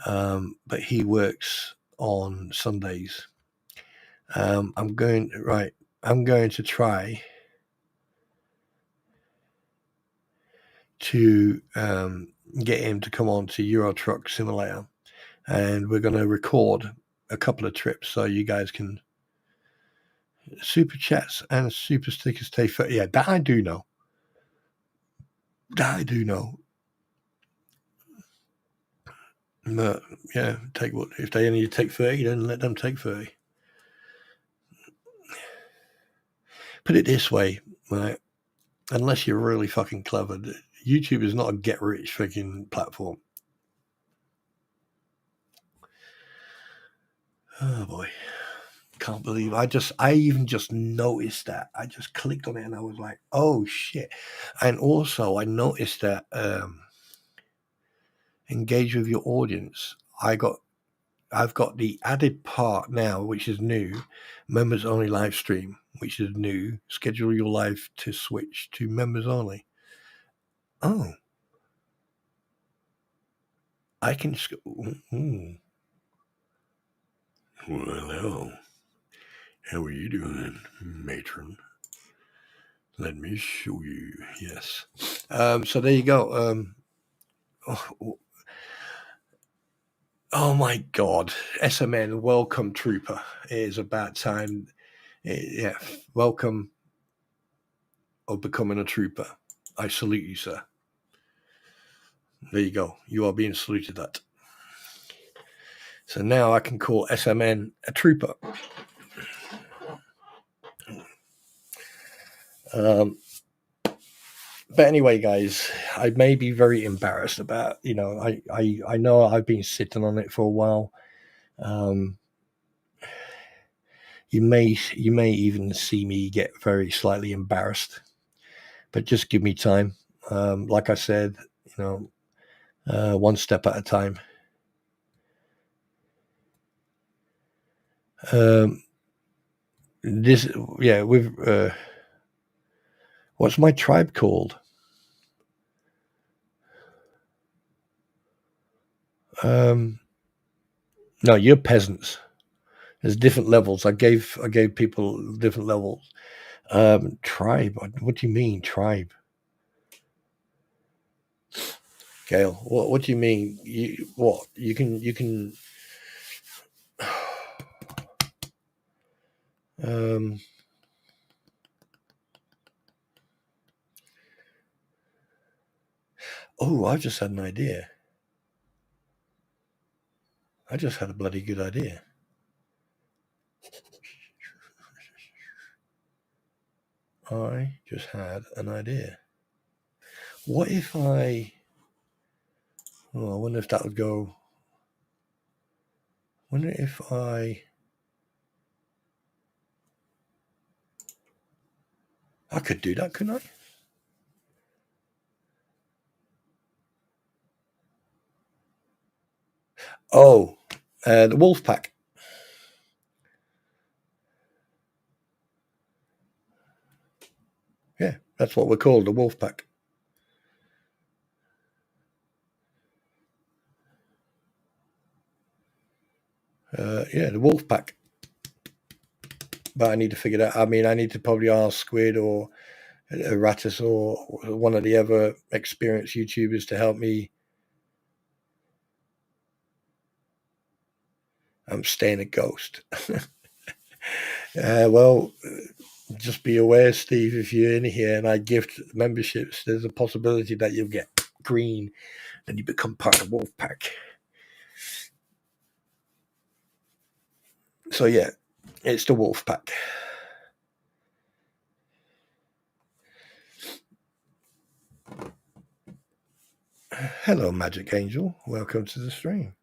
but he works on Sundays. I'm going to try to get him to come on to Euro Truck Simulator, and we're going to record a couple of trips so you guys can super chats and super stickers stay for. Yeah, that I do know. But yeah, take what if they only take 30, then let them take 30. Put it this way, right? Unless you're really fucking clever, YouTube is not a get rich fucking platform. Oh boy. Can't believe I even just noticed that. I just clicked on it and I was like, oh shit. And also I noticed that engage with your audience. I've got the added part now, which is new, members only live stream, which is new. Schedule your live to switch to members only. Oh. I can Well, hello. How are you doing, matron? Let me show you. Yes. So there you go. Oh my God. SMN, welcome, trooper. It is about time. Yeah. Welcome of becoming a trooper. I salute you, sir. There you go. You are being saluted that. So now I can call SMN a trooper. But anyway, guys, I may be very embarrassed about, I know I've been sitting on it for a while. you may even see me get very slightly embarrassed, but just give me time. Like I said, one step at a time. What's my tribe called? No, you're peasants. There's different levels. I gave people different levels. Tribe. What do you mean, tribe? Gail, what do you mean? You can oh, I've just had an idea. I just had a bloody good idea. I just had an idea. What if I wonder if that would go. Wonder if I could do that, couldn't I? Oh, the wolf pack. Yeah, that's what we're called, the wolf pack. Yeah, the wolf pack. But I need to figure that. I mean, I need to probably ask Squid or Ratus or one of the other experienced YouTubers to help me. I'm staying a ghost. Well, just be aware, Steve, if you're in here and I gift memberships, there's a possibility that you'll get green and you become part of the wolf pack. So yeah, it's the wolf pack. Hello, Magic Angel. Welcome to the stream.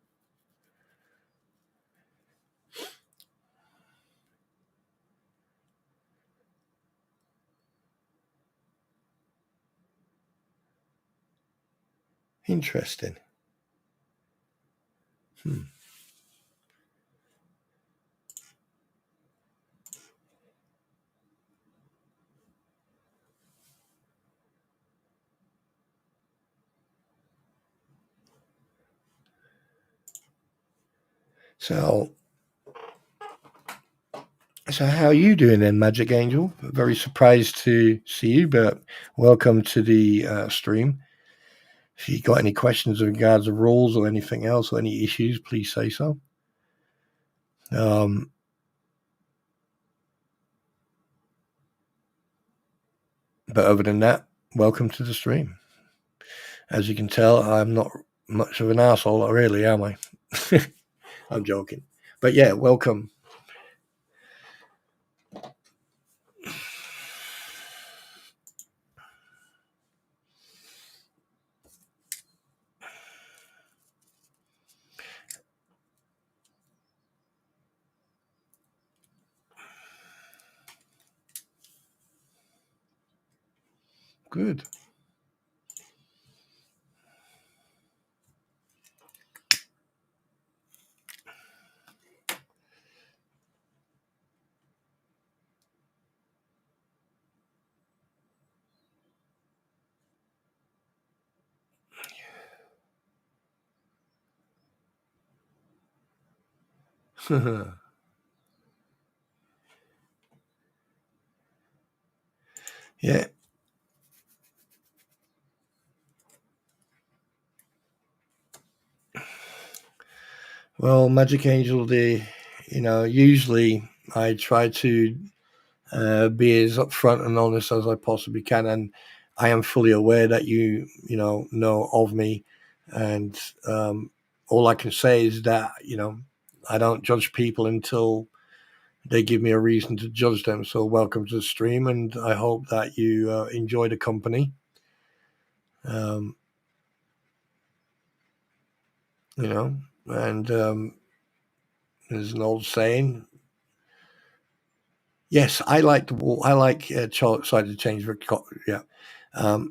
Interesting. So how are you doing then, Magic Angel? Very surprised to see you, but welcome to the stream. If you got any questions in regards to rules or anything else or any issues, please say so. But other than that, welcome to the stream. As you can tell, I'm not much of an asshole, really, am I? I'm joking. But yeah, welcome. Good. Yeah. Well, Magic Angel, usually I try to be as upfront and honest as I possibly can, and I am fully aware that you know of me, and all I can say is that I don't judge people until they give me a reason to judge them. So welcome to the stream, and I hope that you enjoy the company. And there's an old saying, Yes, I like the wall. I like side to change. Yeah. All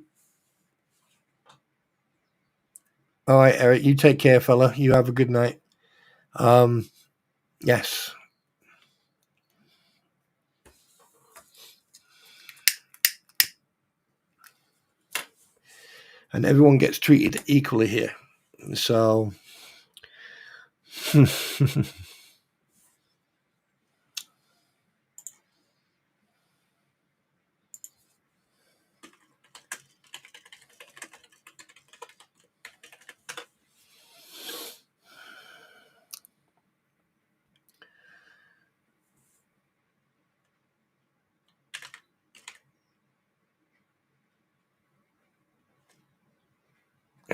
right, Eric. You take care, fella. You have a good night. Yes. And everyone gets treated equally here. So.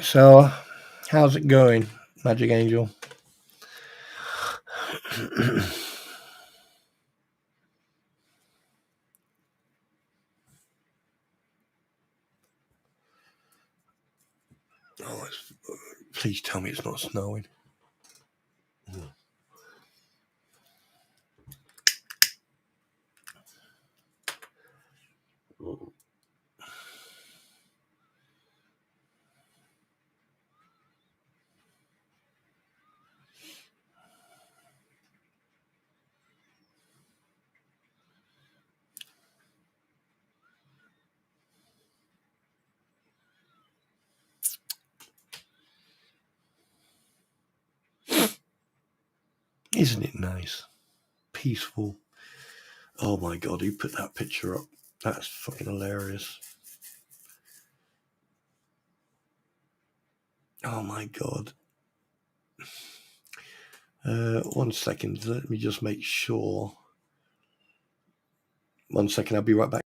So, how's it going, Magic Angel? Oh, please tell me it's not snowing. Isn't it nice? Peaceful. Oh my God, who put that picture up? That's fucking hilarious. Oh my God. 1 second, let me just make sure. 1 second, I'll be right back.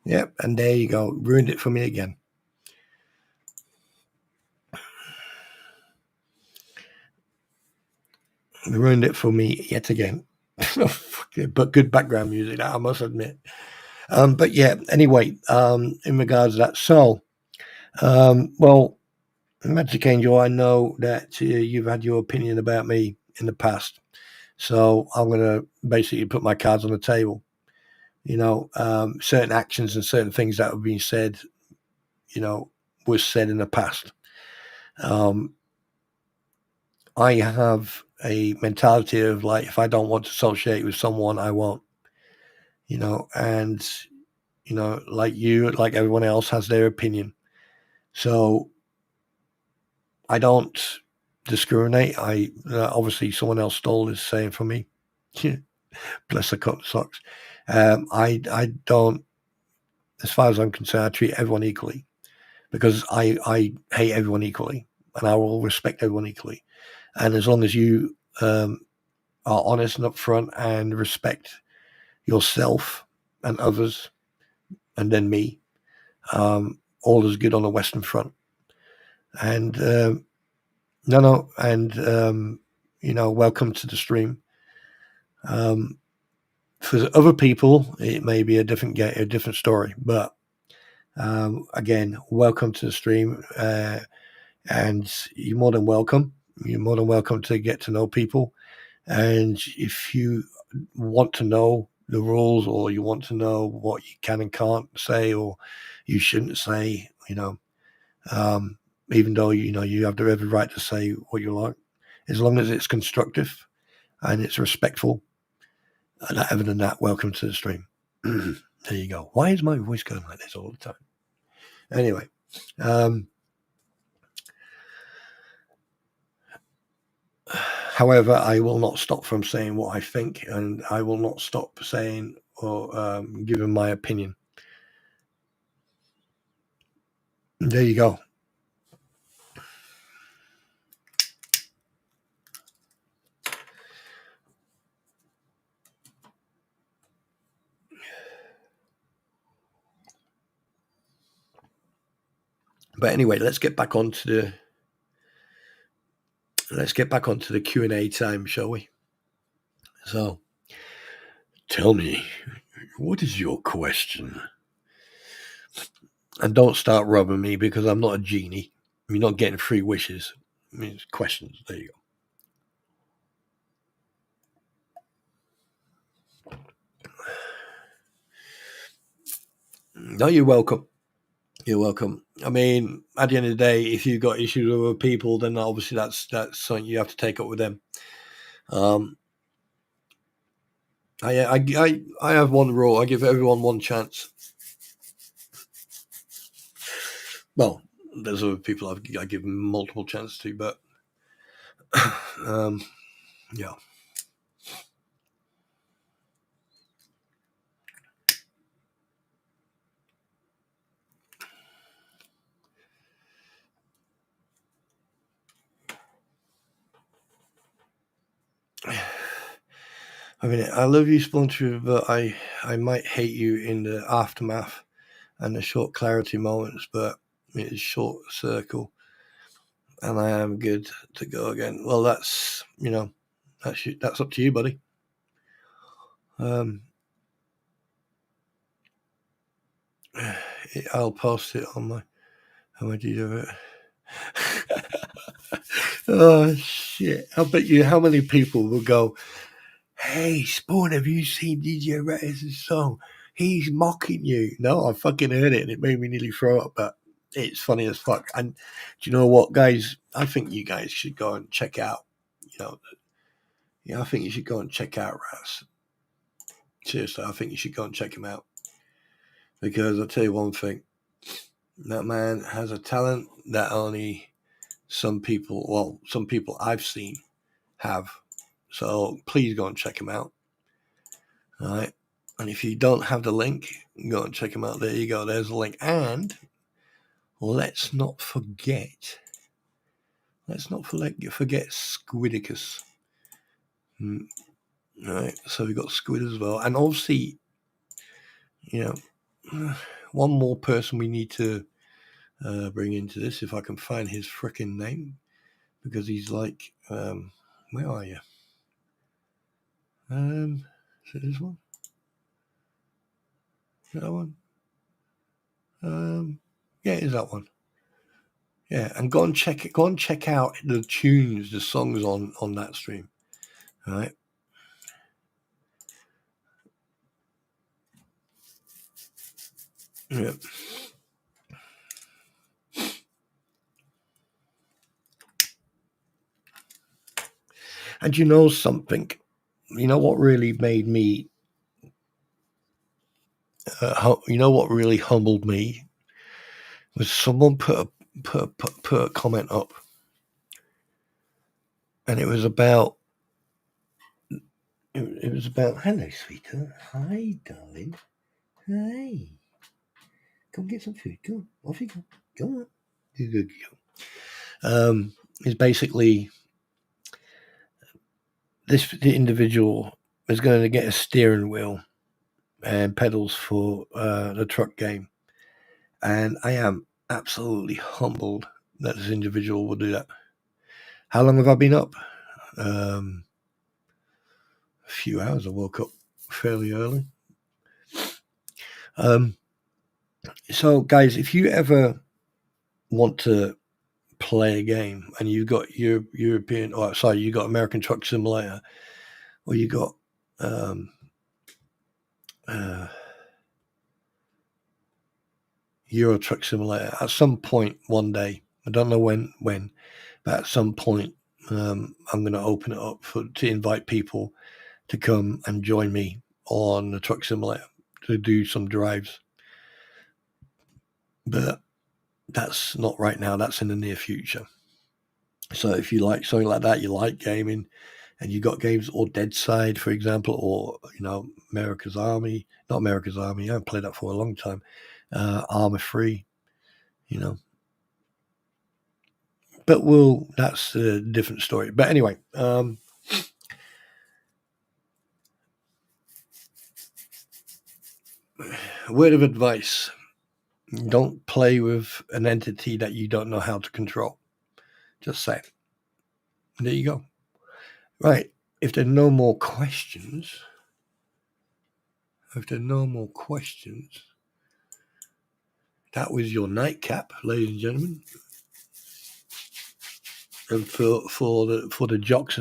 Yep, and there you go. Ruined it for me again. Ruined it for me yet again. But good background music, I must admit. But yeah, anyway, in regards to that, so, well, Magic Angel, I know that you've had your opinion about me in the past, so I'm going to basically put my cards on the table. Certain actions and certain things that have been said, was said in the past. I have a mentality of like, if I don't want to associate with someone, I won't, and, like you, like everyone else has their opinion. So I don't discriminate. Obviously someone else stole this saying from me. Bless the cut socks. I don't, as far as I'm concerned, I treat everyone equally because I hate everyone equally and I will respect everyone equally. And as long as you are honest and upfront and respect yourself and others, and then me, all is good on the Western Front. And welcome to the stream. For other people, it may be a different story. But again, welcome to the stream, and you're more than welcome. You're more than welcome to get to know people. And if you want to know the rules, or you want to know what you can and can't say, or you shouldn't say, even though you have every right to say what you like, as long as it's constructive and it's respectful. And other than that, welcome to the stream. There you go. Why is my voice going like this all the time? Anyway, however, I will not stop from saying what I think, and I will not stop saying or giving my opinion. There you go. But anyway, let's get back onto the Q&A time, shall we? So, tell me, what is your question? And don't start rubbing me, because I'm not a genie. You're not getting free wishes. I mean, it's questions. There you go. No, you're welcome. You're welcome. I mean, at the end of the day, if you've got issues with other people, then obviously that's something you have to take up with them. I have one rule. I give everyone one chance. Well, there's other people I give multiple chances to, but yeah. I mean, I love you, Splinter, but I might hate you in the aftermath and the short clarity moments, but it's short circle, and I am good to go again. Well, that's that's up to you, buddy. I'll post it on my. How do you do it? Oh shit! I bet you how many people will go, "Hey, Spawn, have you seen DJ Retters' song? He's mocking you." No, I fucking heard it and it made me nearly throw up, but it's funny as fuck. And do you know what, guys? I think you guys should go and check out, I think you should go and check out Raz. Seriously, I think you should go and check him out. Because I'll tell you one thing, that man has a talent that only some people I've seen have. So please go and check him out. All right. And if you don't have the link, go and check him out. There you go. There's the link. And let's not forget Squidicus. All right. So we've got Squid as well. And obviously, one more person we need to bring into this, if I can find his frickin' name, because he's like, where are you? Is it this one? Is that one? Yeah, it is that one. Yeah, and go and check out the tunes, the songs on that stream. All right. Yeah. And you know something? You know what really made me? What really humbled me was someone put a comment up, and it was about. It was about, hello, sweetheart. Hi, darling. Hey. Go and get some food. Go on. Off you go. Go on. Go. It's basically the individual is going to get a steering wheel and pedals for the truck game. And I am absolutely humbled that this individual will do that. How long have I been up? A few hours. I woke up fairly early. So, guys, if you ever want to play a game and you've got you got American Truck Simulator, or you got Euro Truck Simulator, at some point one day, I don't know when, but at some point, I'm going to open it up to invite people to come and join me on the Truck Simulator to do some drives. But that's not right now. That's in the near future. So if you like something like that, you like gaming, and you got games, or Dead Side, for example, or America's Army. Not America's Army. I haven't played that for a long time. Armor Free, But that's a different story. But anyway, word of advice: don't play with an entity that you don't know how to control. Just saying. There you go. Right. If there are no more questions, that was your nightcap, ladies and gentlemen. And for the jocks.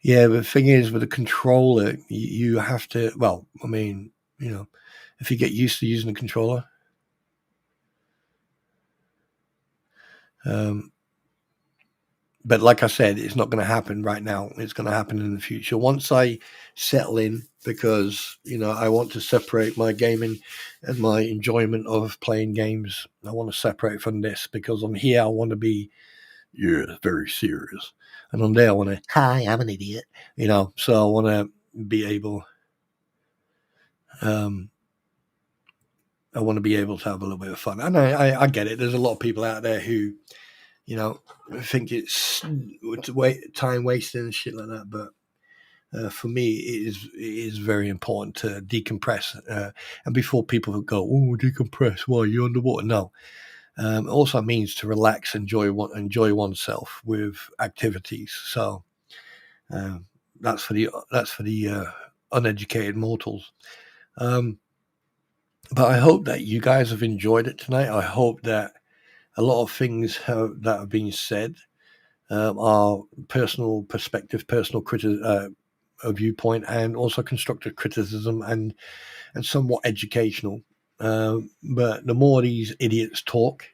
Yeah, the thing is, with the controller, you have to. Well, I mean, if you get used to using the controller. But like I said, it's not going to happen right now. It's going to happen in the future. Once I settle in, because, I want to separate my gaming and my enjoyment of playing games. I want to separate from this, because on here, I want to be, very serious. And on there, I want to, hi, I'm an idiot. So I want to be able, I want to be able to have a little bit of fun. And I get it. There's a lot of people out there who, I think it's time wasting and shit like that. But for me, it is very important to decompress. And before people go, oh, decompress, why are you underwater? No. It also means to relax, enjoy oneself with activities. So that's for the uneducated mortals. But I hope that you guys have enjoyed it tonight. I hope that a lot of things that have been said are personal perspective, personal viewpoint, and also constructive criticism and somewhat educational. But the more these idiots talk,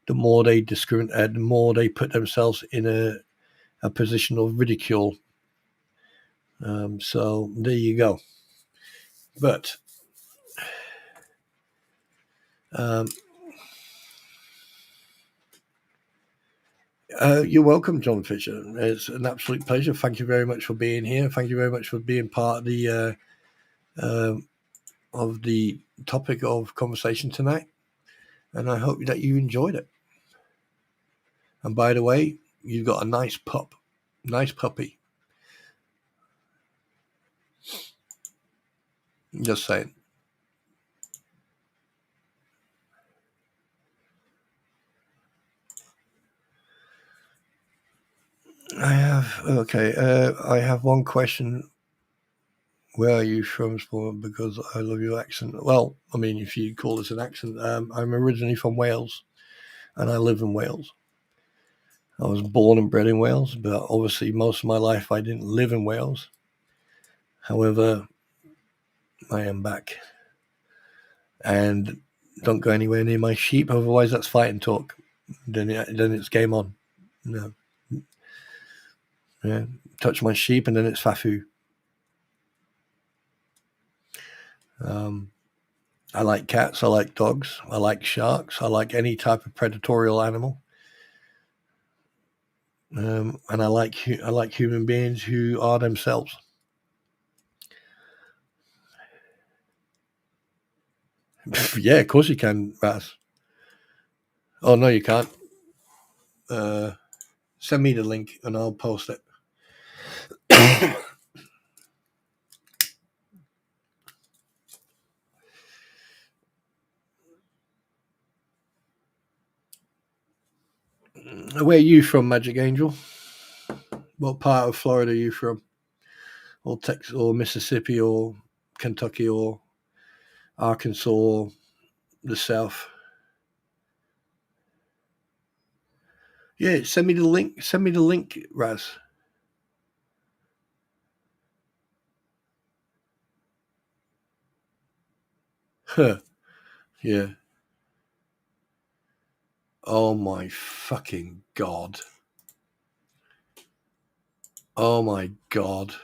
the more they the more they put themselves in a position of ridicule. So there you go. But you're welcome, John Fisher. It's an absolute pleasure. Thank you very much for being here. Thank you very much for being part of the topic of conversation tonight. And I hope that you enjoyed it. And by the way, you've got a nice puppy. Just saying. I have one question. Where are you from? Because I love your accent. Well, I mean, if you call this an accent, I'm originally from Wales, and I live in Wales. I was born and bred in Wales, but obviously most of my life I didn't live in Wales. However, I am back. And don't go anywhere near my sheep, otherwise that's fighting talk. Then it's game on. No. Yeah. Touch my sheep and then it's fafu. I like cats, I like dogs, I like sharks, I like any type of predatorial animal. And I like human beings who are themselves. Yeah, of course you can, Raz. Oh, no, you can't. Send me the link and I'll post it. Where are you from, Magic Angel? What part of Florida are you from? or Texas, or Mississippi, or Kentucky, or Arkansas, or the South. Yeah, send me the link. Send me the link, Raz. Huh. Yeah. Oh my fucking God. Oh my God.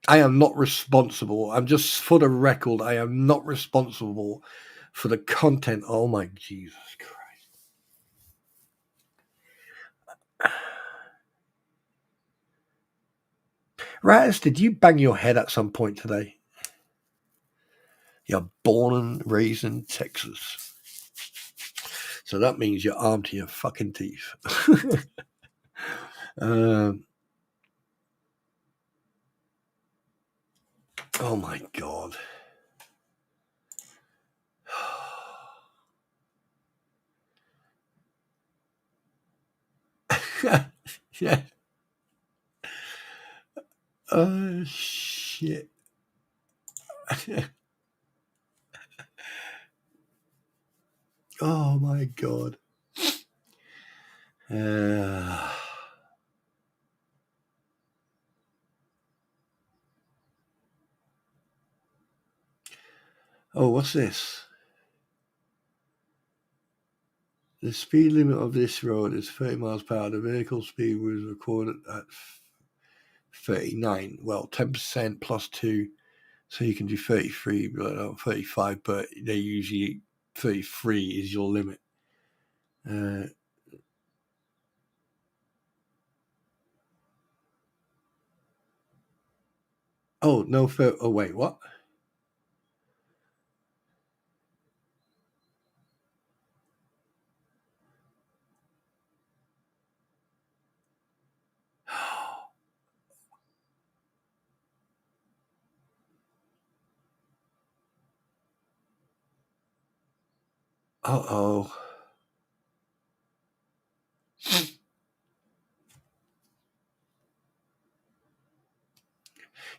I am not responsible. I'm just, for the record, I am not responsible for the content. Oh my Jesus Christ. Raz, did you bang your head at some point today? You're born and raised in Texas. So that means you're armed to your fucking teeth. Oh my God. Yeah. Oh shit. Oh my God. Oh, what's this? The speed limit of this road is 30 miles per hour. The vehicle speed was recorded at 39. Well, 10% plus 2. So you can do 33, 35, but they usually 33 is your limit. Oh, no. Oh, wait, what? Uh-oh.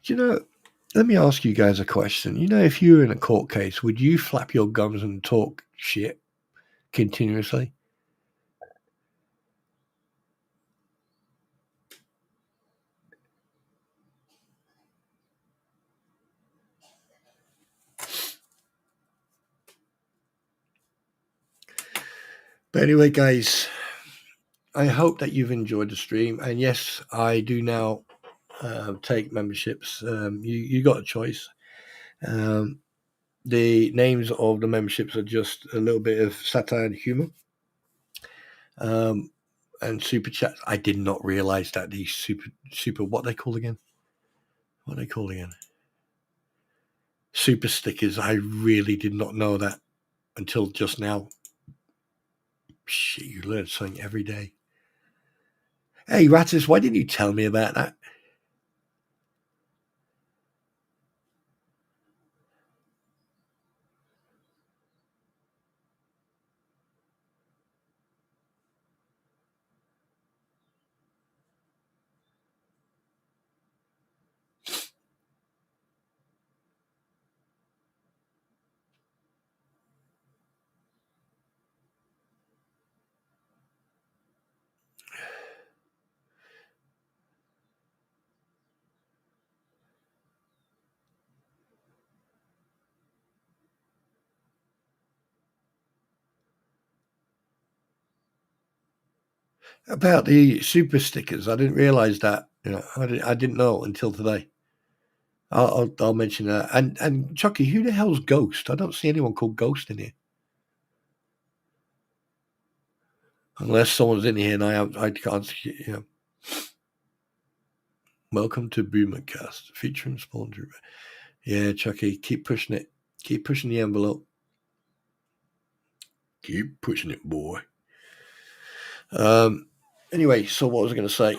You know, let me ask you guys a question. You know, if you were in a court case, would you flap your gums and talk shit continuously? But anyway, guys, I hope that you've enjoyed the stream. And yes, I do now take memberships. You got a choice. The names of the memberships are just a little bit of satire and humor. And super chats. I did not realize that these super what they called again? What are they called again? Super stickers. I really did not know that until just now. Shit, you learn something every day. Hey, Rattus, why didn't you tell me about that? About the super stickers, I didn't realize that. You know, I didn't know until today. I'll mention that. And Chucky, who the hell's Ghost? I don't see anyone called Ghost in here, unless someone's in here and I can't see. You know. Welcome to Boomercast, featuring Spawn Trooper. Yeah, Chucky, keep pushing it. Keep pushing the envelope. Keep pushing it, boy. Anyway, so what was I going to say?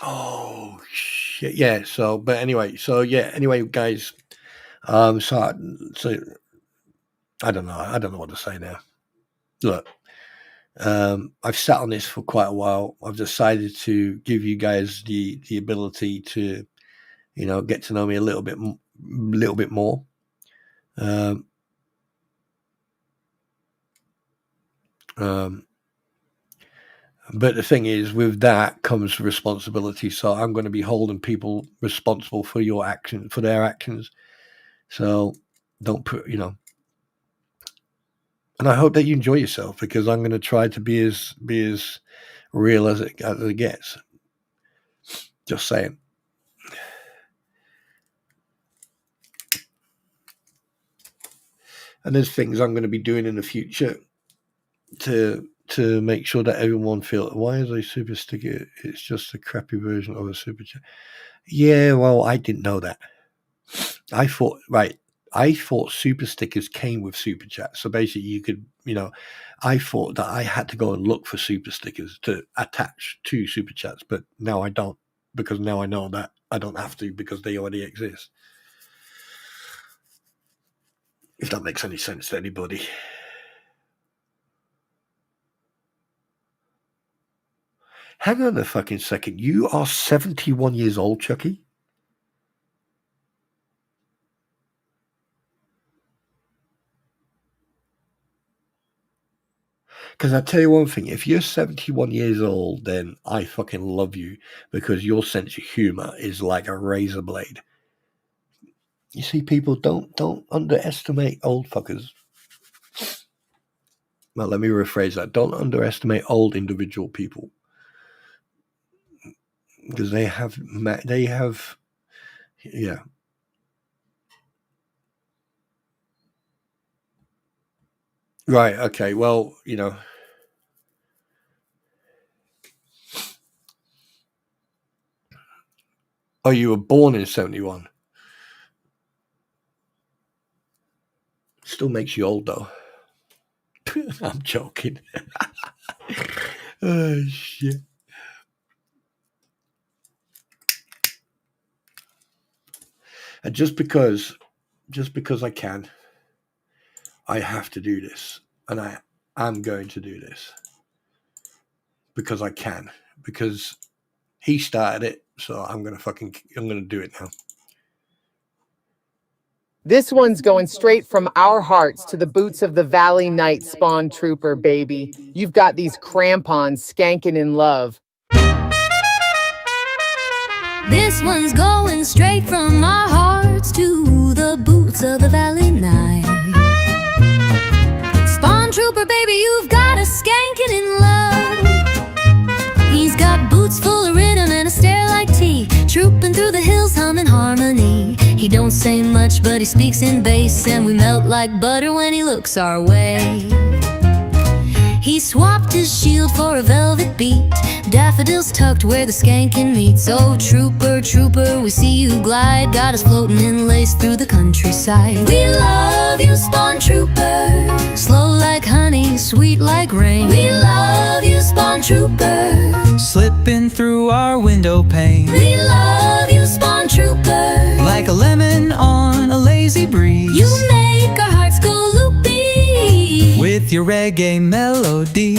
Oh shit! Yeah. So, but anyway, guys. So I don't know. I don't know what to say now. Look, I've sat on this for quite a while. I've decided to give you guys the ability to, get to know me a little bit more. But the thing is, with that comes responsibility. So I'm going to be holding people responsible for their actions. So don't put, and I hope that you enjoy yourself, because I'm going to try to be as real as it gets. Just saying. And there's things I'm going to be doing in the future to make sure that everyone feels, why is a super sticker? It's just a crappy version of a super chat. Yeah, well, I didn't know that. I thought super stickers came with super chats. So basically you could, I thought that I had to go and look for super stickers to attach to super chats, but now I don't, because now I know that I don't have to, because they already exist. If that makes any sense to anybody. Hang on a fucking second. You are 71 years old, Chucky? Because I tell you one thing, if you're 71 years old, then I fucking love you, because your sense of humor is like a razor blade. You see, people, don't underestimate old fuckers. Well, let me rephrase that. Don't underestimate old individual people, because they have, yeah. Right, okay, well, Oh, you were born in 71. Still makes you old, though. I'm joking. Oh, shit. And just because I can, I have to do this. And I am going to do this. Because I can. Because he started it, so I'm going to do it now. This one's going straight from our hearts to the boots of the Valley Knight Spawn Trooper, baby. You've got these crampons skanking in love. This one's going straight from our hearts to the boots of the Valley Knight. Spawn Trooper, baby, you've got a skanking in love. He's got boots full of rhythm and a stare like tea, trooping through the hills humming harmony. He don't say much, but he speaks in bass, and we melt like butter when he looks our way. He swapped his shield for a velvet beat, daffodils tucked where the skanking meets. Oh, trooper, trooper, we see you glide, got us floating in lace through the countryside. We love you, Spawn Trooper, slow like honey, sweet like rain. We love you, Spawn Trooper, Slipping through our window pane. we love you, Spawn Trooper, Like a lemon on a lazy breeze. you make our hearts go loopy With your reggae melodies.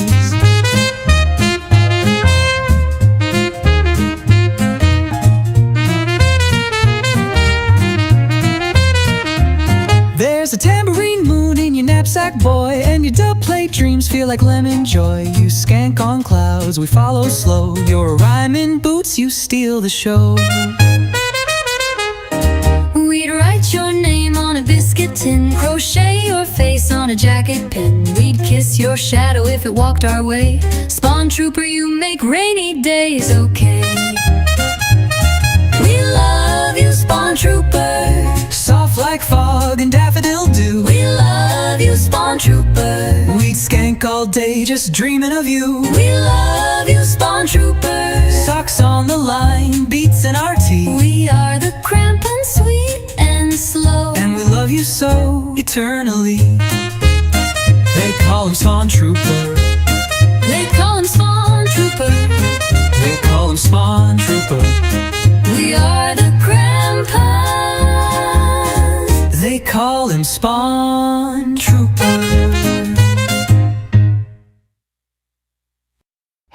There's a tambourine moon in your knapsack, boy, and your dub-plate dreams feel like lemon joy. You skank on clouds, we follow slow. Your rhyming boots, you steal the show. We'd write your name on a biscuit tin, crochet your face on a jacket pin. We'd kiss your shadow if it walked our way. Spawn Trooper, you make rainy days okay. We love you, Spawn Trooper, Soft like fog and daffodil dew. we love you, Spawn Trooper, We'd skank all day just dreaming of you. we love you, Spawn Trooper, Socks on the line, beats in our tea. we are the crampon, sweet and slow. And we love you so eternally. They call him Spawn Trooper. They call him Spawn Trooper, They call him Spawn Trooper. we are the crampons. They call him Spawn Trooper.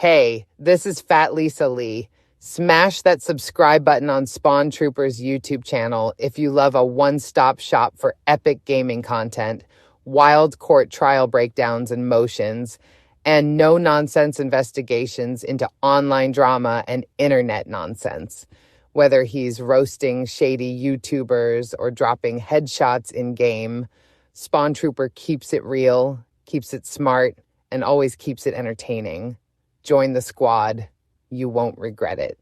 Hey, this is Fat Lisa Lee. Smash that subscribe button on Spawn Troopers YouTube channel if you love a one-stop shop for epic gaming content, wild court trial breakdowns and motions, and no-nonsense investigations into online drama and internet nonsense. Whether he's roasting shady YouTubers or dropping headshots in-game, Spawn Trooper keeps it real, keeps it smart, and always keeps it entertaining. Join the squad. You won't regret it.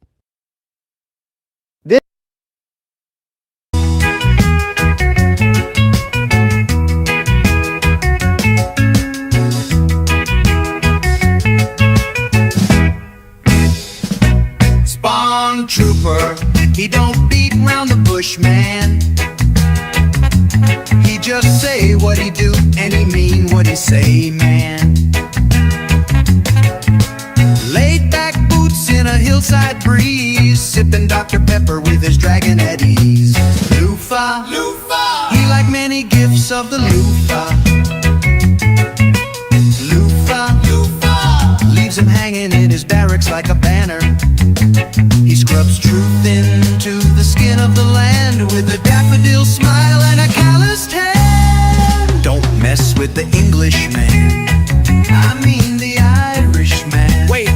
Spawn Trooper, he don't beat round the bush, man. He just say what he do and he mean what he say, man. Laid back boots in a hillside breeze, sipping Dr. Pepper with his dragon at ease. Loofah, loofah, he like many gifts of the loofah. Loofah, loofah, leaves him hanging in his barracks like a banner. He scrubs truth into the skin of the land with a daffodil smile and a calloused hand. Don't mess with the Englishman, I mean the Irishman. Wait,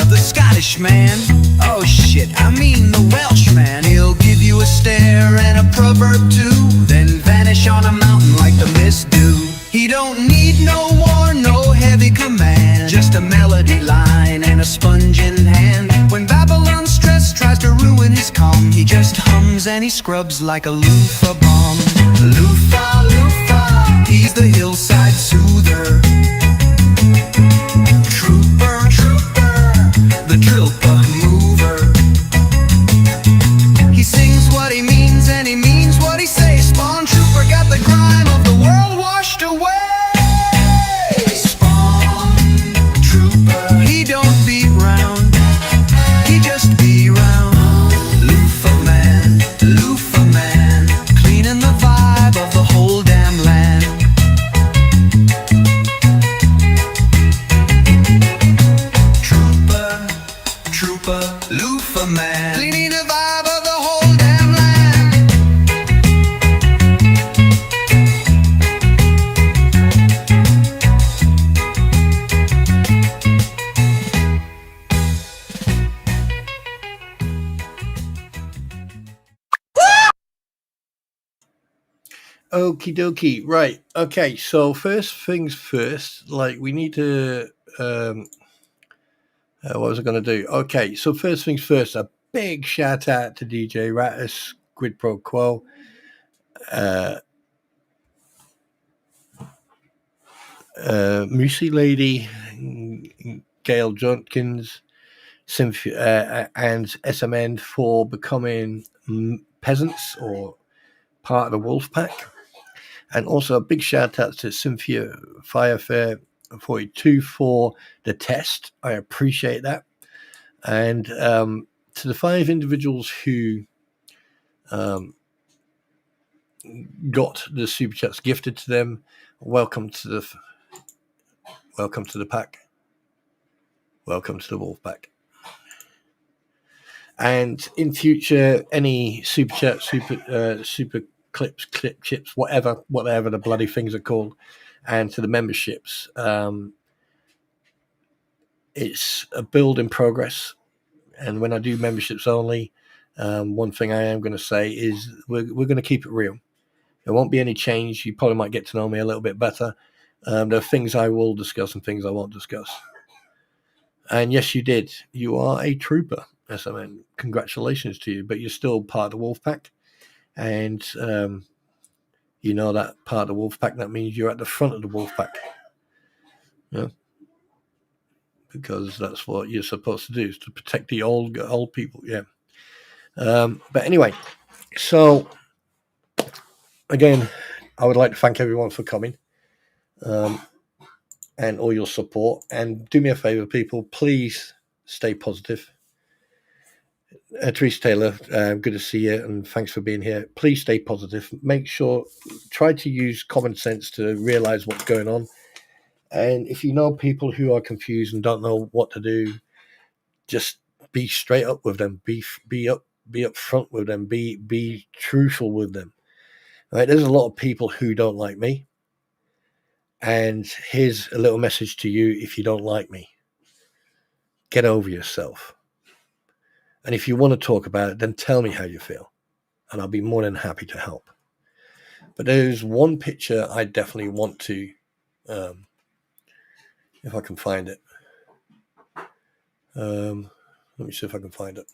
the Scottish man. Oh shit, I mean the Welshman. He'll give you a stare and a proverb too, then vanish on a mountain like the mist do. He don't need no war, no heavy command, just a melody line and a sponge in hand. When Babylon's stress tries to ruin his calm, he just hums and he scrubs like a loofah bomb. Loofah, loofah, he's the hillside soother. Trooper, trooper, the trooper mover. He sings what he means and he means what he says. Spawn Trooper got the grime of the world washed away. Spawn Trooper, he don't beat round, he just be round. Loofah man, cleaning the vibe of the whole damn land. Trooper, trooper, loofah man, cleaning the vibe of the whole damn land. Okie dokie. Right. Okay. So first things first, like we need to, what was I going to do? Okay. So first things first, a big shout out to DJ Rattus, Quid Pro Quo, Moosey Lady, Gail Junkins, Cynthia, and SMN for becoming peasants or part of the wolf pack. And also a big shout out to Cynthia Firefair 42 for the test. I appreciate that. And to the 5 individuals who got the super chats gifted to them, welcome to the pack. Welcome to the wolf pack. And in future, any super chat, super clips, clip chips, whatever the bloody things are called, and to the memberships, it's a build in progress. And when I do memberships only, one thing I am going to say is we're going to keep it real. There won't be any change. You probably might get to know me a little bit better. There are things I will discuss and things I won't discuss. And yes, you did. You are a trooper, SMN. Congratulations to you, but you're still part of the wolf pack. And you know that part of the wolf pack, that means you're at the front of the wolf pack. Yeah. Because that's what you're supposed to do, is to protect the old people. Yeah. But anyway, so again, I would like to thank everyone for coming and all your support. And do me a favor, people, please stay positive. Therese Taylor, good to see you, and thanks for being here. Please stay positive. Make sure, try to use common sense to realize what's going on. And if you know people who are confused and don't know what to do, Just be straight up with them. Be up front with them. Be truthful with them. Right? There's a lot of people who don't like me. And here's a little message to you: if you don't like me, get over yourself. And if you want to talk about it, then tell me how you feel. And I'll be more than happy to help. But there's one picture I definitely want to, if I can find it. Let me see if I can find it.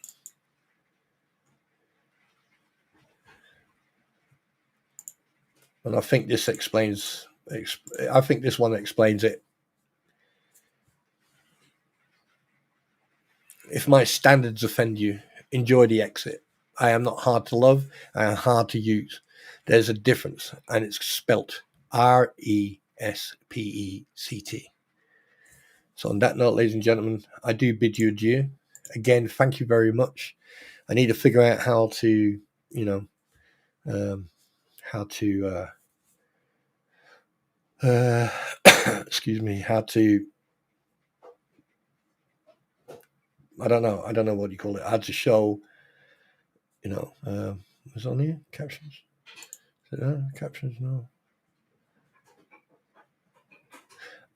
And I think this explains, I think this one explains it. If my standards offend you, enjoy the exit. I am not hard to love. I am hard to use. There's a difference, and it's spelt RESPECT. So on that note, ladies and gentlemen, I do bid you adieu. Again, thank you very much. I need to figure out how to, excuse me, how to, I don't know what you call it. How to show, what's on here? Captions? Is it, captions? No.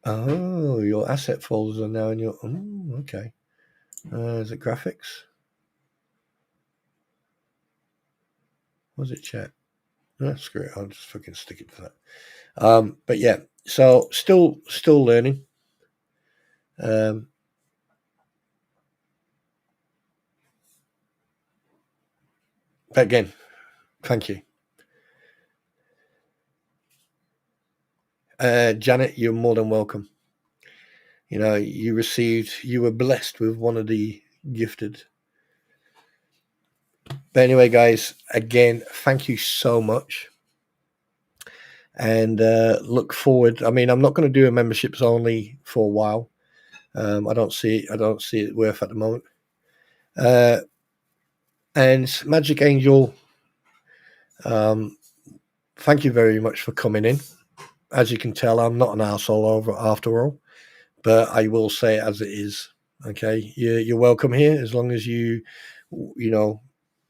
Oh, your asset folders are now in your, okay. Is it graphics? Was it chat? No, screw it. I'll just fucking stick it to that. But yeah, so still learning. But again, thank you. Janet, you're more than welcome. You were blessed with one of the gifted. But anyway, guys, again, thank you so much. And look forward. I mean, I'm not going to do a memberships only for a while. I don't see it worth at the moment. And Magic Angel, thank you very much for coming in. As you can tell, I'm not an arsehole after all, but I will say it as it is. Okay, you're welcome here as long as you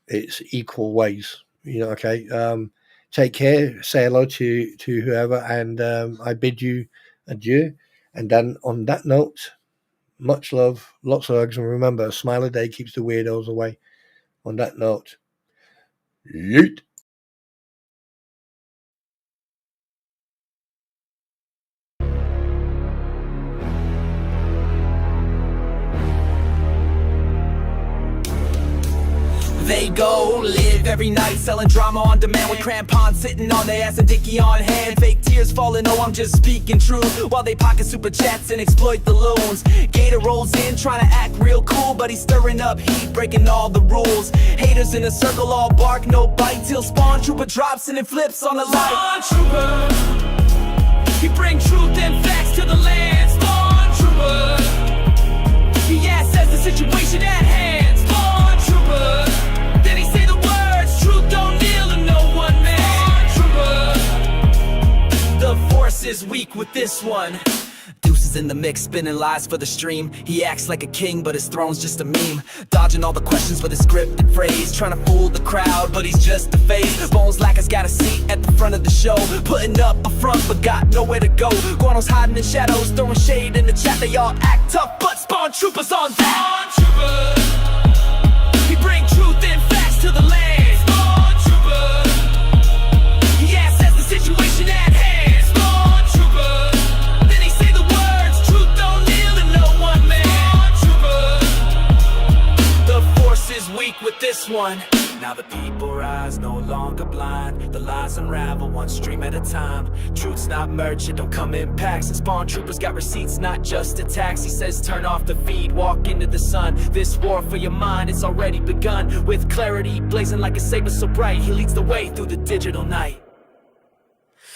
it's equal ways. Okay. Take care. Say hello to whoever, and I bid you adieu. And then on that note, much love, lots of hugs, and remember, a smile a day keeps the weirdos away. On that note, yeet. They go live every night selling drama on demand with crampons sitting on their ass and dicky on hand. Fake tears falling, oh I'm just speaking truth, while they pocket super chats and exploit the loons. Gator rolls in trying to act real cool, but he's stirring up heat, breaking all the rules. Haters in a circle, all bark, no bite, till Spawn Trooper drops and it flips on the light. Spawn Trooper, he bring truth and facts to the land. Spawn Trooper, he says the situation at hand. Spawn Trooper, is weak with this one. Deuces in the mix, spinning lies for the stream. He acts like a king, but his throne's just a meme. Dodging all the questions with a scripted phrase, trying to fool the crowd, but he's just a face. Bones Lacker's got a seat at the front of the show, putting up a front, but got nowhere to go. Guano's hiding in shadows, throwing shade in the chat. They all act tough, but Spawn Trooper's on that. Spawn Trooper, he bring truth and facts to the land. Spawn Trooper, he says the situation at hand. Weak with this one. Now the people rise, no longer blind. The lies unravel one stream at a time. Truth's not merch, it don't come in packs. And Spawn Troopers got receipts, not just attacks. He says turn off the feed, walk into the sun. This war for your mind, it's already begun. With clarity, blazing like a saber so bright. He leads the way through the digital night.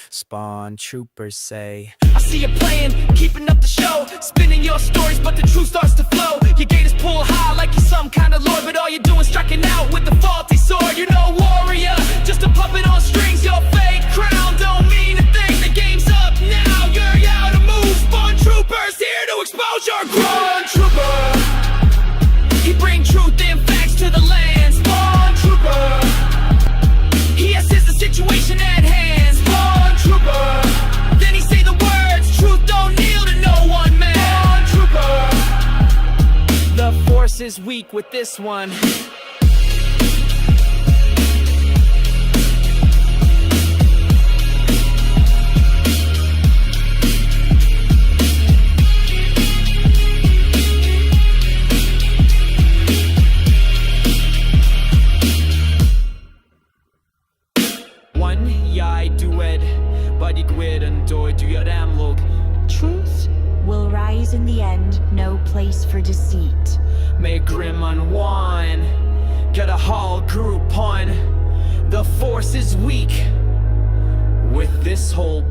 Spawn Troopers say, I see you playing, keeping up the show, spinning your stories, but the truth starts to flow. Your gators pull high like you're some kind of lord, but all you're doing striking out with the faulty sword. You're no warrior, just a puppet on strings. Your fake crown don't mean a thing. The game's up now, you're out of move. Spawn Troopers here to expose your grudge. Spawn Trooper, stick with this one. Body gwyd yn dod i'r amlwg. Truth will rise in the end, no place for deceit. May grim unwind, get a whole group on. The force is weak with this whole